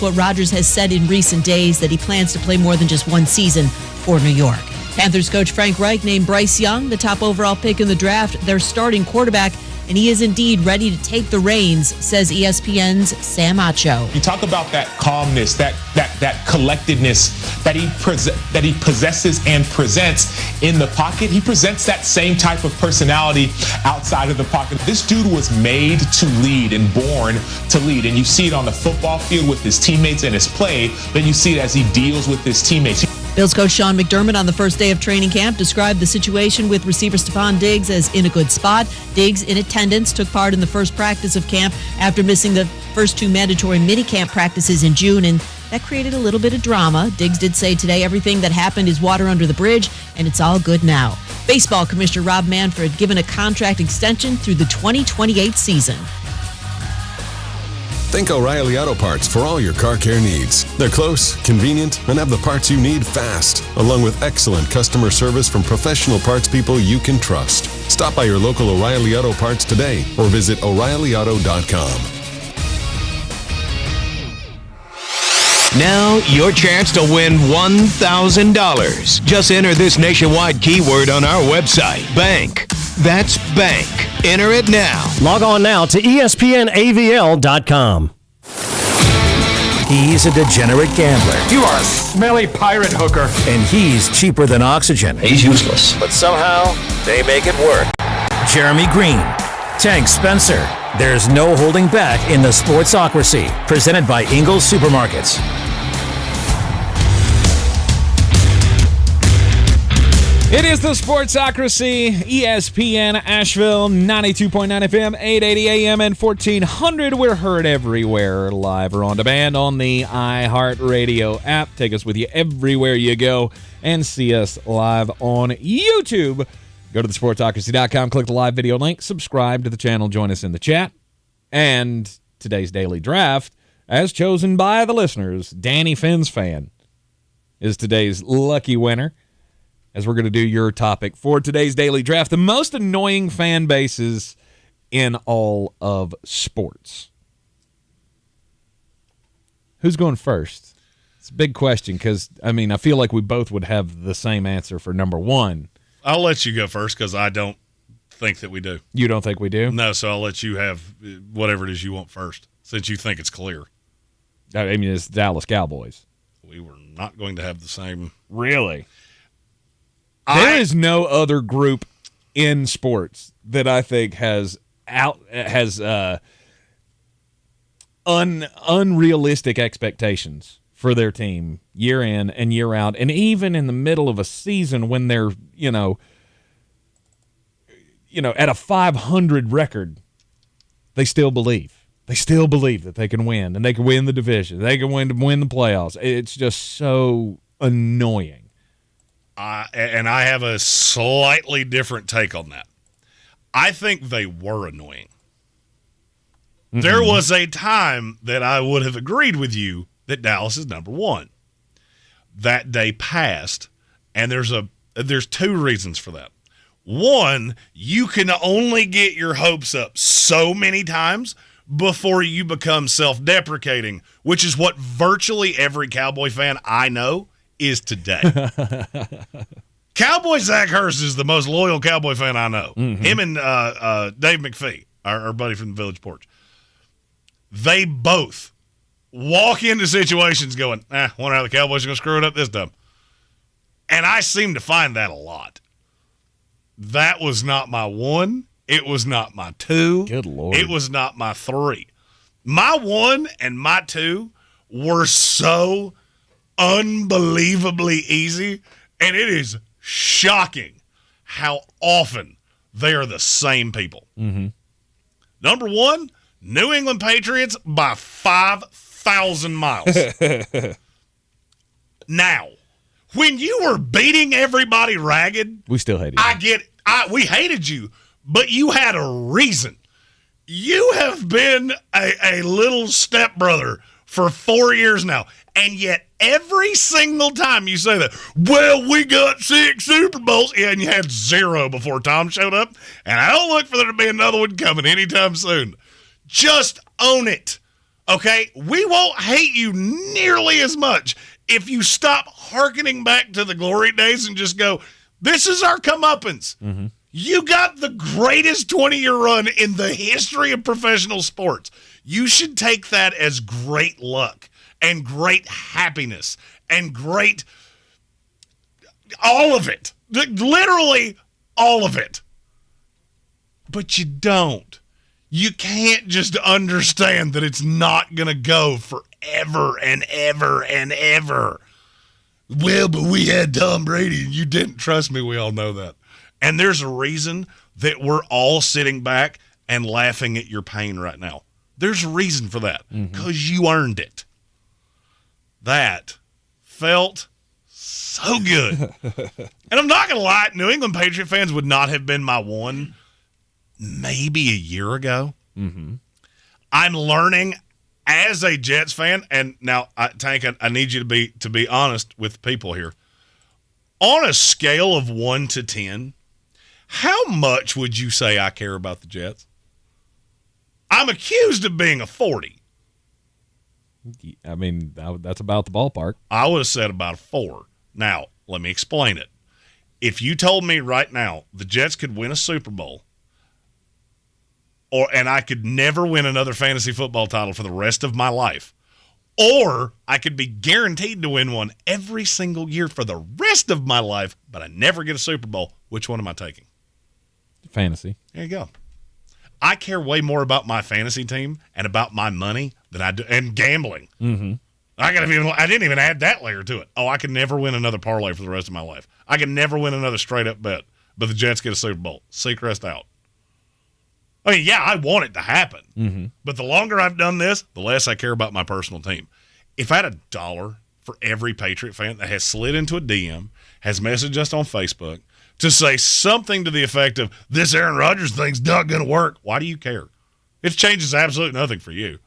what Rodgers has said in recent days, that he plans to play more than just one season for New York. Panthers coach Frank Reich named Bryce Young the top overall pick in the draft, their starting quarterback, and he is indeed ready to take the reins, says ESPN's Sam Acho. You talk about that calmness, that collectedness that he possesses and presents in the pocket. He presents that same type of personality outside of the pocket. This dude was made to lead and born to lead, and you see it on the football field with his teammates and his play. Then you see it as he deals with his teammates. Bills coach Sean McDermott on the first day of training camp described the situation with receiver Stephon Diggs as in a good spot. Diggs, in attendance, took part in the first practice of camp after missing the first two mandatory minicamp practices in June, and that created a little bit of drama. Diggs did say today everything that happened is water under the bridge, and it's all good now. Baseball Commissioner Rob Manfred given a contract extension through the 2028 season. Think O'Reilly Auto Parts for all your car care needs. They're close, convenient, and have the parts you need fast, along with excellent customer service from professional parts people you can trust. Stop by your local O'Reilly Auto Parts today or visit O'ReillyAuto.com. Now, your chance to win $1,000. Just enter this nationwide keyword on our website, bank. That's bank. Enter it now. Log on now to ESPNAVL.com. He's a degenerate gambler. You are a smelly pirate hooker. And he's cheaper than oxygen. He's useless. But somehow, they make it work. Jeremy Green, Tank Spencer. There's no holding back in the Sportsocracy. Presented by Ingalls Supermarkets. It is the Sportsocracy, ESPN Asheville, 92.9 FM, 880 AM, and 1400. We're heard everywhere, live or on demand on the iHeart Radio app. Take us with you everywhere you go and see us live on YouTube. Go to thesportsocracy.com, click the live video link, subscribe to the channel, join us in the chat. And today's daily draft, as chosen by the listeners, Danny Finn's fan is today's lucky winner. As we're going to do your topic for today's daily draft, the most annoying fan bases in all of sports. Who's going first? It's a big question because, I feel like we both would have the same answer for number one. I'll let you go first because I don't think that we do. You don't think we do? No, so I'll let you have whatever it is you want first since you think it's clear. It's Dallas Cowboys. We were not going to have the same. Really? There is no other group in sports that I think has unrealistic expectations for their team year in and year out, and even in the middle of a season when they're at a 500 record, they still believe. They still believe that they can win and they can win the division. They can win the playoffs. It's just so annoying. And I have a slightly different take on that. I think they were annoying. Mm-hmm. There was a time that I would have agreed with you that Dallas is number one. That day passed, and there's two reasons for that. One, you can only get your hopes up so many times before you become self-deprecating, which is what virtually every Cowboy fan I know is today. Cowboy Zach Hurst is the most loyal Cowboy fan I know. Mm-hmm. Him and Dave McPhee, our buddy from the Village Porch. They both walk into situations going, wonder how the Cowboys are going to screw it up this time. And I seem to find that a lot. that was not my 1. It was not my 2. Good Lord. It was not my 3. My 1 and my 2 were so unbelievably easy, and it is shocking how often they are the same people. Mm-hmm. Number 1, New England Patriots by 5,000 miles. Now, when you were beating everybody ragged, We still hate you. We hated you, but you had a reason. You have been a little stepbrother for 4 years now, and yet every single time you say that, well, we got 6 Super Bowls, and you had 0 before Tom showed up, and I don't look for there to be another one coming anytime soon. Just own it, okay? We won't hate you nearly as much if you stop hearkening back to the glory days and just go, this is our comeuppance. Mm-hmm. You got the greatest 20-year run in the history of professional sports. You should take that as great luck and great happiness and great all of it. Literally all of it. But you don't. You can't just understand that it's not going to go forever and ever and ever. Well, but we had Tom Brady and you didn't. Trust me, we all know that. And there's a reason that we're all sitting back and laughing at your pain right now. There's a reason for that, because you earned it. That felt so good. And I'm not going to lie, New England Patriot fans would not have been my 1 maybe a year ago. Mm-hmm. I'm learning as a Jets fan, and now, Tank, I need you to be honest with people here. On a scale of 1 to 10, how much would you say I care about the Jets? I'm accused of being a 40. I mean, that's about the ballpark. I would have said about a 4. Now, let me explain it. If you told me right now the Jets could win a Super Bowl, and I could never win another fantasy football title for the rest of my life, or I could be guaranteed to win one every single year for the rest of my life, but I never get a Super Bowl, which one am I taking? Fantasy. There you go. I care way more about my fantasy team and about my money than I do, and gambling. Mm-hmm. I didn't even add that layer to it. Oh, I could never win another parlay for the rest of my life. I could never win another straight up bet, but the Jets get a Super Bowl. Seacrest out. I mean, yeah, I want it to happen, Mm-hmm. but the longer I've done this, the less I care about my personal team. If I had $1 for every Patriot fan that has slid into a DM, has messaged us on Facebook to say something to the effect of, this Aaron Rodgers thing's not going to work, why do you care? It changes absolutely nothing for you.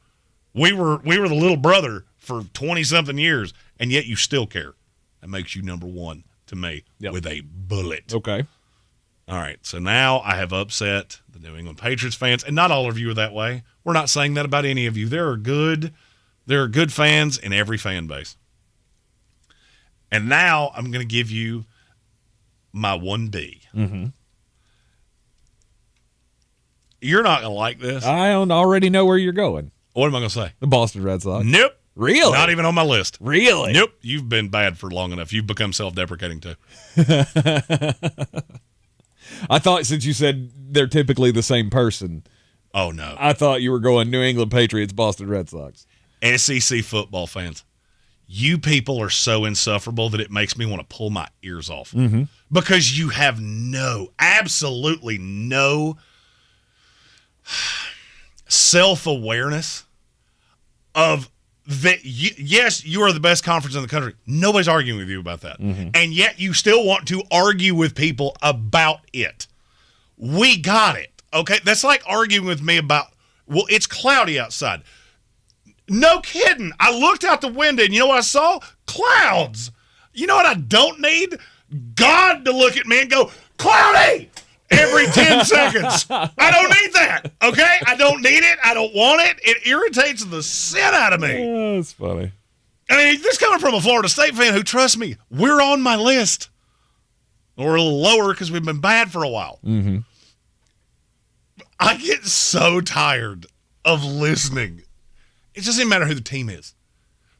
We were the little brother for 20-something years, and yet you still care. That makes you number 1 to me with a bullet. Okay. All right, so now I have upset the New England Patriots fans, and not all of you are that way. We're not saying that about any of you. There are good fans in every fan base. And now I'm going to give you my 1B. Mm-hmm. You're not going to like this. I already know where you're going. What am I going to say? The Boston Red Sox. Nope. Really? Not even on my list. Really? Nope. You've been bad for long enough. You've become self-deprecating too. I thought since you said they're typically the same person. Oh, no. I thought you were going New England Patriots, Boston Red Sox. SEC football fans, you people are so insufferable that it makes me want to pull my ears off. Mm-hmm. Because you have absolutely no self-awareness of that. Yes, you are the best conference in the country. Nobody's arguing with you about that. Mm-hmm. And yet you still want to argue with people about it. We got it. Okay? That's like arguing with me about, well, it's cloudy outside. No kidding. I looked out the window and you know what I saw? Clouds. You know what I don't need? God to look at me and go, cloudy, every 10 seconds. I don't need that. Okay? I don't need it. I don't want it. It irritates the shit out of me. Oh, that's funny. I mean, this coming from a Florida State fan who, trust me, we're on my list. We're a little lower because we've been bad for a while. Mm-hmm. I get so tired of listening. It doesn't even matter who the team is.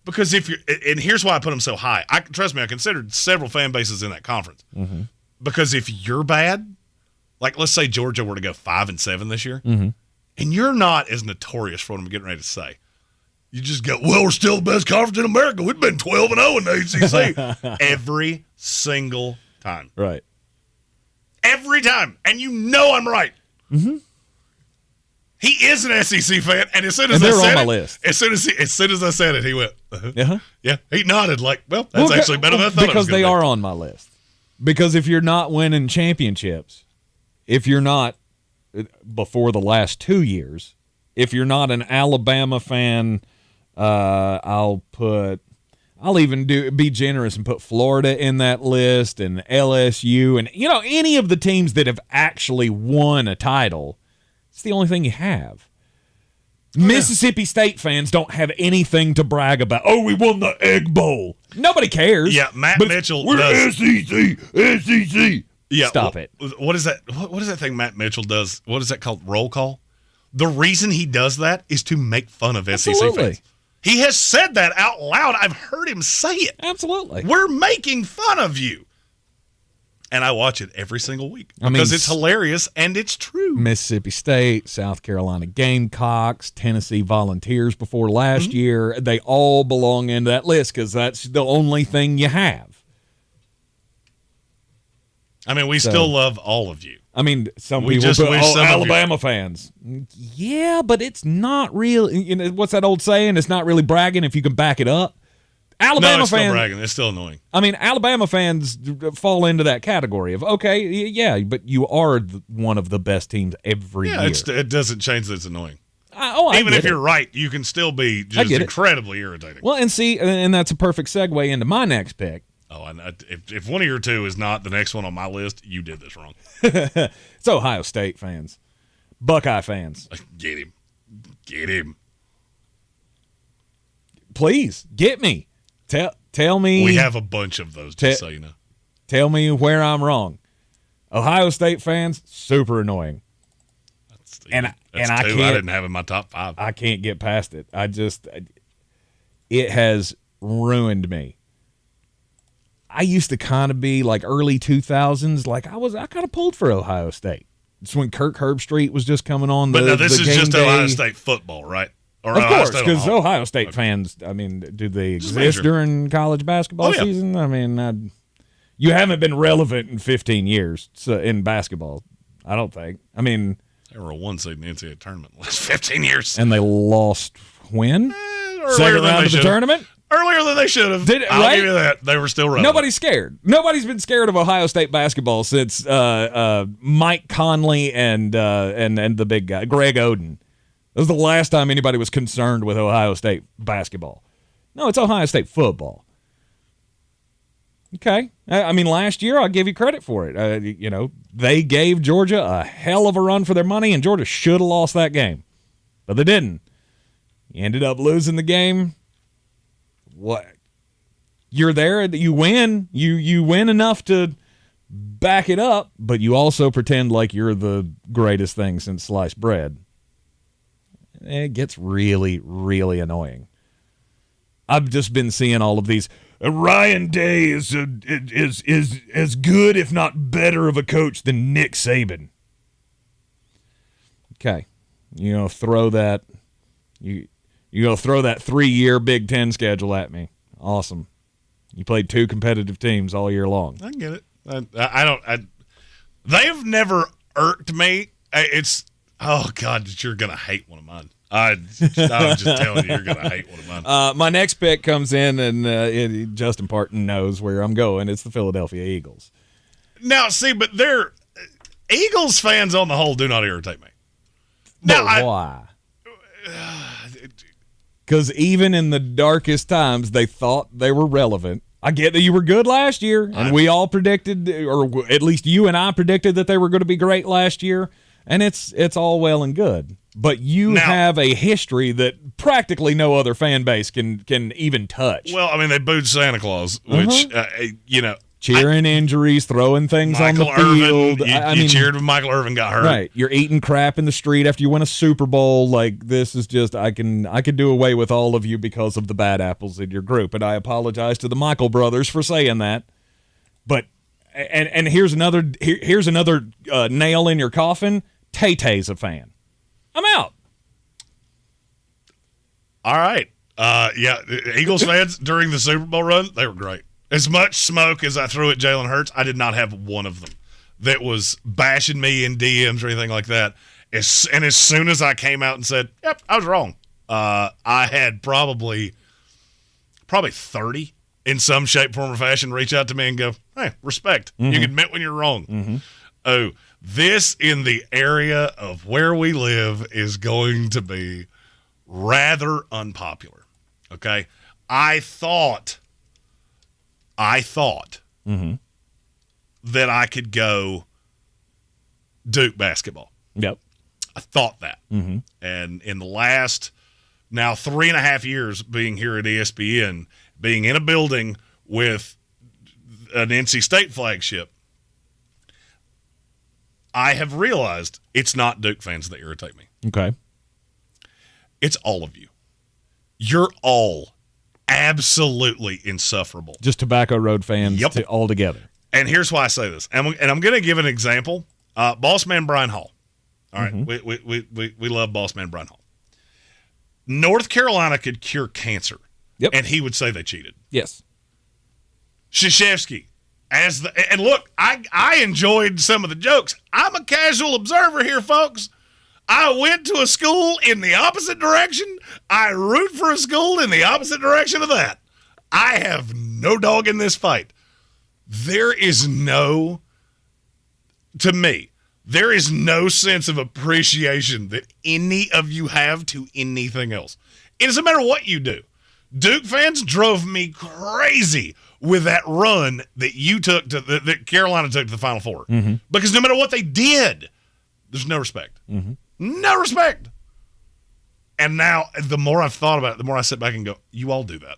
Because if you're, and here's why I put them so high. Trust me, I considered several fan bases in that conference. Mm-hmm. Because if you're bad, like let's say Georgia were to go 5-7 this year, Mm-hmm. and you're not as notorious for what I'm getting ready to say. You just go, well, we're still the best conference in America. We've been 12-0 in the ACC every single time. Right. Every time. And you know I'm right. Mm-hmm. He is an SEC fan, and as soon as they're I said on my it, list. as soon as I said it, he went, Uh-huh. yeah. He nodded like, well, that's actually better than I thought. Because they are on my list. Because if you're not winning championships, if you're not before the last 2 years, if you're not an Alabama fan, I'll even be generous and put Florida in that list and LSU and any of the teams that have actually won a title. It's the only thing you have. Mississippi State fans don't have anything to brag about. Oh, we won the Egg Bowl. Nobody cares. Yeah, Matt Mitchell We're does. SEC. Yeah, Stop it. What is that? What is that thing Matt Mitchell does? What is that called? Roll call? The reason he does that is to make fun of SEC fans. He has said that out loud. I've heard him say it. Absolutely. We're making fun of you. And I watch it every single week because it's hilarious and it's true. Mississippi State, South Carolina Gamecocks, Tennessee Volunteers before last year, they all belong in that list because that's the only thing you have. I mean, we still love all of you. I mean, some We people just put, wish some of Alabama fans. Yeah, but it's not real. What's that old saying? It's not really bragging if you can back it up. Alabama no, it's fans, still bragging. It's still annoying. I mean, Alabama fans fall into that category of, okay, yeah, but you are one of the best teams every year. It doesn't change that it's annoying. Even if you're right, you can still be just incredibly irritating. Well, and that's a perfect segue into my next pick. Oh, and if one of your two is not the next one on my list, you did this wrong. It's Ohio State fans. Buckeye fans. Get him. Get him. Please, get me. Tell me. We have a bunch of those, just so you know. Tell me where I'm wrong. Ohio State fans, super annoying. And I can't. I didn't have in my top 5. I can't get past it. It has ruined me. I used to kind of be like early 2000s, like I kind of pulled for Ohio State. It's when Kirk Herbstreit was just coming on. But no, this is just day. Ohio State football, right? Or of Ohio course, because Ohio State fans, I mean, do they exist during college basketball season? I mean, you haven't been relevant in 15 years in basketball, I don't think. I mean, they were a 1 seed in the NCAA tournament the last 15 years. And they lost when? Second round of the tournament? Earlier than they should have. I'll give you that. They were still relevant. Nobody's scared. Nobody's been scared of Ohio State basketball since Mike Conley and the big guy, Greg Oden. That was the last time anybody was concerned with Ohio State basketball. No, it's Ohio State football. Okay. I mean, last year, I'll give you credit for it. They gave Georgia a hell of a run for their money, and Georgia should have lost that game. But they didn't. You ended up losing the game. What? You're there, you win. You win enough to back it up, but you also pretend like you're the greatest thing since sliced bread. It gets really, really annoying. I've just been seeing all of these. Ryan Day is as good, if not better, of a coach than Nick Saban. Okay, throw that. You go throw that 3-year Big Ten schedule at me. Awesome. You played 2 competitive teams all year long. I get it. I don't. They've never irked me. It's God, you're gonna hate one of mine. I'm just telling you, you're gonna hate one of mine. My next pick comes in, and Justin Parton knows where I'm going. It's the Philadelphia Eagles. Now, see, but they're Eagles fans on the whole do not irritate me. But why? Because even in the darkest times, they thought they were relevant. I get that you were good last year, and we all predicted, or at least you and I predicted, that they were going to be great last year, and it's all well and good. But you have a history that practically no other fan base can even touch. Well, I mean, they booed Santa Claus, which, cheering injuries, throwing things on the field. You cheered when Michael Irvin got hurt. Right. You're eating crap in the street after you win a Super Bowl. Like, this is just, I could do away with all of you because of the bad apples in your group. And I apologize to the Michael brothers for saying that. But And here's another nail in your coffin. Tay-Tay's a fan. I'm out. All right. Eagles fans during the Super Bowl run, they were great. As much smoke as I threw at Jalen Hurts, I did not have one of them that was bashing me in DMs or anything like that. As soon as I came out and said, yep, I was wrong, I had probably 30 in some shape, form, or fashion reach out to me and go, hey, respect. Mm-hmm. You can admit when you're wrong. Mm-hmm. Oh, this in the area of where we live is going to be rather unpopular. Okay? I thought mm-hmm. that I could go Duke basketball. Yep. I thought that. Mm-hmm. And in the last now 3.5 years being here at ESPN, being in a building with an NC State flagship, I have realized it's not Duke fans that irritate me. Okay. It's all of you. You're all absolutely insufferable. Just Tobacco Road fans all together. And here's why I say this. And I'm going to give an example. Boss Man Brian Hall. All right. Mm-hmm. We love Boss Man Brian Hall. North Carolina could cure cancer. Yep. And he would say they cheated. Yes. Krzyzewski. And look, I enjoyed some of the jokes. I'm a casual observer here, folks. I went to a school in the opposite direction. I root for a school in the opposite direction of that. I have no dog in this fight. There is no sense of appreciation that any of you have to anything else. It doesn't matter what you do. Duke fans drove me crazy with that run that you took that Carolina took to the Final Four. Mm-hmm. Because no matter what they did, there's no respect. Mm-hmm. No respect. And now, the more I've thought about it, the more I sit back and go, you all do that.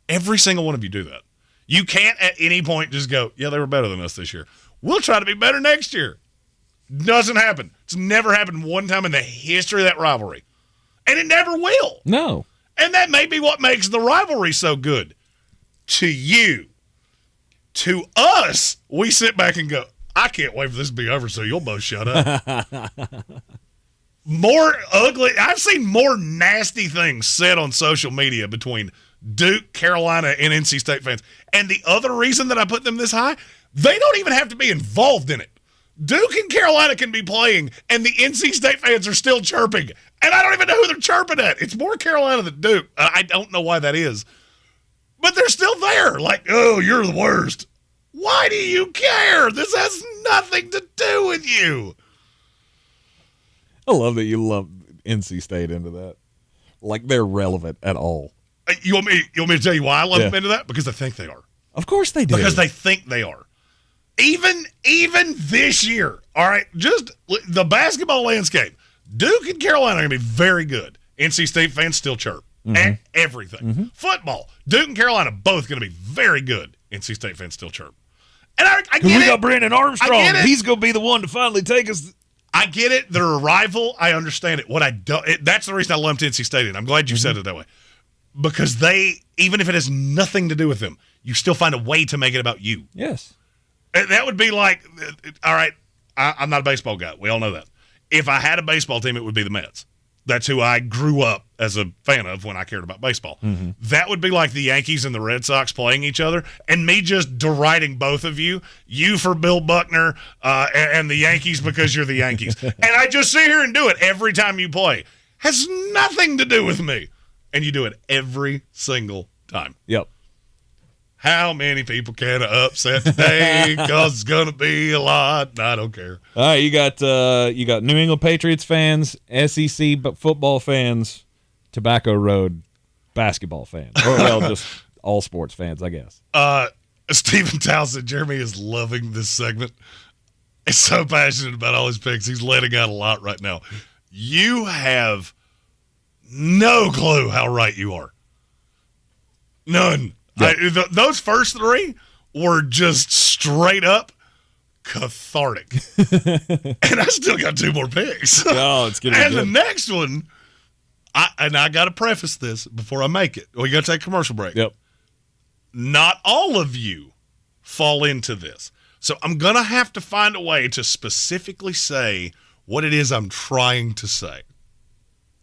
Every single one of you do that. You can't at any point just go, yeah, they were better than us this year. We'll try to be better next year. Doesn't happen. It's never happened one time in the history of that rivalry. And it never will. No. And that may be what makes the rivalry so good. To you. To us, we sit back and go, I can't wait for this to be over so you'll both shut up. More ugly. I've seen more nasty things said on social media between Duke, Carolina, and NC State fans. And the other reason that I put them this high, they don't even have to be involved in it. Duke and Carolina can be playing, and the NC State fans are still chirping. And I don't even know who they're chirping at. It's more Carolina than Duke. I don't know why that is. But they're still there. Like, oh, you're the worst. Why do you care? This has nothing to do with you. I love that you love NC State into that. Like they're relevant at all. You want me to tell you why I love them into that? Because I think they are. Of course they do. Because they think they are. Even this year, all right, just the basketball landscape, Duke and Carolina are going to be very good. NC State fans still chirp at everything. Mm-hmm. Football, Duke and Carolina both going to be very good. NC State fans still chirp. And I get we it. got Brandon Armstrong. He's going to be the one to finally take us. I get it. They're a rival. I understand it. What I don't, that's the reason I lumped NC State in. I'm glad you said it that way. Because they, even if it has nothing to do with them, you still find a way to make it about you. Yes. That would be like, all right, I'm not a baseball guy. We all know that. If I had a baseball team, it would be the Mets. That's who I grew up as a fan of when I cared about baseball. Mm-hmm. That would be like the Yankees and the Red Sox playing each other, and me just deriding both of you. You for Bill Buckner and the Yankees because you're the Yankees. And I just sit here and do it every time you play. Has nothing to do with me. And you do it every single time. Yep. How many people can I upset today? Because it's going to be a lot, and I don't care. All right, you got New England Patriots fans, SEC football fans, Tobacco Road basketball fans. Or, well, just all sports fans, I guess. Stephen Townsend, Jeremy is loving this segment. He's so passionate about all his picks. He's letting out a lot right now. You have no clue how right you are. None. Yep. Those first three were just straight up cathartic. And I still got two more picks. Oh, it's getting And good. the next one, I got to preface this before I make it. We got to take a commercial break. Yep. Not all of you fall into this. So I'm going to have to find a way to specifically say what it is I'm trying to say.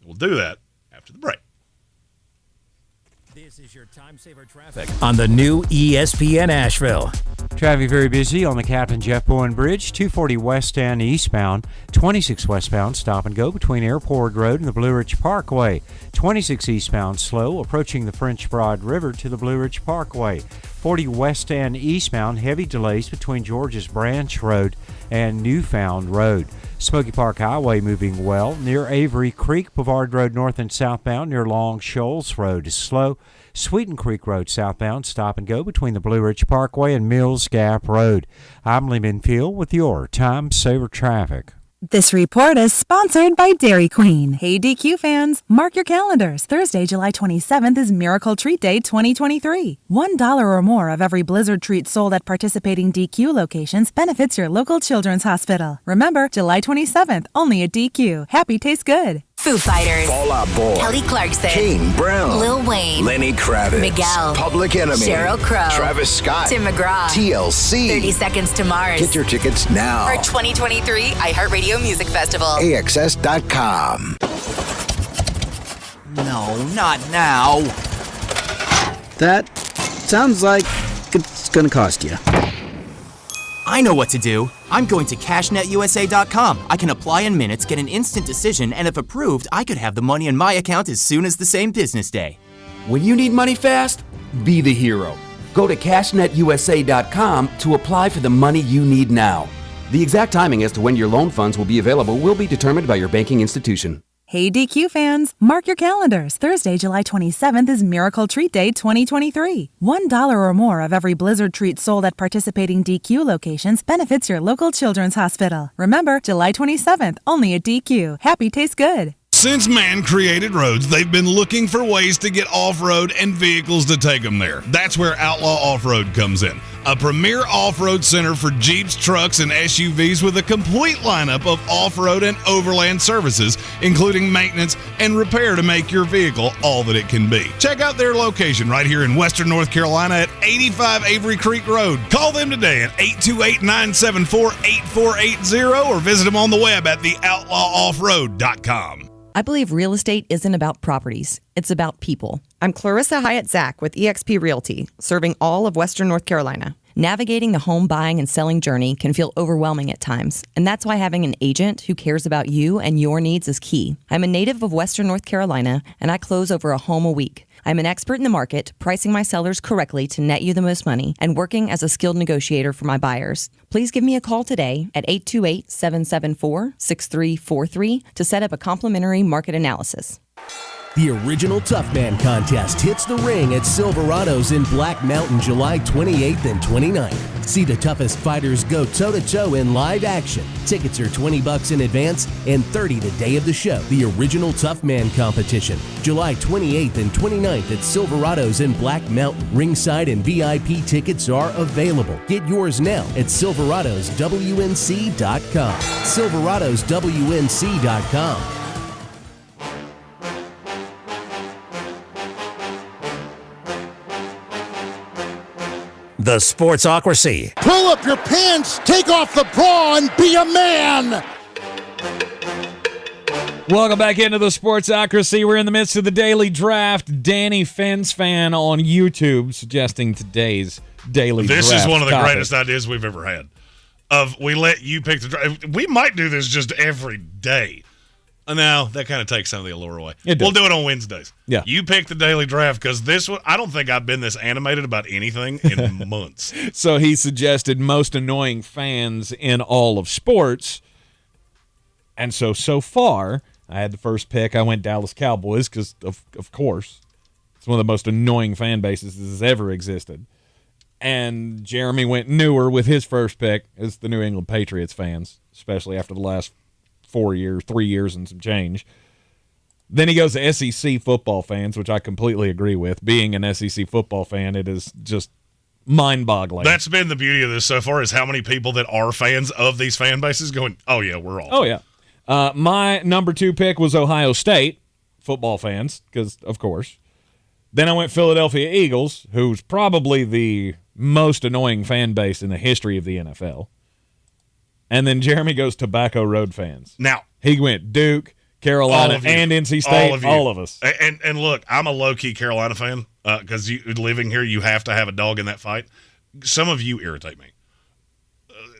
We'll do that after the break. This is your time saver traffic on the new ESPN Asheville. Traffic very busy on the Captain Jeff Bowen Bridge, 240 west and eastbound, 26 westbound, stop and go between Airport Road and the Blue Ridge Parkway. 26 eastbound slow, approaching the French Broad River to the Blue Ridge Parkway. 40 west and eastbound, heavy delays between George's Branch Road and Newfound Road. Smoky Park Highway moving well. Near Avery Creek, Boulevard Road north and southbound near Long Shoals Road is slow. Sweeten Creek Road southbound, stop and go between the Blue Ridge Parkway and Mills Gap Road. I'm Lee Minfield with your Time Saver Traffic. This report is sponsored by Dairy Queen. Hey DQ fans, mark your calendars. Thursday, July 27th is Miracle Treat Day 2023. $1 or more of every Blizzard treat sold at participating DQ locations benefits your local children's hospital. Remember, July 27th, only at DQ. Happy tastes good. Foo Fighters, Fall Out Boy, Kelly Clarkson, Kane Brown, Lil Wayne, Lenny Kravitz, Miguel, Public Enemy, Sheryl Crow, Travis Scott, Tim McGraw, TLC, 30 Seconds to Mars. Get your tickets now for 2023 iHeartRadio Music Festival. AXS.com. No, not now. That sounds like it's gonna cost you. I know what to do. I'm going to CashNetUSA.com. I can apply in minutes, get an instant decision, and if approved, I could have the money in my account as soon as the same business day. When you need money fast, be the hero. Go to CashNetUSA.com to apply for the money you need now. The exact timing as to when your loan funds will be available will be determined by your banking institution. Hey DQ fans, mark your calendars. Thursday, July 27th is Miracle Treat Day 2023. $1 or more of every Blizzard treat sold at participating DQ locations benefits your local children's hospital. Remember, July 27th, only at DQ. Happy tastes good. Since man created roads, they've been looking for ways to get off-road and vehicles to take them there. That's where Outlaw Off-Road comes in. A premier off-road center for Jeeps, trucks, and SUVs with a complete lineup of off-road and overland services, including maintenance and repair to make your vehicle all that it can be. Check out their location right here in Western North Carolina at 85 Avery Creek Road. Call them today at 828-974-8480 or visit them on the web at theoutlawoffroad.com. I believe real estate isn't about properties. It's about people. I'm Clarissa Hyatt-Zach with eXp Realty, serving all of Western North Carolina. Navigating the home buying and selling journey can feel overwhelming at times, and that's why having an agent who cares about you and your needs is key. I'm a native of Western North Carolina, and I close over a home a week. I'm an expert in the market, pricing my sellers correctly to net you the most money, and working as a skilled negotiator for my buyers. Please give me a call today at 828-774-6343 to set up a complimentary market analysis. The original Tough Man contest hits the ring at Silverado's in Black Mountain July 28th and 29th. See the toughest fighters go toe-to-toe in live action. Tickets are $20 in advance and $30 the day of the show. The original Tough Man competition, July 28th and 29th at Silverado's in Black Mountain. Ringside and VIP tickets are available. Get yours now at SilveradosWNC.com. SilveradosWNC.com. The Sportsocracy. Pull up your pants, take off the bra, and be a man! Welcome back into the Sportsocracy. We're in the midst of the daily draft. Danny Fence fan on YouTube suggesting today's daily draft. This is one of the topic. greatest ideas we've ever had. We let you pick the draft. We might do this just every day. Now, that kind of takes some of the allure away. We'll do it on Wednesdays. Yeah. You pick the daily draft because this one, I don't think I've been this animated about anything in months. So he suggested most annoying fans in all of sports. And so far, I had the first pick. I went Dallas Cowboys because, of course, it's one of the most annoying fan bases that has ever existed. And Jeremy went newer with his first pick as the New England Patriots fans, especially after the last 3 years and some change. Then he goes to SEC football fans, which I completely agree with. Being an SEC football fan, it is just mind-boggling. That's been the beauty of this so far, is how many people that are fans of these fan bases going, oh, yeah, we're all. Oh, yeah. My number 2 pick was Ohio State football fans, because, of course. Then I went Philadelphia Eagles, who's probably the most annoying fan base in the history of the NFL. And then Jeremy goes Tobacco Road fans. Now, he went Duke, Carolina, and NC State, all of us. And look, I'm a low-key Carolina fan because living here, you have to have a dog in that fight. Some of you irritate me.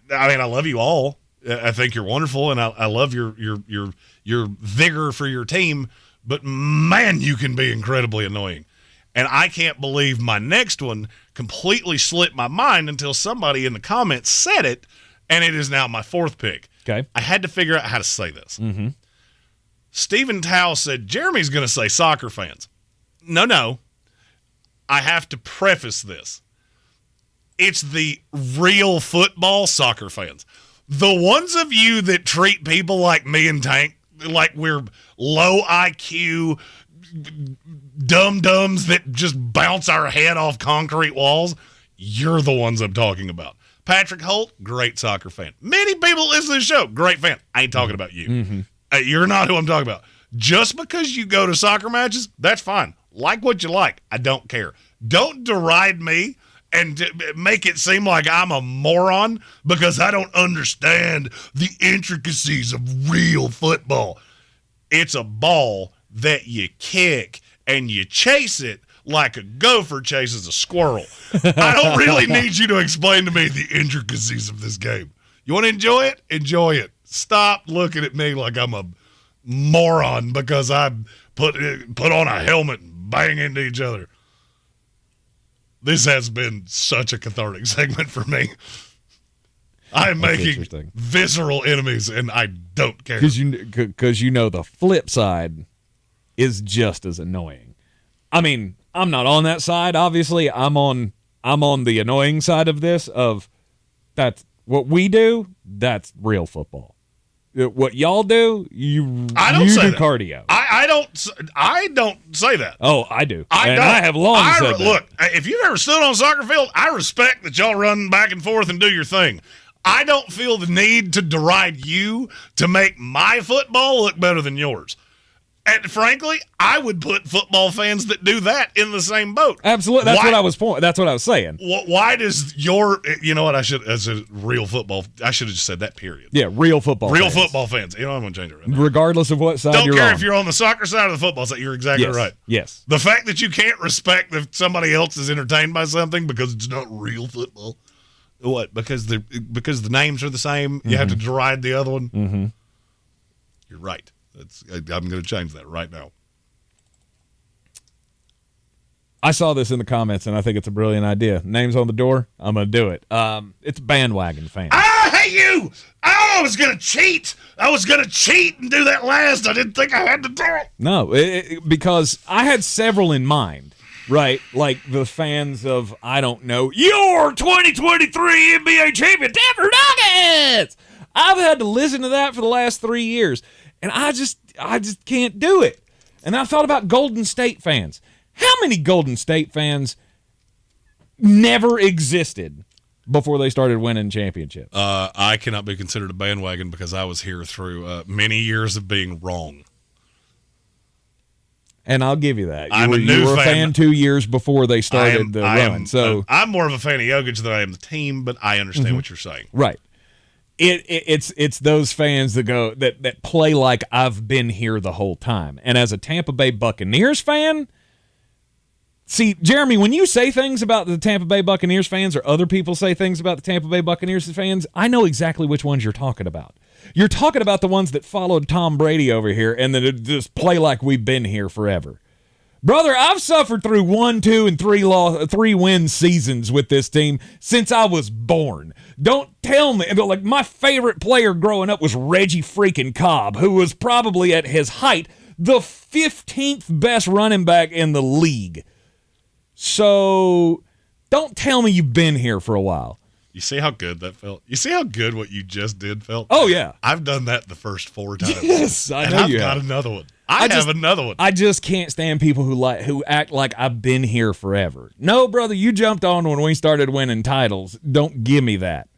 I mean, I love you all. I think you're wonderful, and I love your vigor for your team. But, man, you can be incredibly annoying. And I can't believe my next one completely slipped my mind until somebody in the comments said it, and it is now my fourth pick. Okay. I had to figure out how to say this. Mm-hmm. Stephen Towle said, Jeremy's going to say soccer fans. No. I have to preface this. It's the real football soccer fans. The ones of you that treat people like me and Tank like we're low IQ dum-dums that just bounce our head off concrete walls, you're the ones I'm talking about. Patrick Holt, great soccer fan. Many people listen to the show, great fan. I ain't talking about you. Mm-hmm. You're not who I'm talking about. Just because you go to soccer matches, that's fine. Like what you like. I don't care. Don't deride me and make it seem like I'm a moron because I don't understand the intricacies of real football. It's a ball that you kick and you chase it like a gopher chases a squirrel. I don't really need you to explain to me the intricacies of this game. You want to enjoy it? Enjoy it. Stop looking at me like I'm a moron because I put on a helmet and bang into each other. This has been such a cathartic segment for me. I'm making visceral enemies, and I don't care. Because you know the flip side is just as annoying. I mean, I'm not on that side, obviously. I'm on the annoying side of this, of that's what we do, that's real football. What y'all do, you do cardio. I don't say that. Oh, I do. I have long said that. Look, if you've ever stood on a soccer field, I respect that y'all run back and forth and do your thing. I don't feel the need to deride you to make my football look better than yours. And frankly, I would put football fans that do that in the same boat. Absolutely. That's what I was saying. Why does your, you know what, I should have just said that, period. Yeah, real football fans. Football fans. You know, I'm going to change it right now. Regardless of what side you're on. Don't care if you're on the soccer side or the football side. You're exactly right. Yes. The fact that you can't respect if somebody else is entertained by something because it's not real football. What? Because the names are the same, you have to deride the other one? Mm-hmm. You're right. I'm going to change that right now. I saw this in the comments, and I think it's a brilliant idea. Names on the door, I'm going to do it. It's bandwagon fans. I hate you! I was going to cheat! And do that last. I didn't think I had to do it. No, because I had several in mind, right? Like the fans of, I don't know, your 2023 NBA champion, Denver Nuggets! I've had to listen to that for the last 3 years. And I just can't do it. And I thought about Golden State fans. How many Golden State fans never existed before they started winning championships? I cannot be considered a bandwagon because I was here through many years of being wrong. And I'll give you that. You were a fan 2 years before they started the run. So I'm more of a fan of Jokic than I am the team, but I understand what you're saying. Right. It's those fans that go that play like I've been here the whole time. And as a Tampa Bay Buccaneers fan, see, Jeremy, when you say things about the Tampa Bay Buccaneers fans or other people say things about the Tampa Bay Buccaneers fans, I know exactly which ones you're talking about. You're talking about the ones that followed Tom Brady over here and that just play like we've been here forever. Brother, I've suffered through 1, 2, and 3 win seasons with this team since I was born. Don't tell me. Like, my favorite player growing up was Reggie freaking Cobb, who was probably at his height the 15th best running back in the league. So don't tell me you've been here for a while. You see how good that felt? You see how good what you just did felt? Oh, yeah. I've done that the first 4 times. Yes, I know you have. I've got another one. I have another one. I just can't stand people who act like I've been here forever. No, brother, you jumped on when we started winning titles. Don't give me that.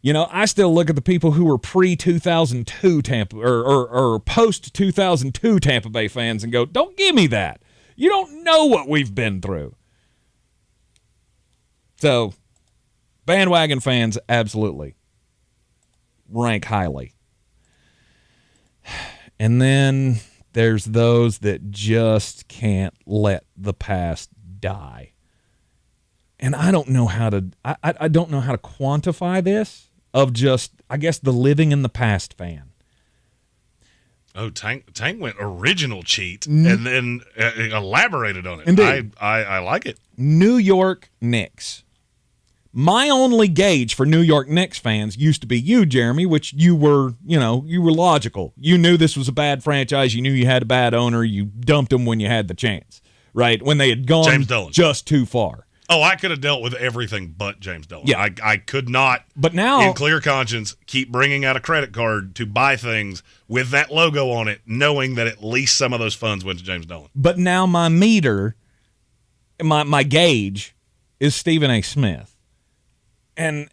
You know, I still look at the people who were pre-2002 Tampa or post-2002 Tampa Bay fans and go, don't give me that. You don't know what we've been through. So, bandwagon fans absolutely rank highly. And then there's those that just can't let the past die. And I don't know how to I don't know how to quantify this of just, I guess, the living in the past fan. Oh, Tank went original cheat and then elaborated on it. Indeed. I like it. New York Knicks. My only gauge for New York Knicks fans used to be you, Jeremy, which you were logical. You knew this was a bad franchise. You knew you had a bad owner. You dumped them when you had the chance, right? When they had gone James Dolan. just too far. Oh, I could have dealt with everything but James Dolan. Yeah. I could not, but now, in clear conscience, keep bringing out a credit card to buy things with that logo on it, knowing that at least some of those funds went to James Dolan. But now my meter, my gauge, is Stephen A. Smith. And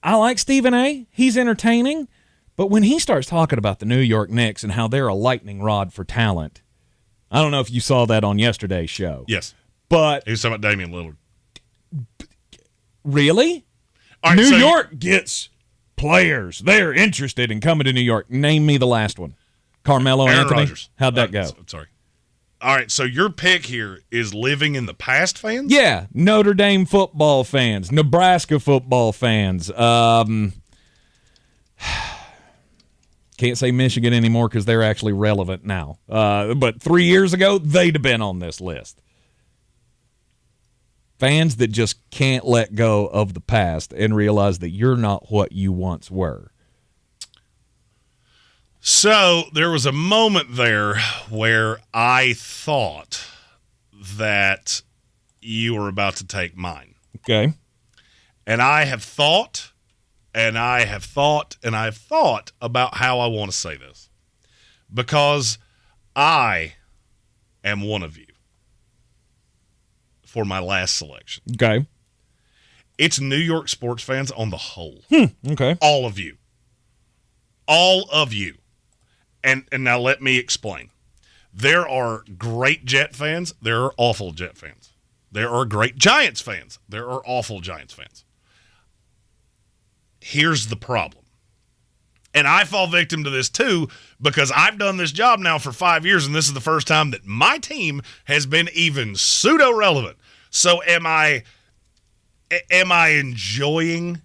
I like Stephen A. He's entertaining. But when he starts talking about the New York Knicks and how they're a lightning rod for talent, I don't know if you saw that on yesterday's show. Yes. But he was talking about Damian Lillard. Really? Right, New York gets players. They're interested in coming to New York. Name me the last one. Carmelo Aaron Anthony? Rodgers. How'd that go? Sorry. All right, so your pick here is living in the past fans? Yeah, Notre Dame football fans, Nebraska football fans. Can't say Michigan anymore because they're actually relevant now. But 3 years ago, they'd have been on this list. Fans that just can't let go of the past and realize that you're not what you once were. So there was a moment there where I thought that you were about to take mine. Okay. And I have thought, and I have thought, and I've thought about how I want to say this. Because I am one of you for my last selection. Okay. It's New York sports fans on the whole. Okay. All of you. All of you. And now let me explain. There are great Jet fans. There are awful Jet fans. There are great Giants fans. There are awful Giants fans. Here's the problem. And I fall victim to this too because I've done this job now for 5 years, and this is the first time that my team has been even pseudo-relevant. So am I enjoying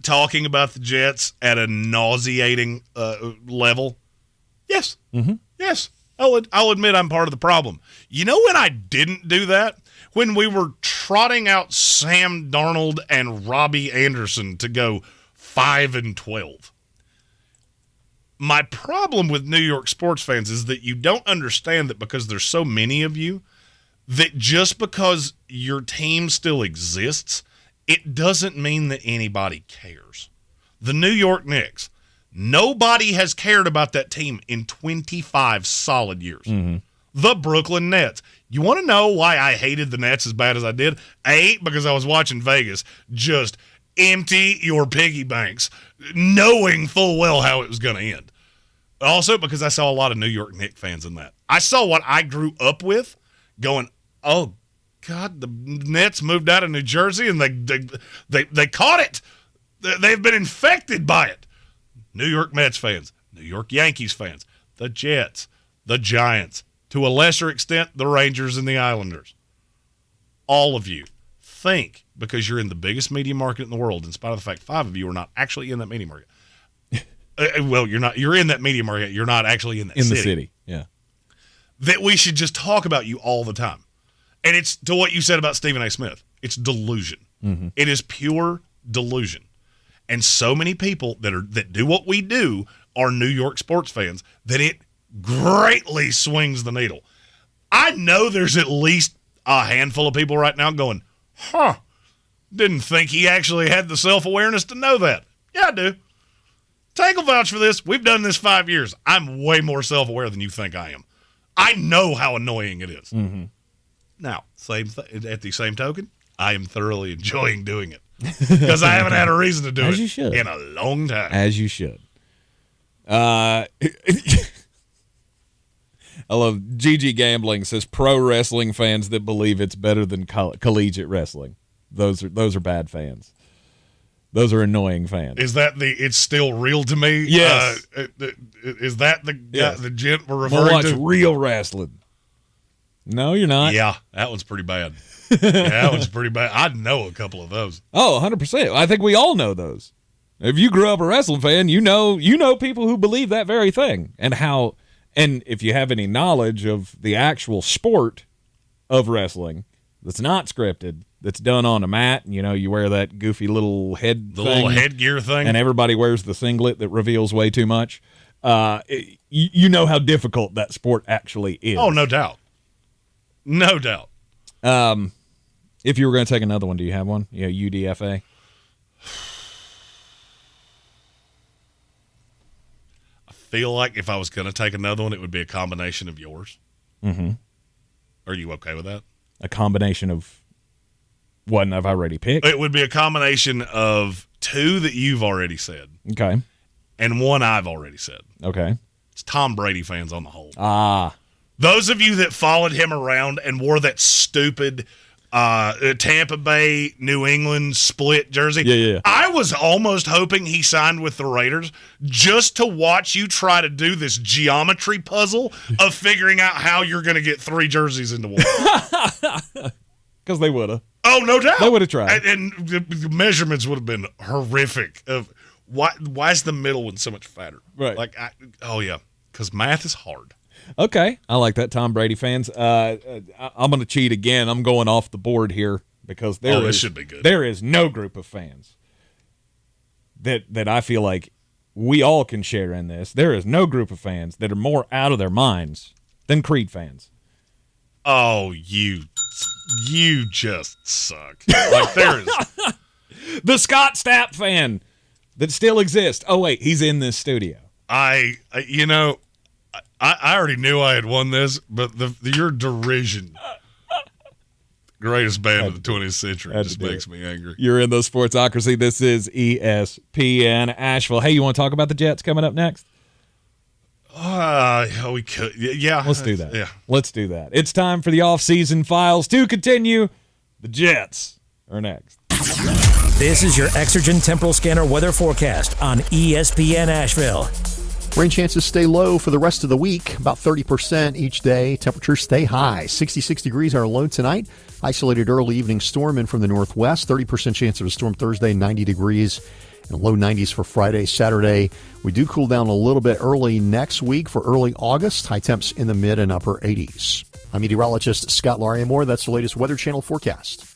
talking about the Jets at a nauseating level? Yes. Mm-hmm. Yes. I'll admit I'm part of the problem. You know when I didn't do that? When we were trotting out Sam Darnold and Robbie Anderson to go 5-12. My problem with New York sports fans is that you don't understand that because there's so many of you, that just because your team still exists, it doesn't mean that anybody cares. The New York Knicks, nobody has cared about that team in 25 solid years. Mm-hmm. The Brooklyn Nets. You want to know why I hated the Nets as bad as I did? Because I was watching Vegas just empty your piggy banks, knowing full well how it was going to end. Also because I saw a lot of New York Knicks fans in that. I saw what I grew up with going, oh, God, the Nets moved out of New Jersey and they caught it. They've been infected by it. New York Mets fans, New York Yankees fans, the Jets, the Giants, to a lesser extent, the Rangers and the Islanders. All of you think because you're in the biggest media market in the world, in spite of the fact 5 of you are not actually in that media market. Well, you're not. You're in that media market. You're not actually in that city. In the city, yeah. That we should just talk about you all the time. And it's to what you said about Stephen A. Smith. It's delusion. Mm-hmm. It is pure delusion. And so many people that do what we do are New York sports fans that it greatly swings the needle. I know there's at least a handful of people right now going, didn't think he actually had the self-awareness to know that. Yeah, I do. Tank will vouch for this. We've done this 5 years. I'm way more self-aware than you think I am. I know how annoying it is. Mm-hmm. Now, at the same token, I am thoroughly enjoying doing it because I haven't had a reason to do As it you should. in a long time. As you should. I love GG Gambling says pro wrestling fans that believe it's better than collegiate wrestling. those are bad fans. Those are annoying fans. Is that it's still real to me? Yes. Is that the Yes. the gent we're We'll referring watch to? real wrestling. No, you're not. Yeah, that one's pretty bad. That one's pretty bad. I know a couple of those. Oh, 100%. I think we all know those. If you grew up a wrestling fan, you know people who believe that very thing. And if you have any knowledge of the actual sport of wrestling that's not scripted, that's done on a mat, and you wear that goofy little little headgear thing, and everybody wears the singlet that reveals way too much. You know how difficult that sport actually is. Oh, no doubt. No doubt. If you were going to take another one, do you have one? Yeah, UDFA. I feel like if I was going to take another one, it would be a combination of yours. Mm-hmm. Are you okay with that? A combination of one I've already picked? It would be a combination of two that you've already said. Okay. And one I've already said. Okay. It's Tom Brady fans on the whole. Ah. Those of you that followed him around and wore that stupid Tampa Bay, New England split jersey. Yeah. I was almost hoping he signed with the Raiders just to watch you try to do this geometry puzzle of figuring out how you're going to get three jerseys into one. Because they would have. Oh, no doubt. They would have tried. And the measurements would have been horrific. Of why is the middle one so much fatter? Right. Because math is hard. Okay, I like that, Tom Brady fans. I'm going to cheat again. I'm going off the board here because this should be good. There is no group of fans that I feel like we all can share in this. There is no group of fans that are more out of their minds than Creed fans. Oh, you just suck. Like there is the Scott Stapp fan that still exists. Oh wait, he's in this studio. I already knew I had won this, but your derision, greatest band of the 20th century, just makes me angry. You're in the Sportsocracy. This is ESPN Asheville. Hey, you want to talk about the Jets coming up next? We could. Yeah. Let's do that. Yeah. Let's do that. It's time for the off-season files to continue. The Jets are next. This is your Exergen Temporal Scanner weather forecast on ESPN Asheville. Rain chances stay low for the rest of the week, about 30% each day. Temperatures stay high. 66 degrees our low tonight. Isolated early evening storm in from the northwest. 30% chance of a storm Thursday, 90 degrees. And low 90s for Friday, Saturday. We do cool down a little bit early next week for early August. High temps in the mid and upper 80s. I'm meteorologist Scott Lariamore. That's the latest Weather Channel forecast.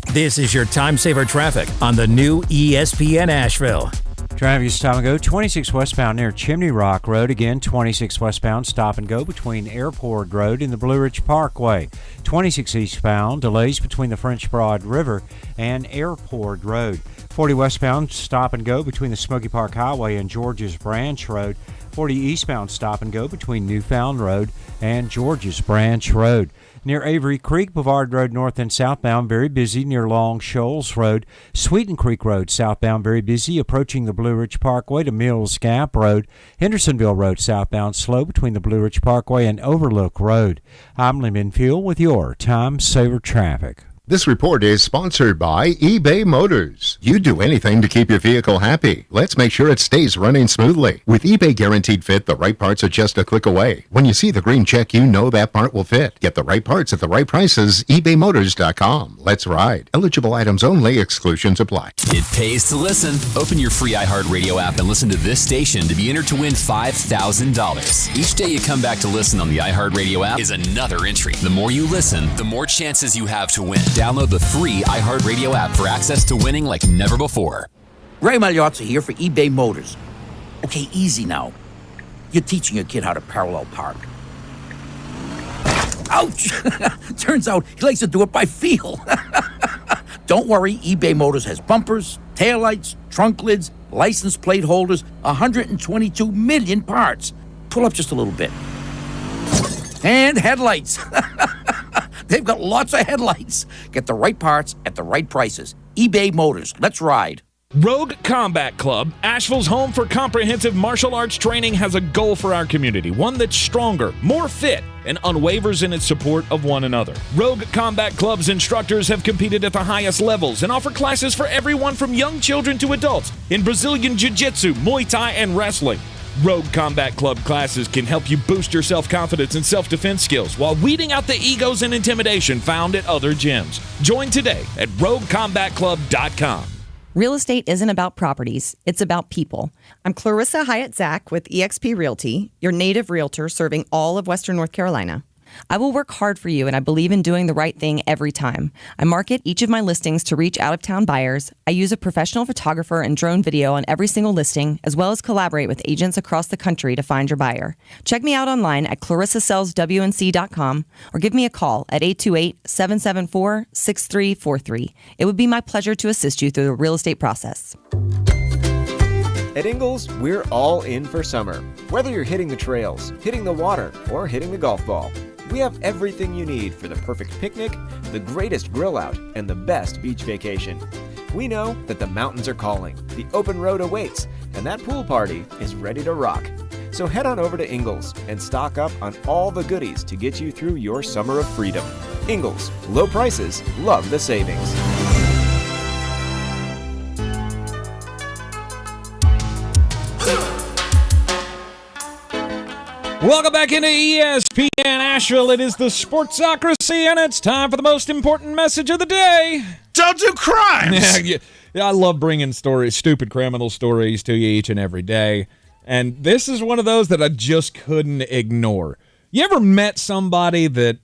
This is your time saver traffic on the new ESPN Asheville. Traffic is time and go. 26 westbound near Chimney Rock Road. Again, 26 westbound stop and go between Airport Road and the Blue Ridge Parkway. 26 eastbound delays between the French Broad River and Airport Road. 40 westbound stop and go between the Smoky Park Highway and George's Branch Road. 40 eastbound stop and go between Newfound Road and George's Branch Road. Near Avery Creek, Boulevard Road north and southbound, very busy near Long Shoals Road. Sweeten Creek Road southbound, very busy, approaching the Blue Ridge Parkway to Mills Gap Road. Hendersonville Road southbound, slow between the Blue Ridge Parkway and Overlook Road. I'm Lee Minfield with your Time Saver Traffic. This report is sponsored by eBay Motors. You do anything to keep your vehicle happy. Let's make sure it stays running smoothly. With eBay Guaranteed Fit, the right parts are just a click away. When you see the green check, you know that part will fit. Get the right parts at the right prices. ebaymotors.com. Let's ride. Eligible items only. Exclusions apply. It pays to listen. Open your free iHeartRadio app and listen to this station to be entered to win $5,000. Each day you come back to listen on the iHeartRadio app is another entry. The more you listen, the more chances you have to win. Download the free iHeartRadio app for access to winning like never before. Ray Magliozzi here for eBay Motors. Okay, easy now. You're teaching your kid how to parallel park. Ouch! Turns out he likes to do it by feel. Don't worry, eBay Motors has bumpers, taillights, trunk lids, license plate holders, 122 million parts. Pull up just a little bit. And headlights. They've got lots of headlights. Get the right parts at the right prices. eBay Motors. Let's ride. Rogue Combat Club, Asheville's home for comprehensive martial arts training, has a goal for our community, one that's stronger, more fit, and unwavers in its support of one another. Rogue Combat Club's instructors have competed at the highest levels and offer classes for everyone from young children to adults in Brazilian Jiu-Jitsu, Muay Thai, and wrestling. Rogue Combat Club classes can help you boost your self-confidence and self-defense skills while weeding out the egos and intimidation found at other gyms. Join today at roguecombatclub.com. Real estate isn't about properties, it's about people. I'm Clarissa Hyatt Zach with eXp Realty, your native realtor serving all of Western North Carolina. I will work hard for you, and I believe in doing the right thing every time. I market each of my listings to reach out-of-town buyers. I use a professional photographer and drone video on every single listing, as well as collaborate with agents across the country to find your buyer. Check me out online at clarissasellswnc.com or give me a call at 828-774-6343. It would be my pleasure to assist you through the real estate process. At Ingles, we're all in for summer. Whether you're hitting the trails, hitting the water, or hitting the golf ball, we have everything you need for the perfect picnic, the greatest grill out, and the best beach vacation. We know that the mountains are calling, the open road awaits, and that pool party is ready to rock. So head on over to Ingles and stock up on all the goodies to get you through your summer of freedom. Ingles, low prices, love the savings. Welcome back into ESPN Asheville. It is the Sportsocracy, and it's time for the most important message of the day. Don't do crimes! Yeah, I love bringing stories, stupid criminal stories to you each and every day. And this is one of those that I just couldn't ignore. You ever met somebody that,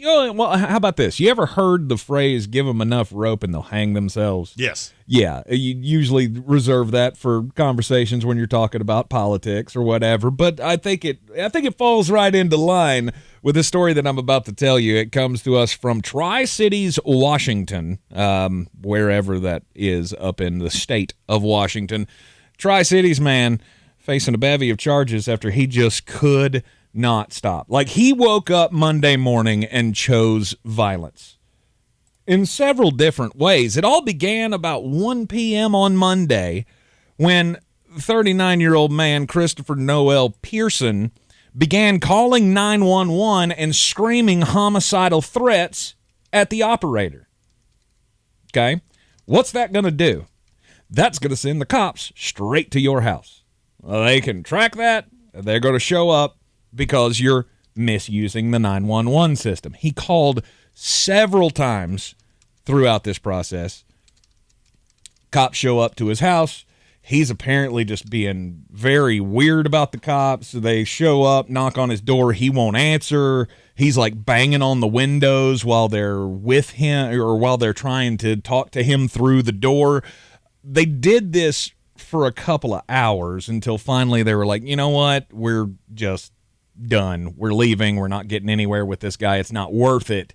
well, how about this? You ever heard the phrase, give them enough rope and they'll hang themselves? Yes. Yeah, you usually reserve that for conversations when you're talking about politics or whatever, but I think it falls right into line with the story that I'm about to tell you. It comes to us from Tri-Cities, Washington, wherever that is up in the state of Washington. Tri-Cities man facing a bevy of charges after he just could not stop. Like, he woke up Monday morning and chose violence in several different ways. It all began about 1 p.m. on Monday when 39-year-old man Christopher Noel Pearson began calling 911 and screaming homicidal threats at the operator. Okay? What's that going to do? That's going to send the cops straight to your house. They can track that. They're going to show up because you're misusing the 911 system. He called several times throughout this process. Cops show up to his house. He's apparently just being very weird about the cops. They show up, knock on his door. He won't answer. He's like banging on the windows while they're with him or while they're trying to talk to him through the door. They did this for a couple of hours until finally they were like, you know what? We're just done. We're leaving. We're not getting anywhere with this guy. It's not worth it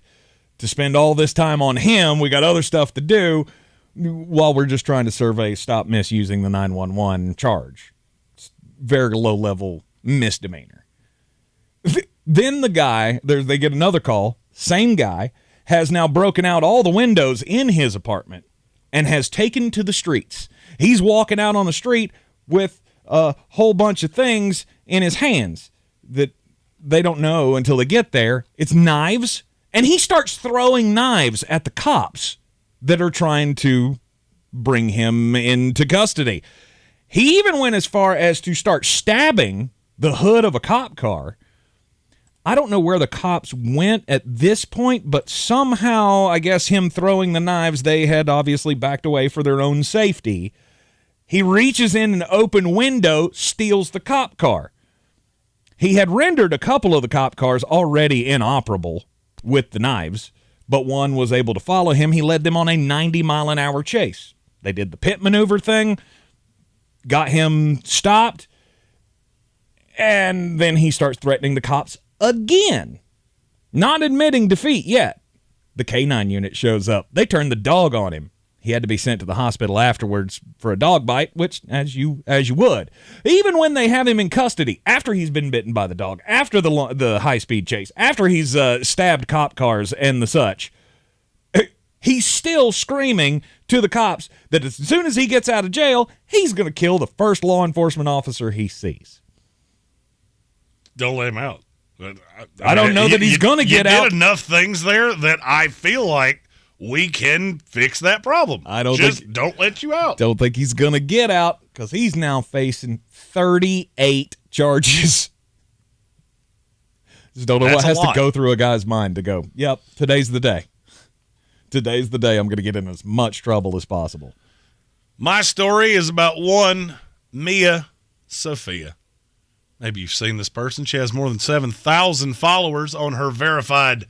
to spend all this time on him. We got other stuff to do while we're just trying to survey stop misusing the 911 charge. It's very low-level misdemeanor. Then the guy, they get another call, same guy, has now broken out all the windows in his apartment and has taken to the streets. He's walking out on the street with a whole bunch of things in his hands that they don't know until they get there. It's knives, and he starts throwing knives at the cops that are trying to bring him into custody. He even went as far as to start stabbing the hood of a cop car. I don't know where the cops went at this point, but somehow, I guess him throwing the knives, they had obviously backed away for their own safety. He reaches in an open window, steals the cop car. He had rendered a couple of the cop cars already inoperable with the knives, but one was able to follow him. He led them on a 90-mile-an-hour chase. They did the pit maneuver thing, got him stopped, and then he starts threatening the cops again. Not admitting defeat yet. The K-9 unit shows up. They turn the dog on him. He had to be sent to the hospital afterwards for a dog bite, which, as you would. Even when they have him in custody, after he's been bitten by the dog, after the high-speed chase, after he's stabbed cop cars and the such, he's still screaming to the cops that as soon as he gets out of jail, he's going to kill the first law enforcement officer he sees. Don't let him out. I don't know that he's going to get out. You did enough things there that I feel like we can fix that problem. Don't let you out. Don't think he's going to get out because he's now facing 38 charges. Just don't know what has to go through a guy's mind to go, yep, today's the day. Today's the day I'm going to get in as much trouble as possible. My story is about one Mia Sophia. Maybe you've seen this person. She has more than 7,000 followers on her verified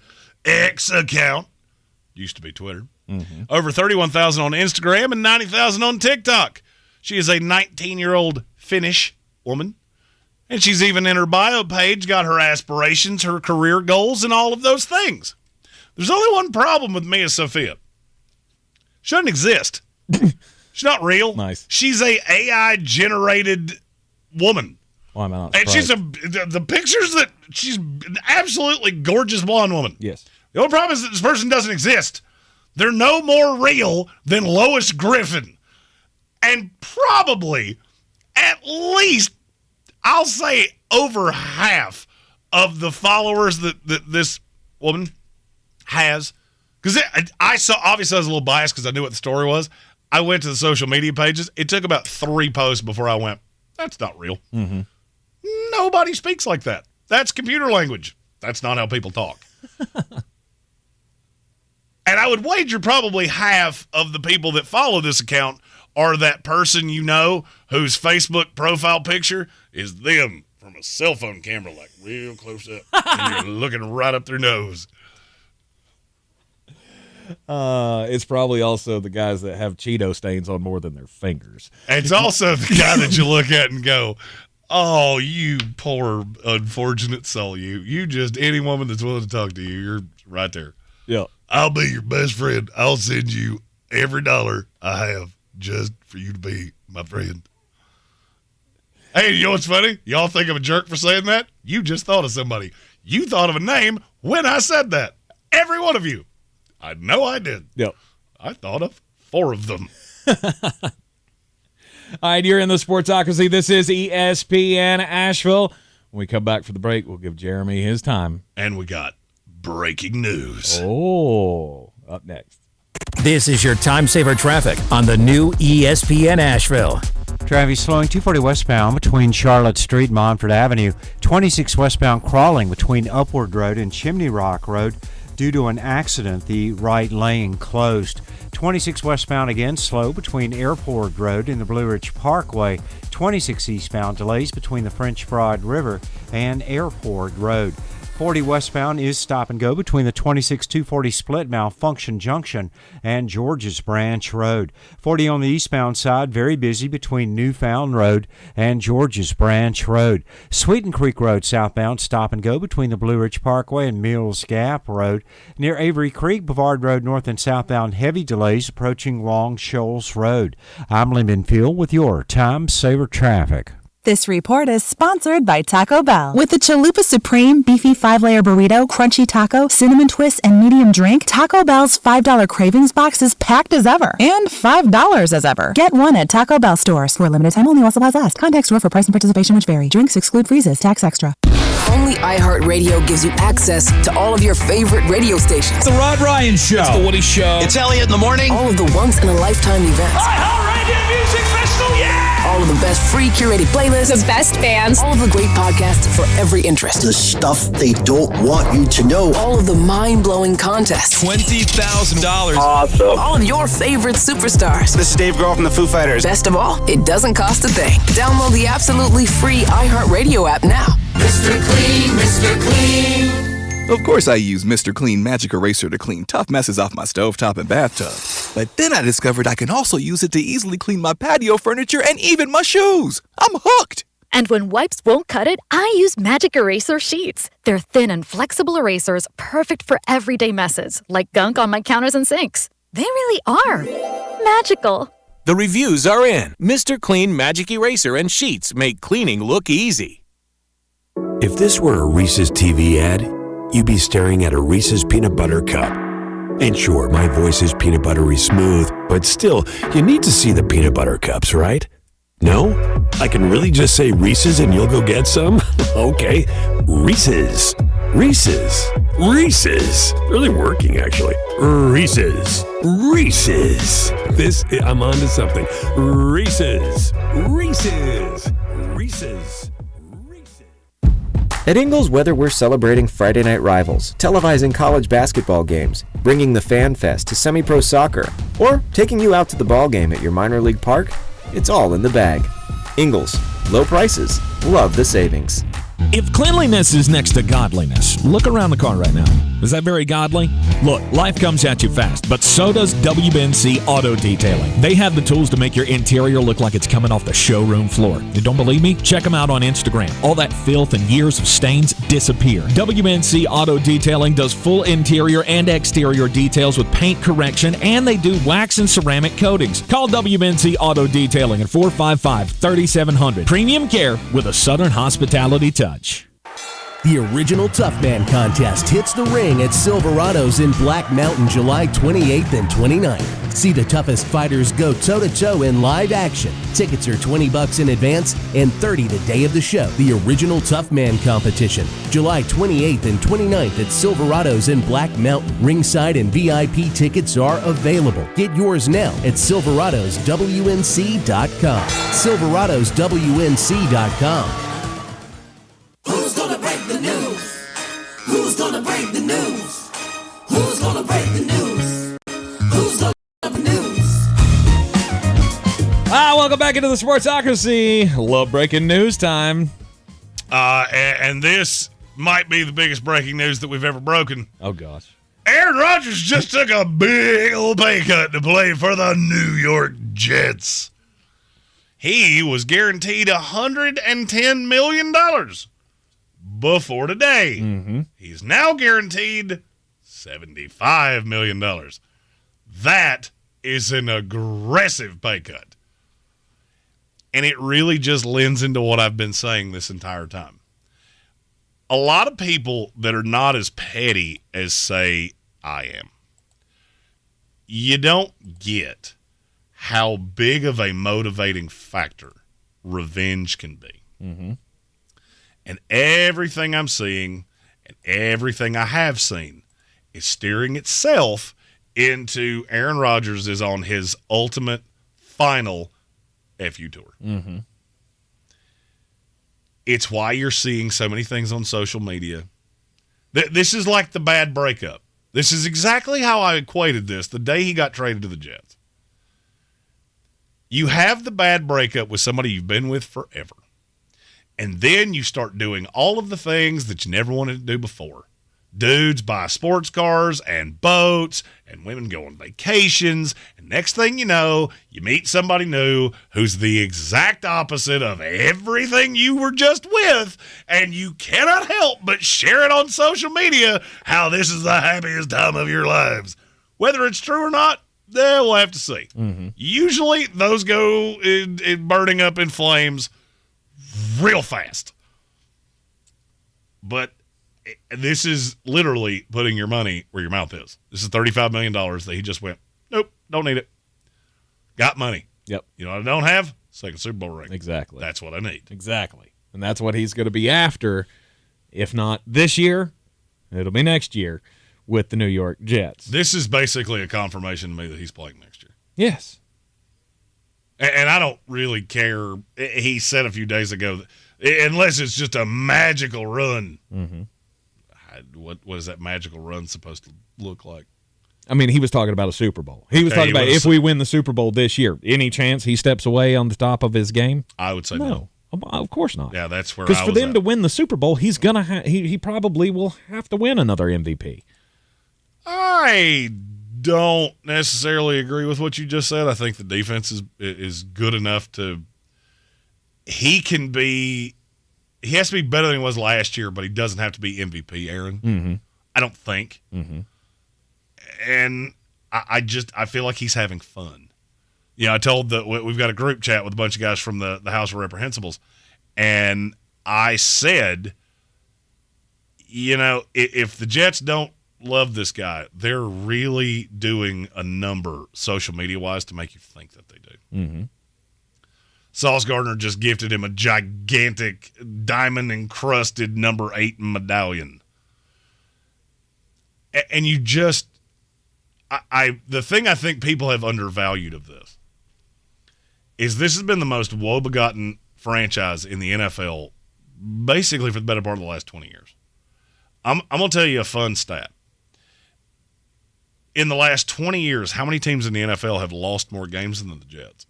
X account. Used to be Twitter. Mm-hmm. Over 31,000 on Instagram and 90,000 on TikTok. She is a 19-year-old Finnish woman. And she's even in her bio page got her aspirations, her career goals, and all of those things. There's only one problem with Mia Sophia. She doesn't exist. She's not real. Nice. She's a AI-generated woman. Well, I'm not and she's the pictures that she's an absolutely gorgeous blonde woman. Yes. The only problem is that this person doesn't exist. They're no more real than Lois Griffin. And probably, at least, I'll say over half of the followers that this woman has. Because I saw, obviously I was a little biased because I knew what the story was. I went to the social media pages. It took about 3 posts before I went, that's not real. Mm-hmm. Nobody speaks like that. That's computer language. That's not how people talk. And I would wager probably half of the people that follow this account are that person you know whose Facebook profile picture is them from a cell phone camera, like real close up. And you're looking right up their nose. It's probably also the guys that have Cheeto stains on more than their fingers. It's also the guy that you look at and go, oh, you poor unfortunate soul. You just, any woman that's willing to talk to you, you're right there. Yeah. I'll be your best friend. I'll send you every dollar I have just for you to be my friend. Hey, you know what's funny? Y'all think I'm a jerk for saying that? You just thought of somebody. You thought of a name when I said that. Every one of you. I know I did. Yep. I thought of 4 of them. All right, you're in the Sportsocracy. This is ESPN Asheville. When we come back for the break, we'll give Jeremy his time. And we got breaking news. Oh, up next. This is your time saver traffic on the new ESPN Asheville. Traffic slowing 240 westbound between Charlotte Street and Montford Avenue. 26 westbound crawling between Upward Road and Chimney Rock Road. Due to an accident, the right lane closed. 26 westbound again slow between Airport Road and the Blue Ridge Parkway. 26 eastbound delays between the French Broad River and Airport Road. 40 westbound is stop and go between the 26-240 split Malfunction Junction and George's Branch Road. 40 on the eastbound side, very busy between Newfound Road and George's Branch Road. Sweeten Creek Road southbound, stop and go between the Blue Ridge Parkway and Mills Gap Road. Near Avery Creek, Bavard Road north and southbound, heavy delays approaching Long Shoals Road. I'm Lyndon Field with your Time Saver Traffic. This report is sponsored by Taco Bell. With the Chalupa Supreme Beefy 5-layer burrito, crunchy taco, cinnamon twist, and medium drink, Taco Bell's $5 Cravings Box is packed as ever. And $5 as ever. Get one at Taco Bell stores. For a limited time only while supplies last. Contact store for price and participation which vary. Drinks exclude freezes. Tax extra. Only iHeartRadio gives you access to all of your favorite radio stations. It's the Rod Ryan Show. It's the Woody Show. It's Elliot in the morning. All of the once-in-a-lifetime events. iHeartRadio Music Festival, yeah! All of the best free curated playlists. The best bands. All of the great podcasts for every interest. The stuff they don't want you to know. All of the mind-blowing contests. $20,000. Awesome. All of your favorite superstars. This is Dave Grohl from the Foo Fighters. Best of all, it doesn't cost a thing. Download the absolutely free iHeartRadio app now. Mr. Clean, Mr. Clean. Of course I use Mr. Clean Magic Eraser to clean tough messes off my stovetop and bathtub. But then I discovered I can also use it to easily clean my patio furniture and even my shoes. I'm hooked! And when wipes won't cut it, I use Magic Eraser Sheets. They're thin and flexible erasers, perfect for everyday messes, like gunk on my counters and sinks. They really are magical. The reviews are in. Mr. Clean Magic Eraser and Sheets make cleaning look easy. If this were a Reese's TV ad, you'd be staring at a Reese's Peanut Butter Cup. And sure, my voice is peanut buttery smooth, but still, you need to see the peanut butter cups, right? No? I can really just say Reese's and you'll go get some? Okay, Reese's. Reese's. Reese's. Really working, actually. Reese's. Reese's. I'm on to something. Reese's. Reese's. Reese's. At Ingles, whether we're celebrating Friday night rivals, televising college basketball games, bringing the Fan Fest to semi-pro soccer, or taking you out to the ball game at your minor league park, it's all in the bag. Ingles, low prices, love the savings. If cleanliness is next to godliness, look around the car right now. Is that very godly? Look, life comes at you fast, but so does WBNC Auto Detailing. They have the tools to make your interior look like it's coming off the showroom floor. You don't believe me? Check them out on Instagram. All that filth and years of stains disappear. WBNC Auto Detailing does full interior and exterior details with paint correction, and they do wax and ceramic coatings. Call WBNC Auto Detailing at 455-3700. Premium care with a Southern hospitality touch. The original Tough Man contest hits the ring at Silverado's in Black Mountain July 28th and 29th. See the toughest fighters go toe-to-toe in live action. Tickets are $20 in advance and $30 the day of the show. The original Tough Man competition, July 28th and 29th at Silverado's in Black Mountain. Ringside and VIP tickets are available. Get yours now at silveradoswnc.com. silveradoswnc.com. Who's gonna break the news? Who's gonna break the news? Who's gonna break the news? Who's gonna break the news? Welcome back into the Sportsocracy. Love breaking news time. And this might be the biggest breaking news that we've ever broken. Oh, gosh. Aaron Rodgers just took a big old pay cut to play for the New York Jets. He was guaranteed $110 million. Before today. Mm-hmm. He's now guaranteed $75 million. That is an aggressive pay cut. And it really just lends into what I've been saying this entire time. A lot of people that are not as petty as, say, I am, you don't get how big of a motivating factor revenge can be. Mm-hmm. And everything I'm seeing and everything I have seen is steering itself into Aaron Rodgers is on his ultimate final FU tour. Mm-hmm. It's why you're seeing so many things on social media. This is like the bad breakup. This is exactly how I equated this the day he got traded to the Jets. You have the bad breakup with somebody you've been with forever. And then you start doing all of the things that you never wanted to do before. Dudes buy sports cars and boats, and women go on vacations. And next thing you know, you meet somebody new who's the exact opposite of everything you were just with, and you cannot help but share it on social media how this is the happiest time of your lives. Whether it's true or not, we'll have to see. Mm-hmm. Usually those go in burning up in flames real fast. But this is literally putting your money where your mouth is. This is $35 million that he just went, nope, don't need it. Got money. Yep. You know what I don't have? Second Super Bowl ring. Exactly. That's what I need. Exactly. And that's what he's going to be after. If not this year, it'll be next year with the New York Jets. This is basically a confirmation to me that he's playing next year. Yes. And I don't really care. He said a few days ago, that unless it's just a magical run. Mm-hmm. What is that magical run supposed to look like? I mean, he was talking about a Super Bowl. He was talking about if we win the Super Bowl this year, any chance he steps away on the top of his game? I would say no. Of course not. Yeah, that's where because for them to win the Super Bowl, he's gonna he probably will have to win another MVP. I don't necessarily agree with what you just said. I think the defense is good enough to. He has to be better than he was last year, but he doesn't have to be MVP, Aaron. Mm-hmm. I don't think. Mm-hmm. And I feel like he's having fun. You know, I told we've got a group chat with a bunch of guys from the House of Reprehensibles, and I said, you know, if the Jets don't love this guy. They're really doing a number social media-wise to make you think that they do. Mm-hmm. Sauce Gardner just gifted him a gigantic diamond-encrusted number 8 medallion. And you just the thing I think people have undervalued of this has been the most woe-begotten franchise in the NFL basically for the better part of the last 20 years. I'm going to tell you a fun stat. In the last 20 years, how many teams in the NFL have lost more games than the Jets?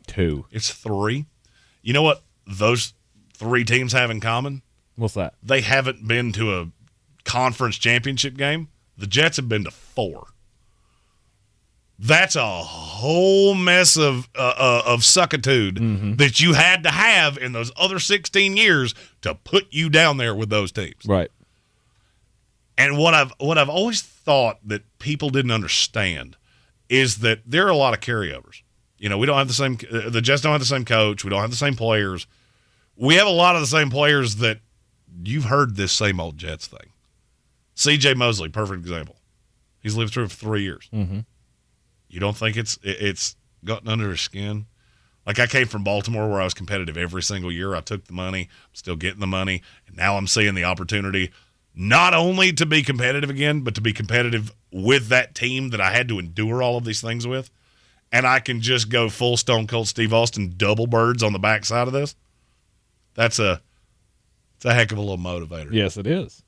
2. It's 3. You know what those 3 teams have in common? What's that? They haven't been to a conference championship game. The Jets have been to 4. That's a whole mess of suckitude that you had to have in those other 16 years to put you down there with those teams. Right. And what I've always thought that people didn't understand is that there are a lot of carryovers. You know, we don't have the same. The Jets don't have the same coach. We don't have the same players. We have a lot of the same players that you've heard this same old Jets thing. C.J. Mosley, perfect example. He's lived through it for 3 years. Mm-hmm. You don't think it's gotten under his skin? Like, I came from Baltimore where I was competitive every single year. I took the money. I'm still getting the money. And now I'm seeing the opportunity not only to be competitive again, but to be competitive with that team that I had to endure all of these things with. And I can just go full Stone Cold Steve Austin double birds on the backside of this. It's a heck of a little motivator. Yes, it is.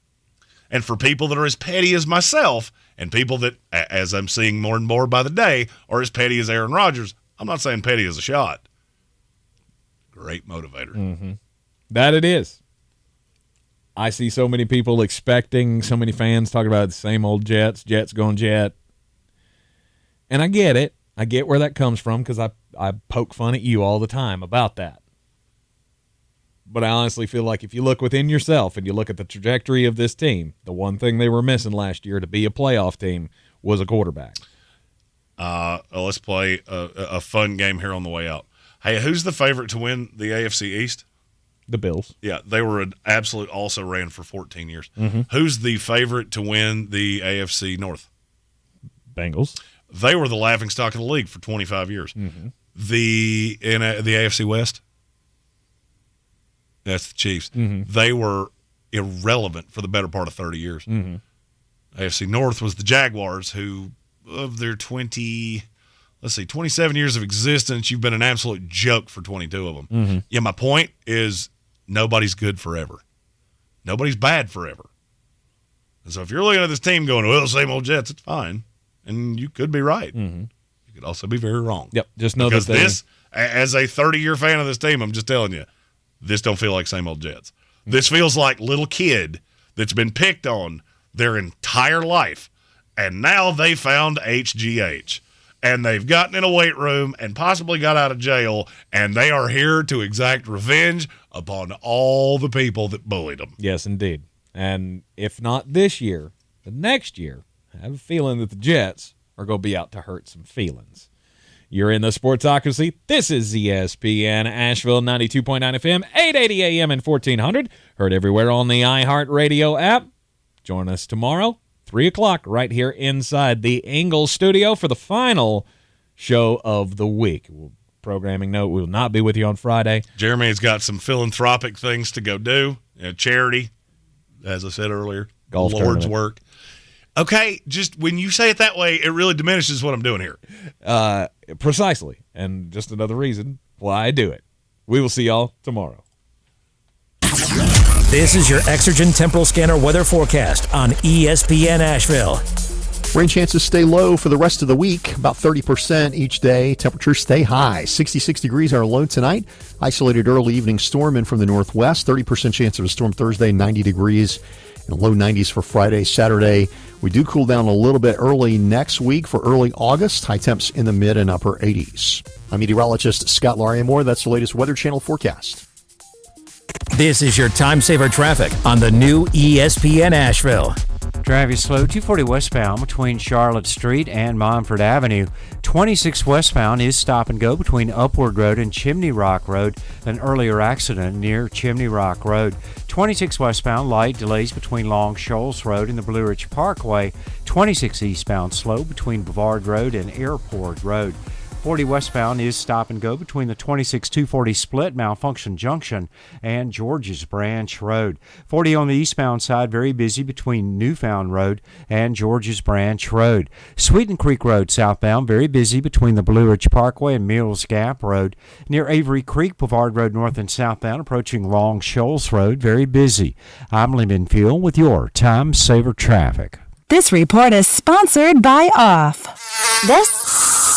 And for people that are as petty as myself and people that, as I'm seeing more and more by the day, are as petty as Aaron Rodgers, I'm not saying petty as a shot. Great motivator. Mm-hmm. That it is. I see so many people expecting, so many fans talking about the same old Jets going Jet. And I get it. I get where that comes from because I poke fun at you all the time about that. But I honestly feel like if you look within yourself and you look at the trajectory of this team, the one thing they were missing last year to be a playoff team was a quarterback. Let's play a fun game here on the way out. Hey, who's the favorite to win the AFC East? The Bills. Yeah, they were an absolute also ran for 14 years. Mm-hmm. Who's the favorite to win the AFC North? Bengals. They were the laughingstock of the league for 25 years. Mm-hmm. The AFC West? That's the Chiefs. Mm-hmm. They were irrelevant for the better part of 30 years. Mm-hmm. AFC North was the Jaguars, who, of their 27 years of existence, you've been an absolute joke for 22 of them. Mm-hmm. Yeah, my point is nobody's good forever. Nobody's bad forever. And so if you're looking at this team going, well, same old Jets, it's fine. And you could be right. Mm-hmm. You could also be very wrong. Yep, just know because that this, as a 30-year fan of this team, I'm just telling you, this don't feel like same old Jets. This feels like little kid that's been picked on their entire life, and now they found HGH, and they've gotten in a weight room and possibly got out of jail, and they are here to exact revenge upon all the people that bullied them. Yes, indeed. And if not this year, the next year, I have a feeling that the Jets are going to be out to hurt some feelings. You're in the Sportsocracy. This is ESPN Asheville 92.9 FM, 880 AM and 1400. Heard everywhere on the iHeartRadio app. Join us tomorrow, 3 o'clock, right here inside the Ingalls studio for the final show of the week. Programming note, we will not be with you on Friday. Jeremy has got some philanthropic things to go do. Charity, as I said earlier. Golf Lord's tournament. work. Okay, just when you say it that way, it really diminishes what I'm doing here. Precisely. And just another reason why I do it. We will see y'all tomorrow. This is your Exergen Temporal Scanner weather forecast on ESPN Asheville. Rain chances stay low for the rest of the week, about 30% each day. Temperatures stay high. 66 degrees our low tonight. Isolated early evening storm in from the northwest. 30% chance of a storm Thursday, 90 degrees. And low 90s for Friday, Saturday. We do cool down a little bit early next week for early August. High temps in the mid and upper 80s. I'm meteorologist Scott Lariamore. That's the latest Weather Channel forecast. This is your time saver traffic on the new ESPN Asheville. Traffic slow, 240 westbound between Charlotte Street and Montford Avenue. 26 westbound is stop and go between Upward Road and Chimney Rock Road. An earlier accident near Chimney Rock Road. 26 westbound light delays between Long Shoals Road and the Blue Ridge Parkway. 26 eastbound slow between Bavard Road and Airport Road. 40 westbound is stop and go between the 26-240 split Malfunction Junction and George's Branch Road. 40 on the eastbound side, very busy between Newfound Road and George's Branch Road. Sweeten Creek Road southbound, very busy between the Blue Ridge Parkway and Mills Gap Road. Near Avery Creek, Bavard Road north and southbound, approaching Long Shoals Road, very busy. I'm Lee Minfield with your Time Saver Traffic. This report is sponsored by Off. This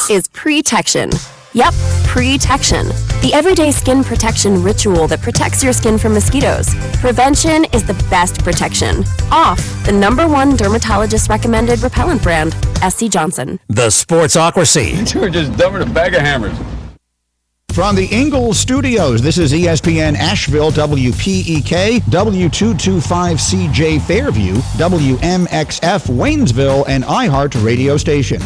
is Protection. Yep, Protection. The everyday skin protection ritual that protects your skin from mosquitoes. Prevention is the best protection. Off, the #1 dermatologist recommended repellent brand, SC Johnson. The Sportsocracy. You were just dumping a bag of hammers. From the Ingalls Studios, this is ESPN Asheville, WPEK, W225CJ Fairview, WMXF Waynesville, and iHeart radio station.